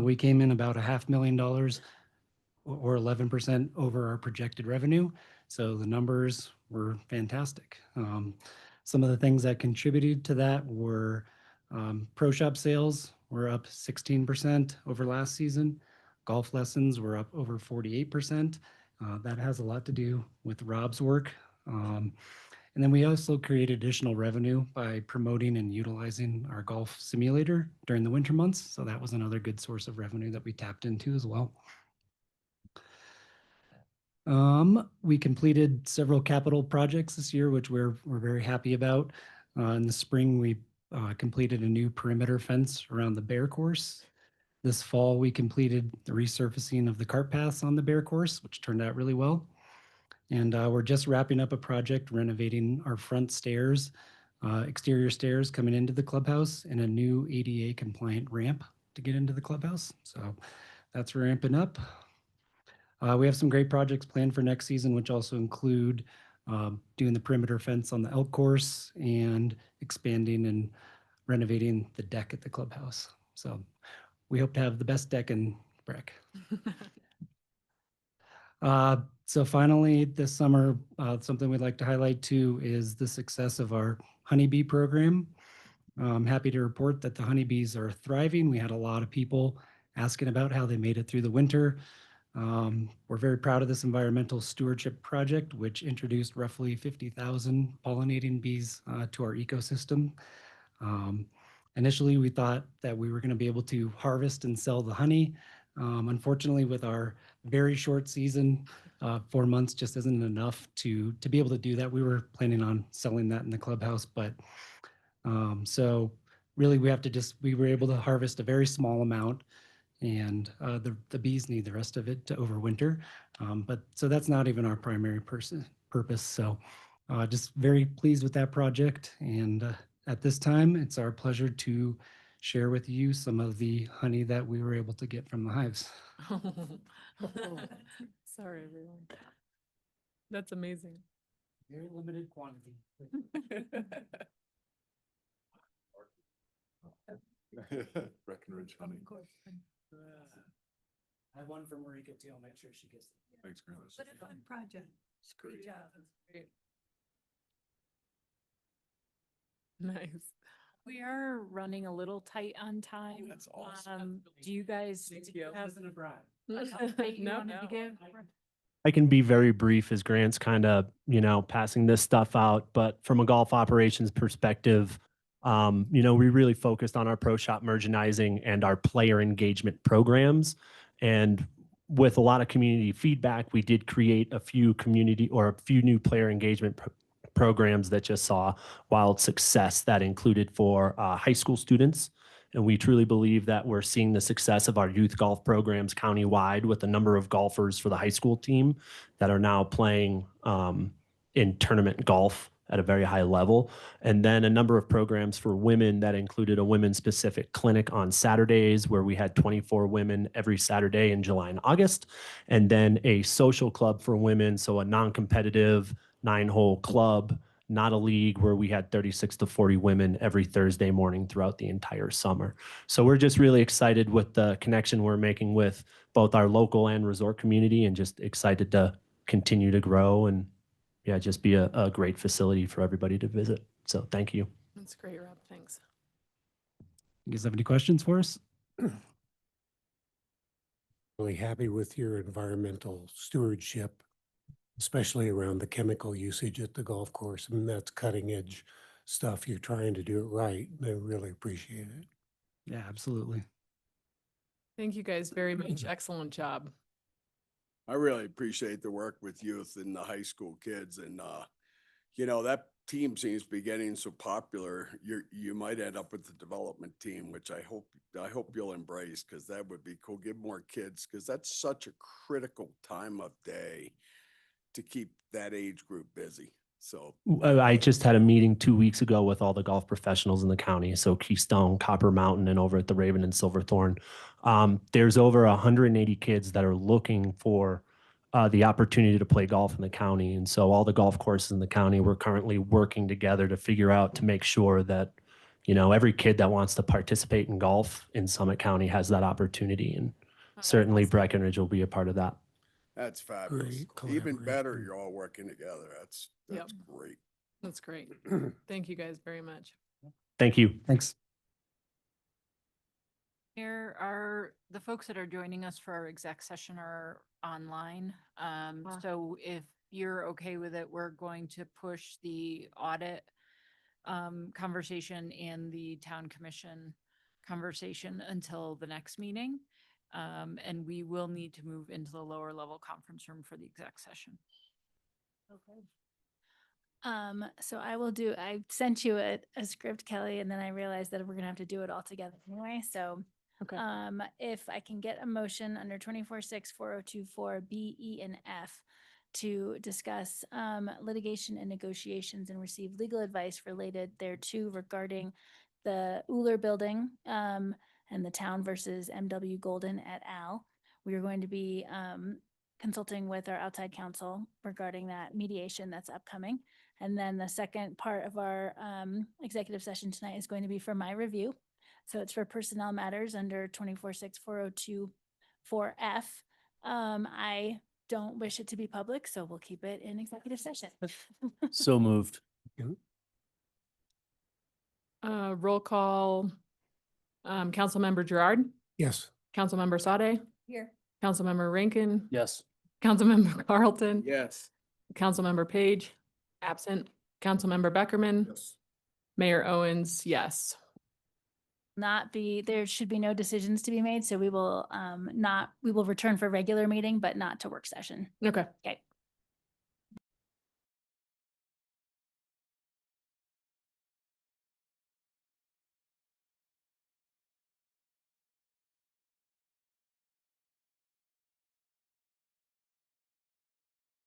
Speaker 22: We came in about $500,000 or 11% over our projected revenue. So the numbers were fantastic. Some of the things that contributed to that were pro shop sales were up 16% over last season. Golf lessons were up over 48%. That has a lot to do with Rob's work. And then we also created additional revenue by promoting and utilizing our golf simulator during the winter months. So that was another good source of revenue that we tapped into as well. We completed several capital projects this year, which we're very happy about. In the spring, we completed a new perimeter fence around the Bear Course. This fall, we completed the resurfacing of the cart paths on the Bear Course, which turned out really well. And we're just wrapping up a project renovating our front stairs exterior stairs coming into the clubhouse, and a new ADA compliant ramp to get into the clubhouse. So that's ramping up. We have some great projects planned for next season, which also include doing the perimeter fence on the elk course and expanding and renovating the deck at the clubhouse. So we hope to have the best deck in Breck. So finally, this summer, something we'd like to highlight too is the success of our honeybee program. I'm happy to report that the honeybees are thriving. We had a lot of people asking about how they made it through the winter. We're very proud of this environmental stewardship project, which introduced roughly 50,000 pollinating bees to our ecosystem. Initially, we thought that we were going to be able to harvest and sell the honey. Unfortunately, with our very short season, 4 months just isn't enough to be able to do that. We were planning on selling that in the clubhouse, but so really we were able to harvest a very small amount, and the bees need the rest of it to overwinter. But so that's not even our primary purpose. So just very pleased with that project. And at this time, it's our pleasure to share with you some of the honey that we were able to get from the hives.
Speaker 2: Sorry, everyone. That's amazing.
Speaker 22: Very limited quantity.
Speaker 6: Breckenridge honey.
Speaker 22: I have one from Marika too. I'll make sure she gets it.
Speaker 6: Thanks, Grant.
Speaker 22: What a fun project.
Speaker 2: Great job. Great. Nice.
Speaker 21: We are running a little tight on time.
Speaker 6: That's awesome.
Speaker 21: Do you guys have
Speaker 22: Isn't a bribe.
Speaker 21: an update you
Speaker 2: No,
Speaker 21: wanted to
Speaker 2: no.
Speaker 21: give?
Speaker 12: I can be very brief as Grant's kind of, passing this stuff out, but from a golf operations perspective, we really focused on our pro shop merchandising and our player engagement programs. And with a lot of community feedback, we did create a few new player engagement programs that just saw wild success that included for high school students. And we truly believe that we're seeing the success of our youth golf programs countywide with a number of golfers for the high school team that are now playing in tournament golf at a very high level. And then a number of programs for women that included a women specific clinic on Saturdays where we had 24 women every Saturday in July and August. And then a social club for women. So a non-competitive 9-hole club, not a league, where we had 36 to 40 women every Thursday morning throughout the entire summer. So we're just really excited with the connection we're making with both our local and resort community, and just excited to continue to grow and just be a great facility for everybody to visit. So thank you.
Speaker 2: That's great, Rob. Thanks.
Speaker 22: You guys have any questions for us?
Speaker 10: Really happy with your environmental stewardship, especially around the chemical usage at the golf course. I mean, that's cutting edge stuff. You're trying to do it right. I really appreciate it.
Speaker 22: Yeah, absolutely.
Speaker 2: Thank you guys very much. Excellent job.
Speaker 8: I really appreciate the work with youth and the high school kids, and that team seems to be getting so popular. You might end up with the development team, which I hope you'll embrace, because that would be cool. Give more kids, because that's such a critical time of day to keep that age group busy. So
Speaker 12: I just had a meeting 2 weeks ago with all the golf professionals in the county. So Keystone, Copper Mountain, and over at the Raven and Silverthorne. There's over 180 kids that are looking for the opportunity to play golf in the county. And so all the golf courses in the county, we're currently working together to figure out, to make sure that, every kid that wants to participate in golf in Summit County has that opportunity. And certainly Breckenridge will be a part of that.
Speaker 8: that's fabulous.
Speaker 10: Great
Speaker 8: Even better,
Speaker 10: collaboration.
Speaker 8: you're all working together. That's
Speaker 2: Yep.
Speaker 8: great.
Speaker 2: That's great. Thank you guys very much.
Speaker 12: Thank you.
Speaker 22: Thanks.
Speaker 21: Here are the folks that are joining us for our exec session are online. So if you're okay with it, we're going to push the audit conversation and the town commission conversation until the next meeting. And we will need to move into the lower level conference room for the exec session.
Speaker 11: Okay. So I sent you a script, Kelly, and then I realized that we're gonna have to do it all together anyway. So
Speaker 2: Okay.
Speaker 11: if I can get a motion under 24-6, 4024 B, E, and F to discuss litigation and negotiations and receive legal advice related thereto regarding the Uller Building and the town versus MW Golden et al. We are going to be consulting with our outside counsel regarding that mediation that's upcoming. And then the second part of our executive session tonight is going to be for my review. So it's for personnel matters under 246402-4F. I don't wish it to be public, so we'll keep it in executive session.
Speaker 9: So moved.
Speaker 2: Roll call. Councilmember Gerard,
Speaker 10: Yes.
Speaker 2: Councilmember Sade,
Speaker 11: Here.
Speaker 2: Councilmember Rankin,
Speaker 9: Yes.
Speaker 2: Councilmember Carlton,
Speaker 8: Yes.
Speaker 2: Councilmember Page, absent, Councilmember Beckerman, Mayor Owens, yes.
Speaker 11: There should be no decisions to be made, so we will return for regular meeting, but not to work session.
Speaker 2: Okay.
Speaker 11: Okay.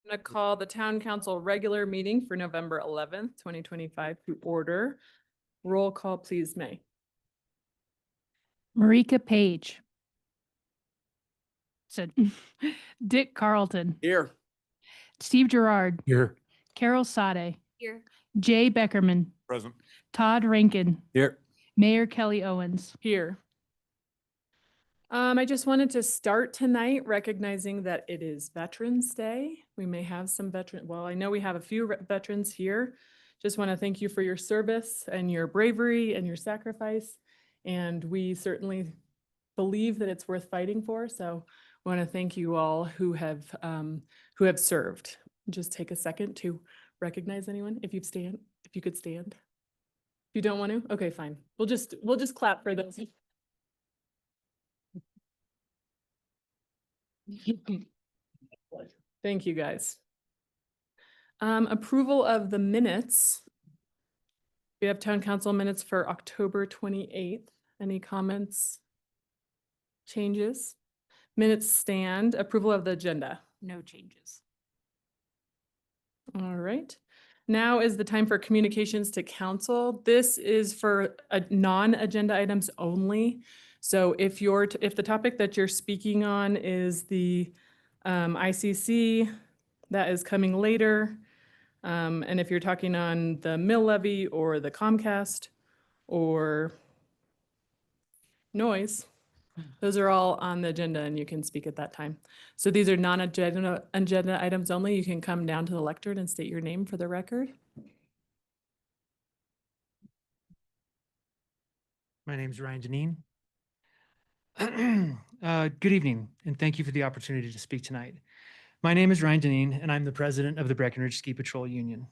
Speaker 2: I'm going to call the town council regular meeting for November 11th, 2025 to order. Roll call, please, May.
Speaker 13: Marika Page. Said Dick Carlton,
Speaker 8: Here.
Speaker 13: Steve Gerard,
Speaker 10: Here.
Speaker 13: Carol Sade,
Speaker 11: Here.
Speaker 13: Jay Beckerman,
Speaker 6: Present.
Speaker 13: Todd Rankin,
Speaker 9: Here.
Speaker 13: Mayor Kelly Owens.
Speaker 2: Here. I just wanted to start tonight recognizing that it is Veterans Day. We may have some I know we have a few veterans here. Just want to thank you for your service and your bravery and your sacrifice. And we certainly believe that it's worth fighting for. So I want to thank you all who have served. Just take a second to recognize anyone. If you could stand. If you don't want to, okay, fine. We'll just clap for those. Thank you, guys. Approval of the minutes. We have town council minutes for October 28th. Any comments? Changes? Minutes stand. Approval of the agenda.
Speaker 21: No changes.
Speaker 2: All right. Now is the time for communications to council. This is for non-agenda items only. So if the topic that you're speaking on is the ICC, that is coming later. And if you're talking on the mill levy or the Comcast or noise, those are all on the agenda and you can speak at that time. So these are non-agenda items only. You can come down to the lectern and state your name for the record.
Speaker 14: My name is Ryan Janine. Good evening, and thank you for the opportunity to speak tonight. My name is Ryan Janine, and I'm the president of the Breckenridge Ski Patrol Union,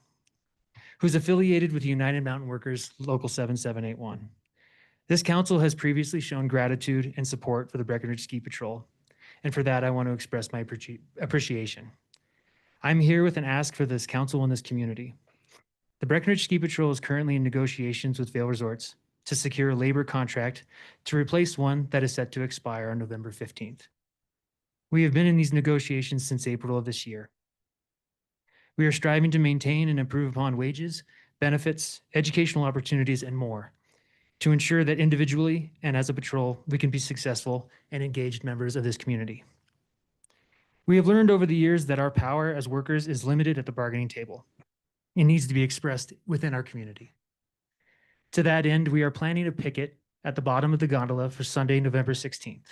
Speaker 14: who's affiliated with United Mountain Workers Local 7781. This council has previously shown gratitude and support for the Breckenridge Ski Patrol, and for that, I want to express my appreciation. I'm here with an ask for this council and this community. The Breckenridge Ski Patrol is currently in negotiations with Vail Resorts to secure a labor contract to replace one that is set to expire on November 15th. We have been in these negotiations since April of this year. We are striving to maintain and improve upon wages, benefits, educational opportunities, and more to ensure that individually and as a patrol, we can be successful and engaged members of this community. We have learned over the years that our power as workers is limited at the bargaining table. It needs to be expressed within our community. To that end, we are planning a picket at the bottom of the gondola for Sunday, November 16th.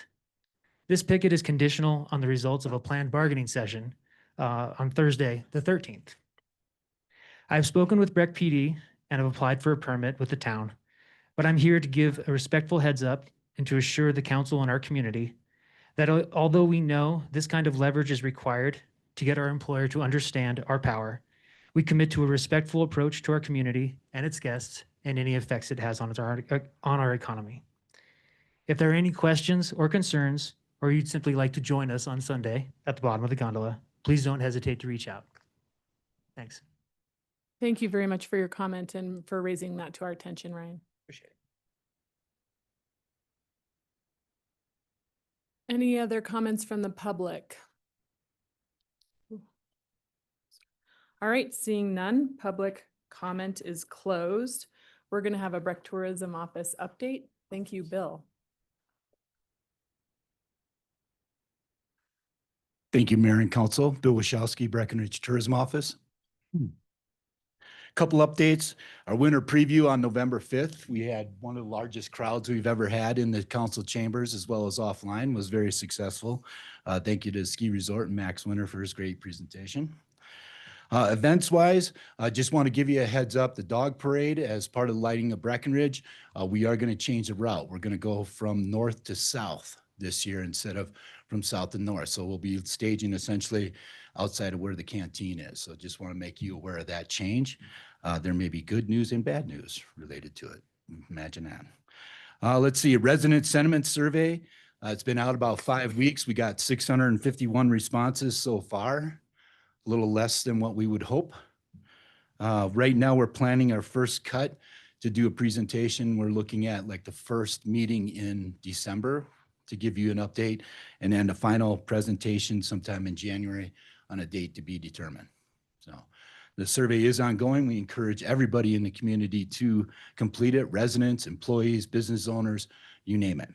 Speaker 14: This picket is conditional on the results of a planned bargaining session on Thursday, the 13th. I've spoken with Breck PD and have applied for a permit with the town, but I'm here to give a respectful heads up and to assure the council and our community that although we know this kind of leverage is required to get our employer to understand our power, we commit to a respectful approach to our community and its guests and any effects it has on our economy. If there are any questions or concerns, or you'd simply like to join us on Sunday at the bottom of the gondola, please don't hesitate to reach out. Thanks.
Speaker 2: Thank you very much for your comment and for raising that to our attention, Ryan.
Speaker 14: Appreciate it.
Speaker 2: Any other comments from the public? All right, seeing none, public comment is closed. We're going to have a Breck Tourism Office update. Thank you, Bill.
Speaker 15: Thank you, Mayor and Council. Bill Wachowski, Breckenridge Tourism Office. Couple updates. Our winter preview on November 5th, we had one of the largest crowds we've ever had in the council chambers as well as offline, was very successful. Thank you to Ski Resort and Max Winter for his great presentation. Events wise, I just want to give you a heads up, the dog parade as part of lighting of Breckenridge, we are going to change the route. We're going to go from north to south this year instead of from south to north. So we'll be staging essentially outside of where the canteen is. So just want to make you aware of that change. There may be good news and bad news related to it. Imagine that. Let's see, a resident sentiment survey. It's been out about 5 weeks. We got 651 responses so far, a little less than what we would hope. Right now, we're planning our first cut to do a presentation. We're looking at like the first meeting in December to give you an update, and then the final presentation sometime in January on a date to be determined. So the survey is ongoing. We encourage everybody in the community to complete it, residents, employees, business owners, you name it.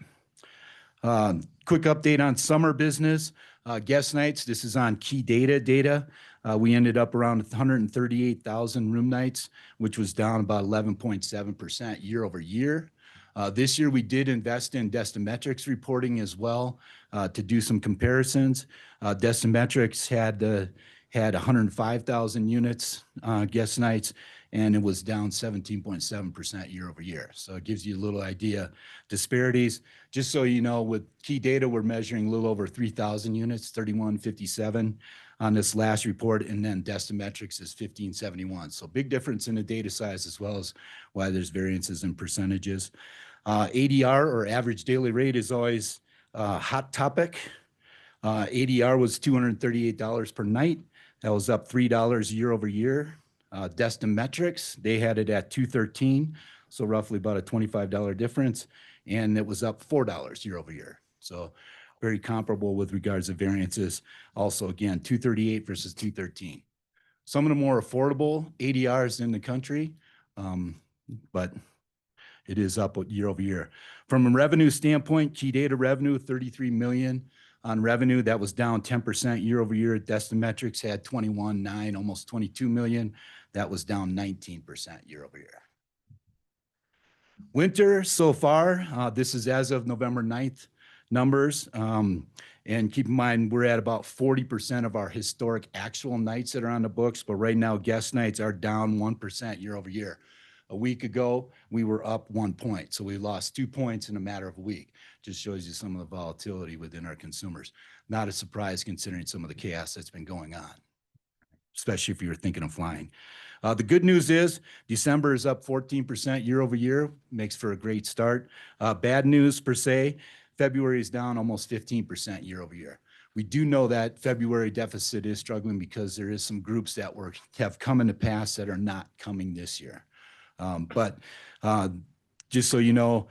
Speaker 15: Quick update on summer business. Guest nights, this is on key data. We ended up around 138,000 room nights, which was down about 11.7% year over year. This year, we did invest in Destimetrics reporting as well to do some comparisons. Destimetrics had 105,000 units guest nights, and it was down 17.7% year over year. So it gives you a little idea. Disparities, just so you know, with key data, we're measuring a little over 3,000 units, 3,157 on this last report, and then Destimetrics is 1,571. So big difference in the data size as well as why there's variances in percentages. ADR, or average daily rate, is always a hot topic. ADR was $238 per night. That was up $3 year over year. Destimetrics, they had it at $213, so roughly about a $25 difference, and it was up $4 year over year. So very comparable with regards to variances. Also, again, 238 versus 213. Some of the more affordable ADRs in the country, but it is up year over year. From a revenue standpoint, key data revenue, 33 million on revenue. That was down 10% year over year. Destimetrics had 21.9, almost 22 million. That was down 19% year over year. Winter so far, this is as of November 9th numbers. And keep in mind, we're at about 40% of our historic actual nights that are on the books, but right now guest nights are down 1% year over year. A week ago, we were up 1 point. So we lost 2 points in a matter of a week. Just shows you some of the volatility within our consumers. Not a surprise considering some of the chaos that's been going on, especially if you were thinking of flying. The good news is December is up 14% year over year, makes for a great start. Bad news per se, February is down almost 15% year over year. We do know that February deficit is struggling because there is some groups that have come in the past that are not coming this year. But just so you know,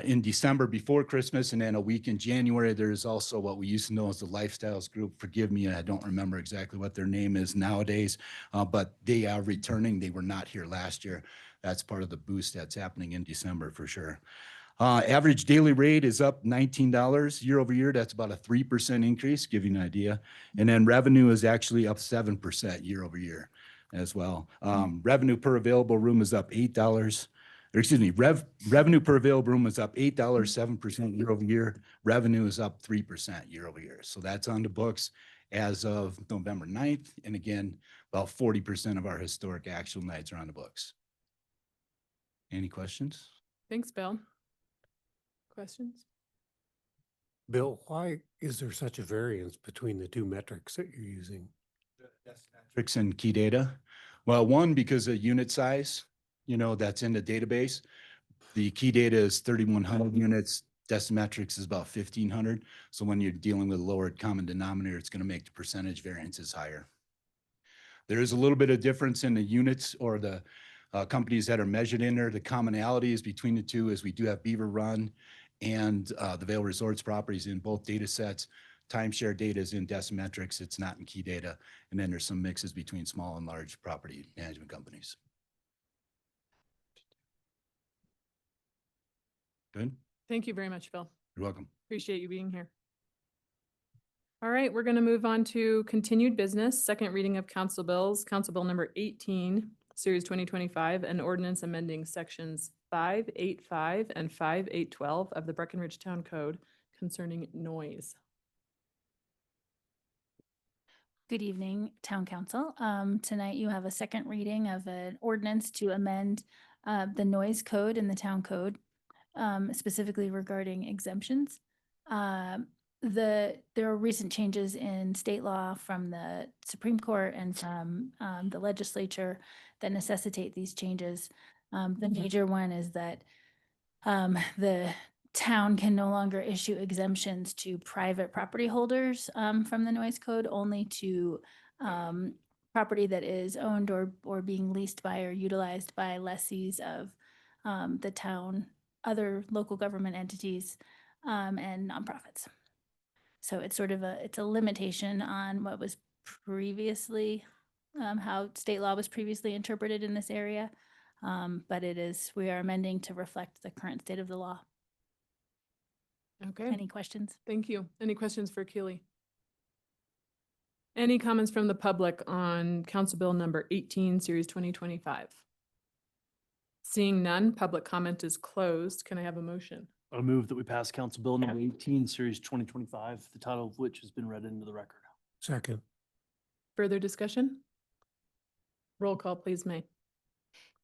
Speaker 15: in December before Christmas and then a week in January, there's also what we used to know as the Lifestyles Group. Forgive me, I don't remember exactly what their name is nowadays, but they are returning. They were not here last year. That's part of the boost that's happening in December for sure. Average daily rate is up $19 year over year. That's about a 3% increase, give you an idea. And then revenue is actually up 7% year over year as well. Revenue per available room is up $8. Or excuse me, revenue per available room is up $8, 7% year over year. Revenue is up 3% year over year. So that's on the books as of November 9th. And again, about 40% of our historic actual nights are on the books. Any questions?
Speaker 2: Thanks, Bill. Questions?
Speaker 10: Bill, why is there such a variance between the two metrics that you're using?
Speaker 15: Metrics and key data. Well, one, because of unit size, that's in the database. The key data is 3,100 units. Destimetrics is about 1,500. So when you're dealing with a lower common denominator, it's going to make the percentage variances higher. There is a little bit of difference in the units or the companies that are measured in there. The commonalities between the two is we do have Beaver Run and the Vail Resorts properties in both data sets. timeshare data is in Decimetrics. It's not in Key Data. And then there's some mixes between small and large property management companies. Good.
Speaker 2: Thank you very much, Phil.
Speaker 15: You're welcome.
Speaker 2: Appreciate you being here. All right, we're going to move on to continued business, second reading of council bills, Council Bill number 18, Series 2025, and ordinance amending sections 585 and 5812 of the Breckenridge Town Code concerning noise.
Speaker 11: Good evening, Town Council. Tonight you have a second reading of an ordinance to amend the noise code in the town code, specifically regarding exemptions. There are recent changes in state law from the Supreme Court and from the legislature that necessitate these changes. The major one is that the town can no longer issue exemptions to private property holders from the noise code, only to property that is owned or being leased by or utilized by lessees of the town, other local government entities, and nonprofits. So it's sort of it's a limitation on what was previously, how state law was previously interpreted in this area. But we are amending to reflect the current state of the law.
Speaker 2: Okay.
Speaker 11: Any questions?
Speaker 2: Thank you. Any questions for Keely? Any comments from the public on Council Bill number 18, Series 2025? Seeing none, public comment is closed. Can I have a motion?
Speaker 9: I move that we pass Council Bill number 18, Series 2025, the title of which has been read into the record.
Speaker 10: Second.
Speaker 2: Further discussion? Roll call, please, May.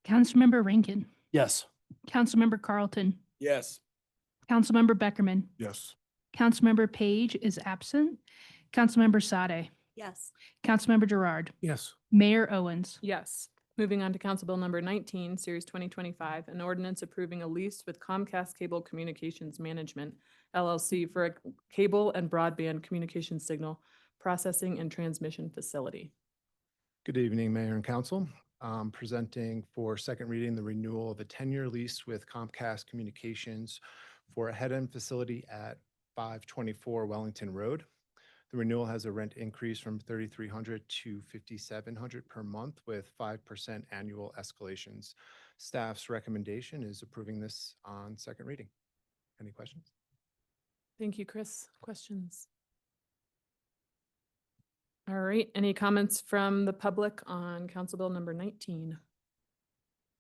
Speaker 13: Councilmember Rankin,
Speaker 9: Yes.
Speaker 13: Councilmember Carlton,
Speaker 8: Yes.
Speaker 13: Councilmember Beckerman,
Speaker 6: Yes.
Speaker 13: Councilmember Page is absent, Councilmember Sade,
Speaker 18: Yes.
Speaker 13: Councilmember Gerard,
Speaker 10: Yes.
Speaker 13: Mayor Owens.
Speaker 2: Yes. Moving on to Council Bill number 19, Series 2025, an ordinance approving a lease with Comcast Cable Communications Management, LLC, for a cable and broadband communication signal processing and transmission facility.
Speaker 16: Good evening, Mayor and Council. Presenting for second reading the renewal of a 10-year lease with Comcast Communications for a head-end facility at 524 Wellington Road. The renewal has a rent increase from $3,300 to $5,700 per month with 5% annual escalations. Staff's recommendation is approving this on second reading. Any questions?
Speaker 2: Thank you, Chris. Questions? All right, any comments from the public on Council Bill number 19?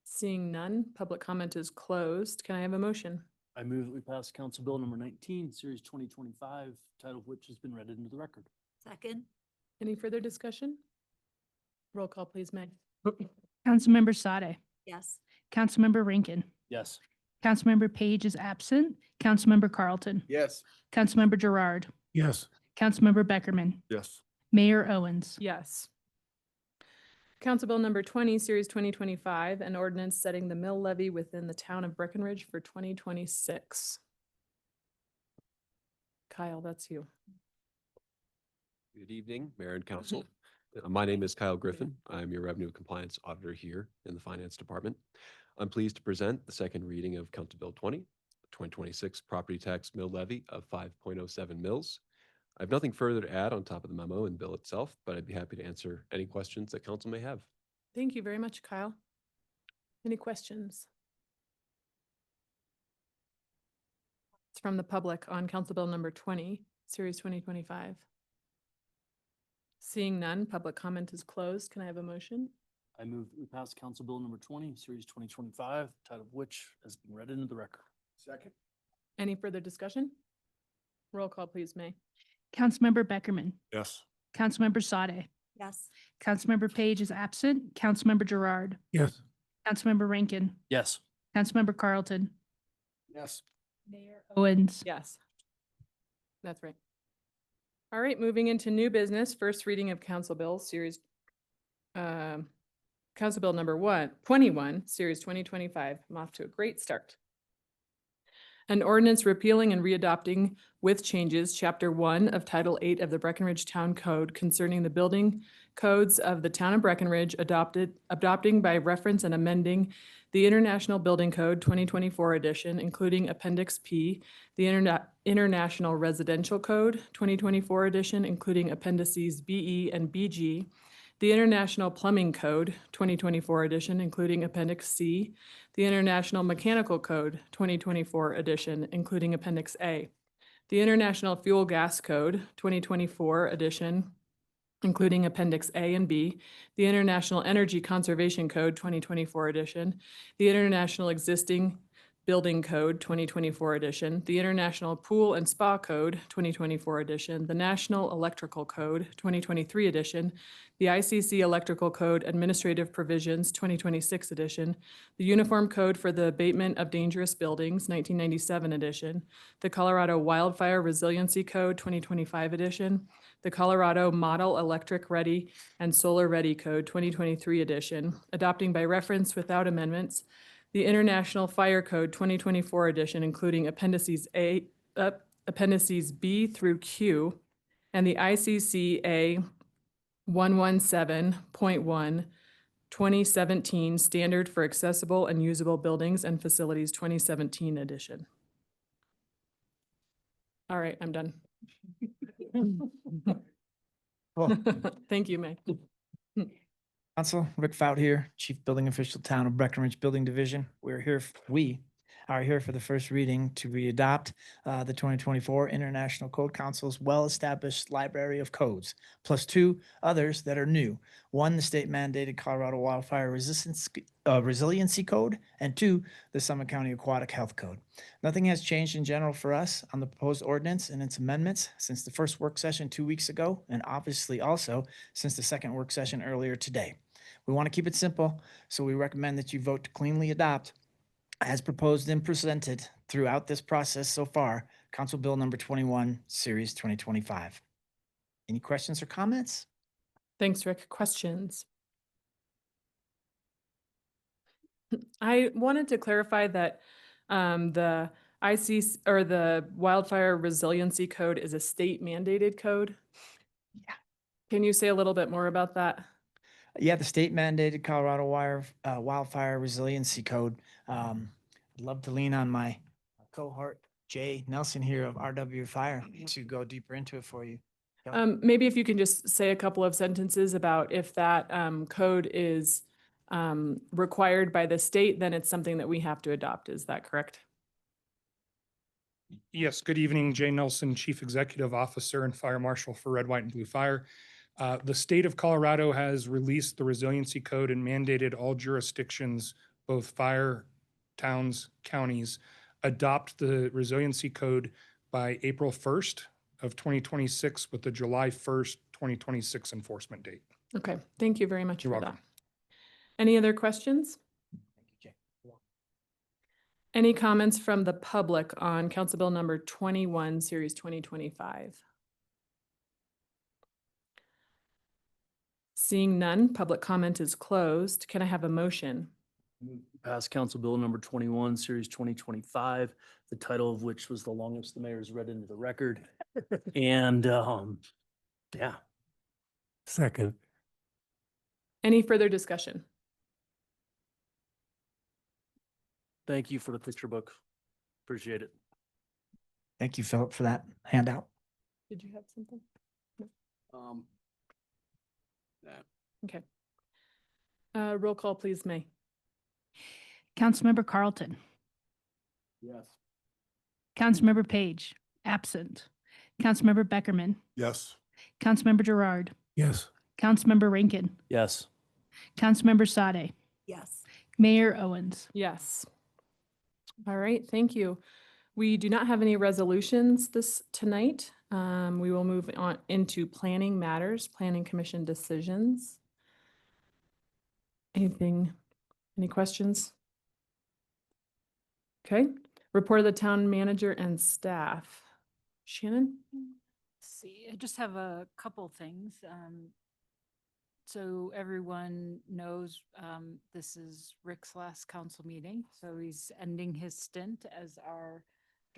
Speaker 2: Seeing none, public comment is closed. Can I have a motion?
Speaker 9: I move that we pass Council Bill number 19, Series 2025, title of which has been read into the record.
Speaker 18: Second.
Speaker 2: Any further discussion? Roll call, please, Meg.
Speaker 13: Councilmember Sade,
Speaker 18: Yes.
Speaker 13: Councilmember Rankin,
Speaker 9: Yes.
Speaker 13: Councilmember Page is absent, Councilmember Carlton,
Speaker 8: Yes.
Speaker 13: Councilmember Gerard,
Speaker 10: Yes.
Speaker 13: Councilmember Beckerman,
Speaker 6: Yes.
Speaker 13: Mayor Owens.
Speaker 2: Yes. Council Bill number 20, Series 2025, an ordinance setting the mill levy within the town of Breckenridge for 2026. Kyle, that's you.
Speaker 17: Good evening, Mayor and Council. My name is Kyle Griffin. I'm your Revenue Compliance Auditor here in the Finance Department. I'm pleased to present the second reading of Council Bill 20, 2026 Property Tax Mill Levy of 5.07 mils. I have nothing further to add on top of the memo and bill itself, but I'd be happy to answer any questions that Council may have.
Speaker 2: Thank you very much, Kyle. Any questions? It's from the public on Council Bill number 20, Series 2025. Seeing none, public comment is closed. Can I have a motion?
Speaker 9: I move that we pass Council Bill number 20, Series 2025, title of which has been read into the record.
Speaker 8: Second.
Speaker 2: Any further discussion? Roll call, please, May.
Speaker 13: Councilmember Beckerman,
Speaker 6: Yes.
Speaker 13: Councilmember Sade,
Speaker 18: Yes.
Speaker 13: Councilmember Page is absent, Councilmember Gerard,
Speaker 10: Yes.
Speaker 13: Councilmember Rankin,
Speaker 9: Yes.
Speaker 13: Councilmember Carlton,
Speaker 8: Yes.
Speaker 13: Mayor Owens.
Speaker 2: Yes. That's right. All right, moving into new business, first reading of Council Bill Series, Council Bill number 21, Series 2025. I'm off to a great start. An ordinance repealing and readopting with changes, Chapter 1 of Title 8 of the Breckenridge Town Code concerning the building codes of the town of Breckenridge adopting by reference and amending the International Building Code 2024 edition, including Appendix P, the International Residential Code 2024 edition, including Appendices BE and BG, the International Plumbing Code 2024 edition, including Appendix C, the International Mechanical Code 2024 edition, including Appendix A, the International Fuel Gas Code 2024 edition, including Appendix A and B, the International Energy Conservation Code 2024 edition, the International Existing Building Code 2024 edition, the International Pool and Spa Code 2024 edition, the National Electrical Code 2023 edition, the ICC Electrical Code Administrative Provisions 2026 edition, the Uniform Code for the Abatement of Dangerous Buildings 1997 edition, the Colorado Wildfire Resiliency Code 2025 edition, the Colorado Model Electric Ready and Solar Ready Code 2023 edition, adopting by reference without amendments, the International Fire Code 2024 edition, including Appendices B through Q, and the ICCA 117.1 2017 Standard for Accessible and Usable Buildings and Facilities 2017 edition. All right, I'm done. Thank you, May.
Speaker 19: Council, Rick Fout here, Chief Building Official, Town of Breckenridge Building Division. We are here for the first reading to readopt the 2024 International Code Council's well-established library of codes, plus two others that are new. One, the state-mandated Colorado Wildfire Resiliency Code, and two, the Summit County Aquatic Health Code. Nothing has changed in general for us on the proposed ordinance and its amendments since the first work session 2 weeks ago, and obviously also since the second work session earlier today. We want to keep it simple, so we recommend that you vote to cleanly adopt, as proposed and presented throughout this process so far, Council Bill number 21, Series 2025. Any questions or comments?
Speaker 2: Thanks, Rick. Questions? I wanted to clarify that the IC or the Wildfire Resiliency Code is a state mandated code.
Speaker 19: Yeah.
Speaker 2: Can you say a little bit more about that?
Speaker 19: Yeah, the state mandated Colorado Wildfire Resiliency Code. I'd love to lean on my cohort, Jay Nelson here of RW Fire, to go deeper into it for you.
Speaker 2: Maybe if you can just say a couple of sentences about if that code is required by the state, then it's something that we have to adopt. Is that correct?
Speaker 20: Yes, good evening. Jay Nelson, Chief Executive Officer and Fire Marshal for Red, White, and Blue Fire. The state of Colorado has released the Resiliency Code and mandated all jurisdictions, both fire, towns, counties, adopt the Resiliency Code by April 1st of 2026 with the July 1st, 2026 enforcement date.
Speaker 2: Okay, thank you very much
Speaker 20: You're
Speaker 2: for
Speaker 20: welcome.
Speaker 2: that. Any other questions? Any comments from the public on Council Bill number 21, Series 2025? Seeing none, public comment is closed. Can I have a motion?
Speaker 9: Pass Council Bill number 21, Series 2025, the title of which was the longest the mayor's read into the record. And yeah.
Speaker 10: Second.
Speaker 2: Any further discussion?
Speaker 9: Thank you for the picture book. Appreciate it.
Speaker 19: Thank you, Philip, for that handout.
Speaker 2: Did you have something? No.
Speaker 8: That.
Speaker 2: Okay. Roll call, please, May.
Speaker 13: Councilmember Carlton,
Speaker 9: Yes.
Speaker 13: Councilmember Page, absent. Councilmember Beckerman,
Speaker 6: Yes.
Speaker 13: Councilmember Gerard,
Speaker 10: Yes.
Speaker 13: Councilmember Rankin,
Speaker 9: Yes.
Speaker 13: Councilmember Sade,
Speaker 18: Yes.
Speaker 13: Mayor Owens.
Speaker 2: Yes. All right, thank you. We do not have any resolutions tonight. We will move on into planning matters, planning commission decisions. Any questions? Okay, report of the town manager and staff. Shannon?
Speaker 21: See, I just have a couple things. So everyone knows this is Rick's last council meeting, so he's ending his stint as our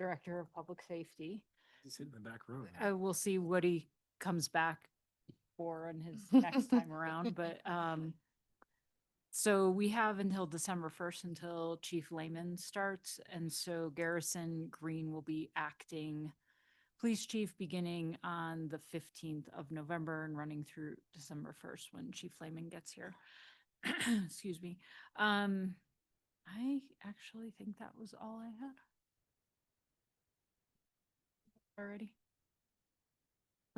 Speaker 21: Director of Public Safety.
Speaker 9: He's in the back row.
Speaker 21: We'll see what he comes back for on his next time around, but, so we have until December 1st until Chief Lehman starts, and so Garrison Green will be acting police chief beginning on the 15th of November and running through December 1st when Chief Lehman gets here. Excuse me. I actually think that was all I had. Already.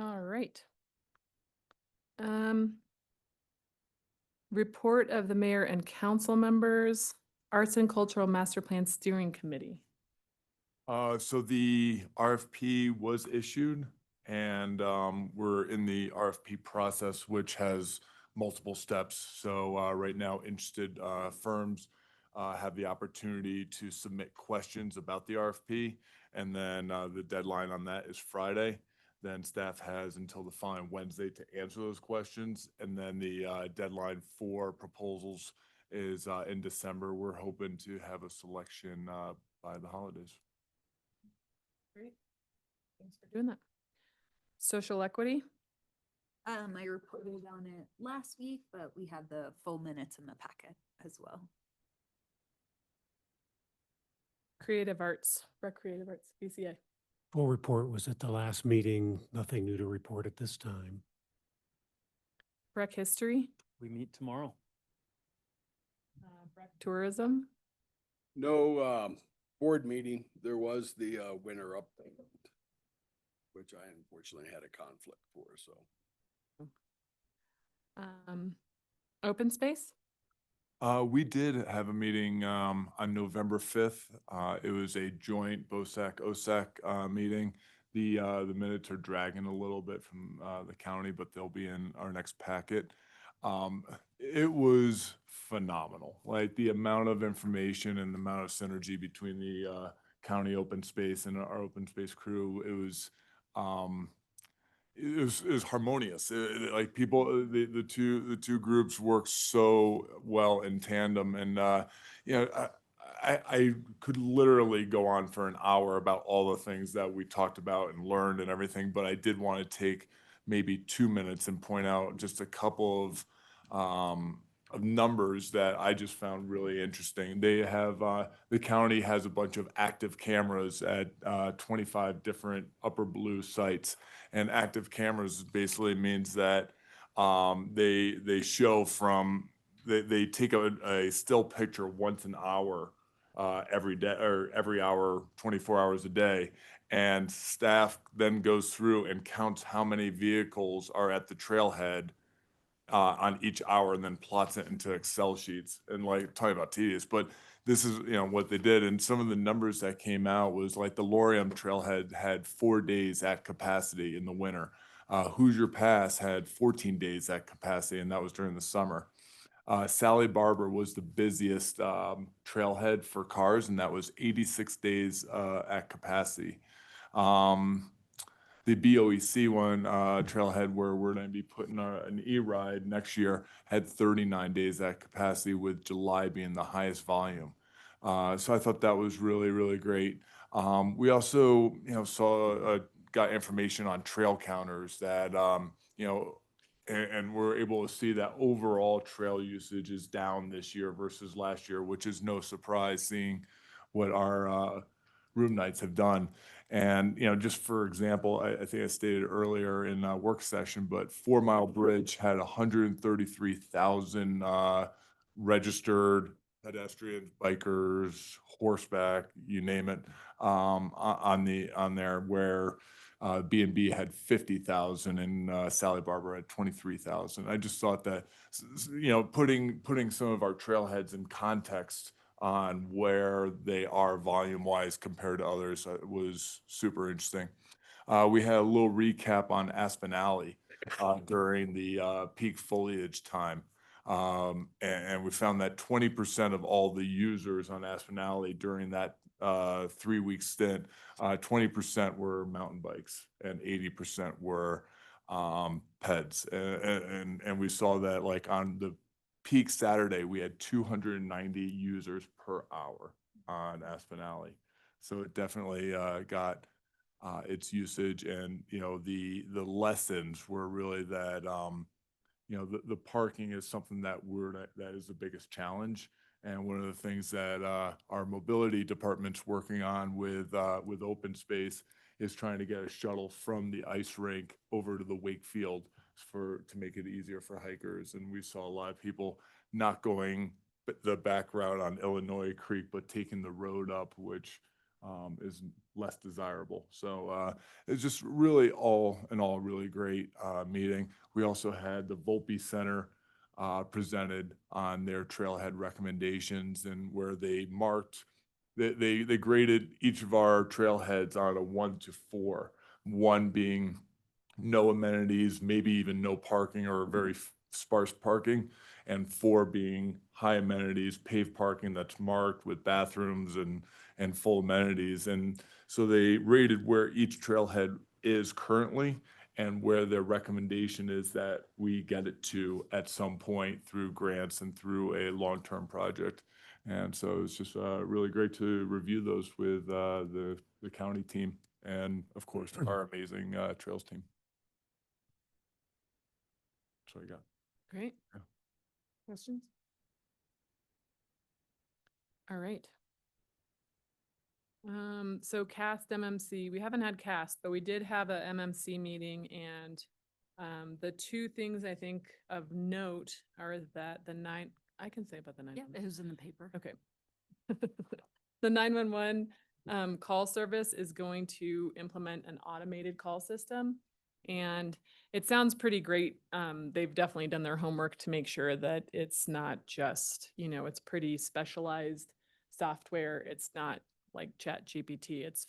Speaker 2: All right. Report of the mayor and council members, Arts and Cultural Master Plan Steering Committee.
Speaker 6: So the RFP was issued and we're in the RFP process, which has multiple steps. So right now, interested firms have the opportunity to submit questions about the RFP. And then the deadline on that is Friday. Then staff has until the following Wednesday to answer those questions. And then the deadline for proposals is in December. We're hoping to have a selection by the holidays.
Speaker 2: Great. Thanks for doing that. Social equity.
Speaker 18: I reported on it last week, but we had the full minutes in the packet as well.
Speaker 2: Creative Arts, Recreative Arts, BCA.
Speaker 10: Full report was at the last meeting. Nothing new to report at this time.
Speaker 2: Rec History.
Speaker 9: We meet tomorrow.
Speaker 2: Rec Tourism.
Speaker 8: No board meeting. There was the winter update, which I unfortunately had a conflict for, so.
Speaker 2: Open Space.
Speaker 6: We did have a meeting on November 5th. It was a joint BOSAC-OSAC meeting. The minutes are dragging a little bit from the county, but they'll be in our next packet. It was phenomenal. Like the amount of information and the amount of synergy between the county open space and our open space crew. It was harmonious. Like people, the two groups work so well in tandem, and you know, I could literally go on for an hour about all the things that we talked about and learned and everything, but I did want to take maybe 2 minutes and point out just a couple of numbers that I just found really interesting. They have the county has a bunch of active cameras at 25 different Upper Blue sites. And active cameras basically means that they show from, they take a still picture once an hour every day, or every hour, 24 hours a day. And staff then goes through and counts how many vehicles are at the trailhead on each hour, and then plots it into Excel sheets. And like, talking about tedious, but this is, you know, what they did. And some of the numbers that came out was like the Lorium Trailhead had 4 days at capacity in the winter. Hoosier Pass had 14 days at capacity, and that was during the summer. Sally Barber was the busiest trailhead for cars, and that was 86 days at capacity. The BOEC one, trailhead where we're going to be putting an e-ride next year, had 39 days at capacity, with July being the highest volume. So I thought that was really, really great. We also, you know, got information on trail counters that, you know, and we're able to see that overall trail usage is down this year versus last year, which is no surprise seeing what our room nights have done. And, you know, just for example, I think I stated earlier in a work session, but 4 Mile Bridge had 133,000 registered pedestrians, bikers, horseback, you name it, on there, where B&B had 50,000 and Sally Barber had 23,000. I just thought that, you know, putting some of our trailheads in context on where they are volume-wise compared to others was super interesting. We had a little recap on Aspen Alley during the peak foliage time. And we found that 20% of all the users on Aspen Alley during that 3-week stint, 20% were mountain bikes and 80% were peds. And we saw that like on the peak Saturday, we had 290 users per hour on Aspen Alley. So it definitely got its usage, and, you know, the lessons were really that, you know, the parking is something that that is the biggest challenge. And one of the things that our mobility department's working on with open space is trying to get a shuttle from the ice rink over to the Wake Field to make it easier for hikers. And we saw a lot of people not going the back route on Illinois Creek, but taking the road up, which is less desirable. So it's just really all in all, really great meeting. We also had the Volpe Center presented on their trailhead recommendations, and where they marked, they graded each of our trailheads on a 1 to 4, 1 being no amenities, maybe even no parking or very sparse parking, and 4 being high amenities, paved parking that's marked with bathrooms and full amenities. And so they rated where each trailhead is currently and where their recommendation is that we get it to at some point through grants and through a long-term project. And so it's just really great to review those with the county team and, of course, our amazing trails team. That's what I got.
Speaker 2: Great.
Speaker 6: Yeah.
Speaker 2: Questions? All right. So CAST MMC, we haven't had CAST, but we did have a MMC meeting, and the two things I think of note are that I can say about the 911.
Speaker 21: Yeah, it was in the paper.
Speaker 2: Okay. The 911 call service is going to implement an automated call system, and it sounds pretty great. They've definitely done their homework to make sure that it's not just, you know, it's pretty specialized software. It's not like ChatGPT. It's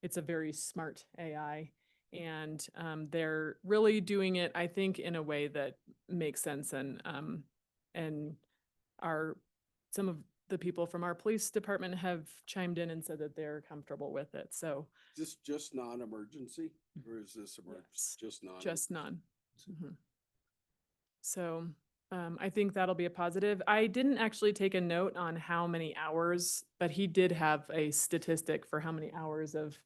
Speaker 2: it's a very smart AI, and they're really doing it, I think, in a way that makes sense, and some of the people from our police department have chimed in and said that they're comfortable with it. So
Speaker 8: Is this just non-emergency, or is this
Speaker 2: yes,
Speaker 8: just non?
Speaker 2: just none. Mhm. So I think that'll be a positive. I didn't actually take a note on how many hours, but he did have a statistic for how many hours of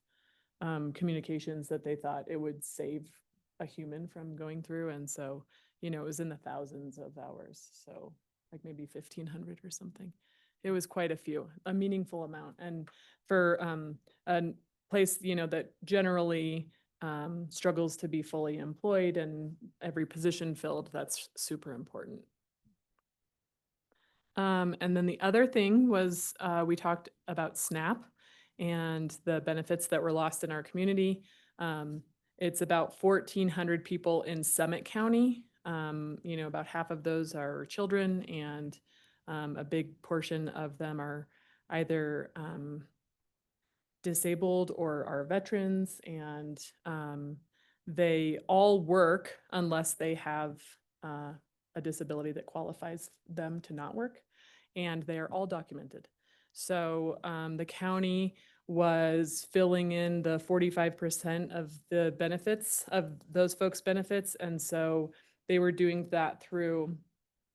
Speaker 2: communications that they thought it would save a human from going through. And so, you know, it was in the thousands of hours. So like maybe 1,500 or something. It was quite a few, a meaningful amount. And for a place, you know, that generally struggles to be fully employed and every position filled, that's super important. And then the other thing was we talked about SNAP and the benefits that were lost in our community. It's about 1,400 people in Summit County. You know, about half of those are children, and a big portion of them are either disabled or are veterans, and they all work unless they have a disability that qualifies them to not work, and they are all documented. So the county was filling in the 45% of the benefits of those folks' benefits, and so they were doing that through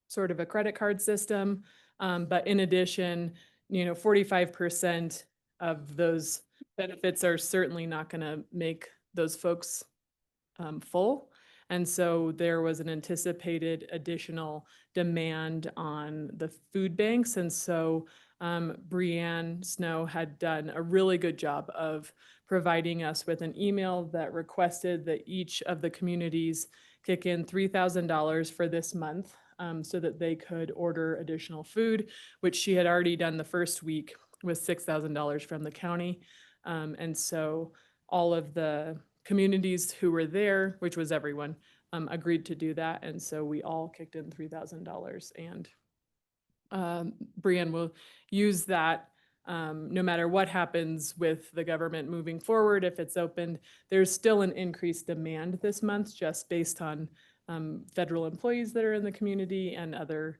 Speaker 2: sort of a credit card system. But in addition, you know, 45% of those benefits are certainly not going to make those folks full. And so there was an anticipated additional demand on the food banks. And so Brianne Snow had done a really good job of providing us with an email that requested that each of the communities kick in $3,000 for this month so that they could order additional food, which she had already done the first week with $6,000 from the county. And so all of the communities who were there, which was everyone, agreed to do that. And so we all kicked in $3,000, and Brianne will use that no matter what happens with the government moving forward. If it's opened, there's still an increased demand this month just based on federal employees that are in the community and other,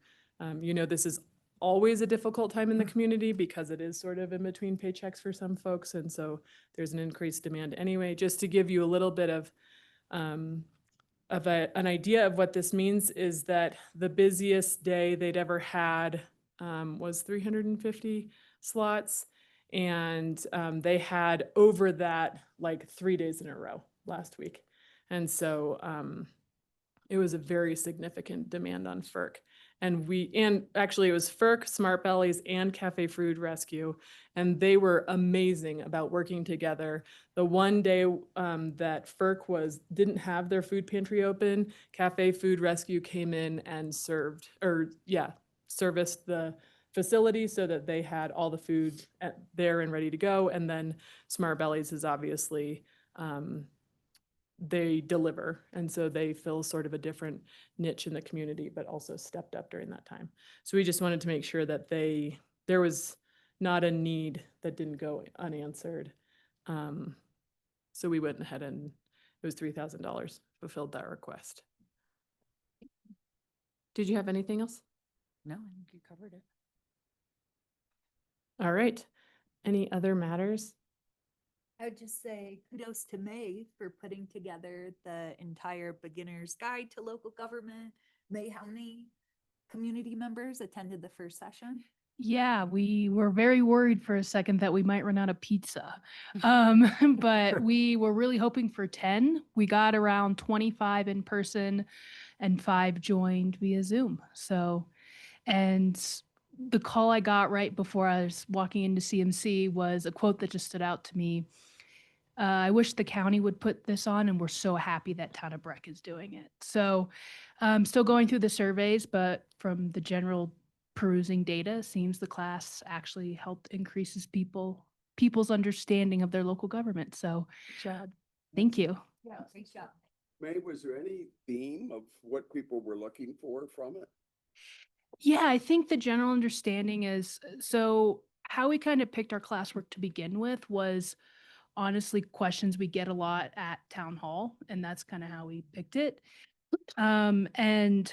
Speaker 2: you know, this is always a difficult time in the community because it is sort of in between paychecks for some folks. And so there's an increased demand anyway. Just to give you a little bit of an idea of what this means is that the busiest day they'd ever had was 350 slots. And they had over that like 3 days in a row last week. And so it was a very significant demand on FERC. And actually it was FERC, Smart Bellies, and Cafe Food Rescue, and they were amazing about working together. The one day that FERC didn't have their food pantry open, Cafe Food Rescue came in and serviced the facility so that they had all the food there and ready to go. And then Smart Bellies is obviously they deliver. And so they fill sort of a different niche in the community, but also stepped up during that time. So we just wanted to make sure that there was not a need that didn't go unanswered. So we went ahead and it was $3,000, fulfilled that request. Did you have anything else?
Speaker 21: No, I think you covered it.
Speaker 2: All right. Any other matters?
Speaker 18: I would just say kudos to May for putting together the entire beginner's guide to local government. May, how many community members attended the first session?
Speaker 13: Yeah, we were very worried for a second that we might run out of pizza. But we were really hoping for 10. We got around 25 in person and 5 joined via Zoom. So, and the call I got right before I was walking into CMC was a quote that just stood out to me. I wish the county would put this on, and we're so happy that Town of Breck is doing it. So still going through the surveys, but from the general perusing data, seems the class actually helped increases people's understanding of their local government. So thank you.
Speaker 18: Yeah, great job.
Speaker 8: May, was there any theme of what people were looking for from it?
Speaker 13: Yeah, I think the general understanding is, so how we kind of picked our classwork to begin with was honestly questions we get a lot at town hall, and that's kind of how we picked it. And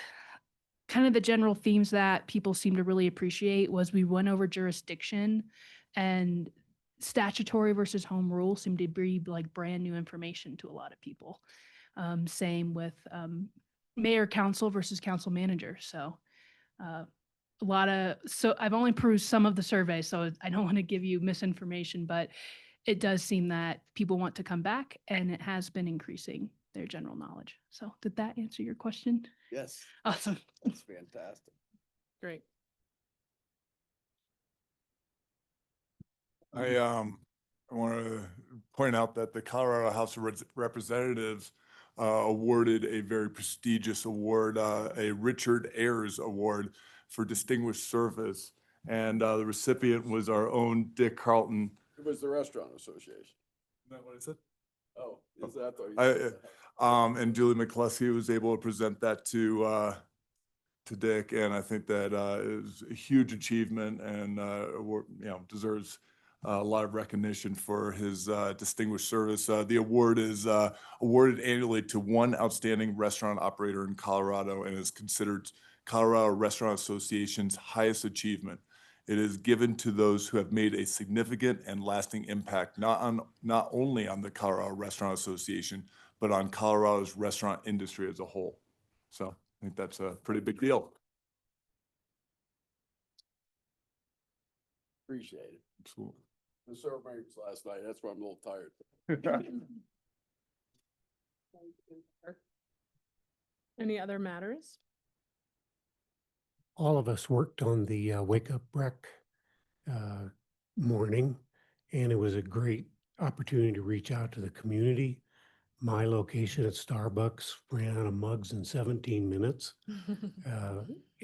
Speaker 13: kind of the general themes that people seem to really appreciate was we went over jurisdiction, and statutory versus home rule seemed to be like brand new information to a lot of people. Same with mayor council versus council manager. So so I've only perused some of the survey, so I don't want to give you misinformation, but it does seem that people want to come back, and it has been increasing their general knowledge. So did that answer your question?
Speaker 8: Yes.
Speaker 13: Awesome.
Speaker 8: That's fantastic.
Speaker 2: Great.
Speaker 6: I want to point out that the Colorado House of Representatives awarded a very prestigious award, a Richard Ayers Award for distinguished service. And the recipient was our own Dick Carlton.
Speaker 8: It was the Restaurant Association.
Speaker 6: Isn't that what I said?
Speaker 8: Oh, is that the?
Speaker 6: And Julie McCluskey was able to present that to Dick, and I think that is a huge achievement and deserves a lot of recognition for his distinguished service. The award is awarded annually to one outstanding restaurant operator in Colorado and is considered Colorado Restaurant Association's highest achievement. It is given to those who have made a significant and lasting impact, not only on the Colorado Restaurant Association, but on Colorado's restaurant industry as a whole. So I think that's a pretty big deal.
Speaker 8: Appreciate it.
Speaker 6: Absolutely.
Speaker 8: The ceremony was last night. That's why I'm a little tired.
Speaker 2: Any other matters?
Speaker 10: All of us worked on the Wake Up Breck morning, and it was a great opportunity to reach out to the community. My location at Starbucks ran out of mugs in 17 minutes.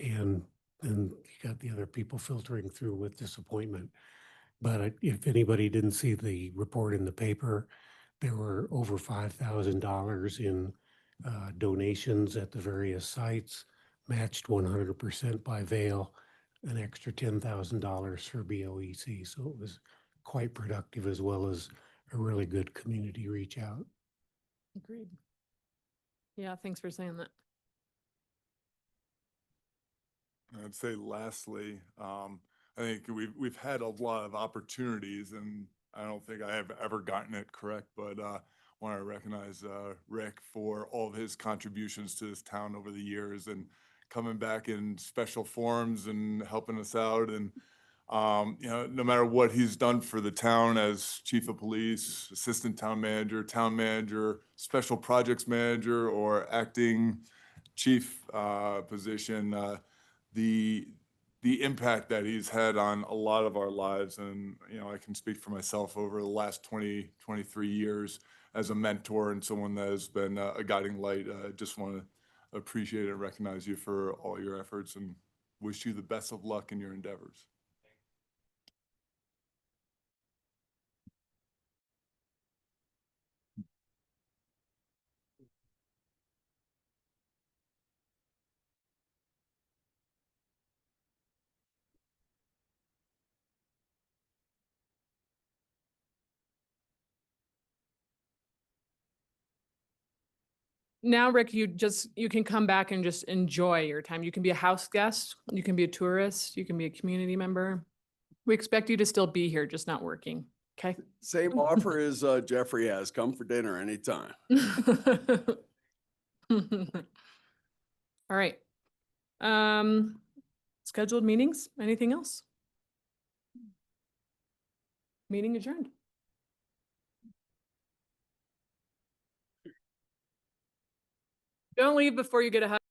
Speaker 10: And you got the other people filtering through with disappointment. But if anybody didn't see the report in the paper, there were over $5,000 in donations at the various sites, matched 100% by Vail, an extra $10,000 for BOEC. So it was quite productive, as well as a really good community reach out.
Speaker 2: Agreed. Yeah, thanks for saying that.
Speaker 6: I'd say lastly, I think we've had a lot of opportunities, and I don't think I have ever gotten it correct, but want to recognize Rick for all of his contributions to this town over the years and coming back in special forms and helping us out. And No matter what he's done for the town as chief of police, assistant town manager, special projects manager, or acting chief position, the impact that he's had on a lot of our lives. And, I can speak for myself over the last 20, 23 years as a mentor and someone that has been a guiding light. I just want to appreciate and recognize you for all your efforts and wish you the best of luck in your endeavors.
Speaker 2: Now, Rick, you can come back and just enjoy your time. You can be a house guest, you can be a tourist, you can be a community member. We expect you to still be here, just not working. Okay?
Speaker 8: Same offer as Jeffrey has. Come for dinner anytime.
Speaker 2: All right. Scheduled meetings, anything else? Meeting adjourned. Don't leave before you get a hug.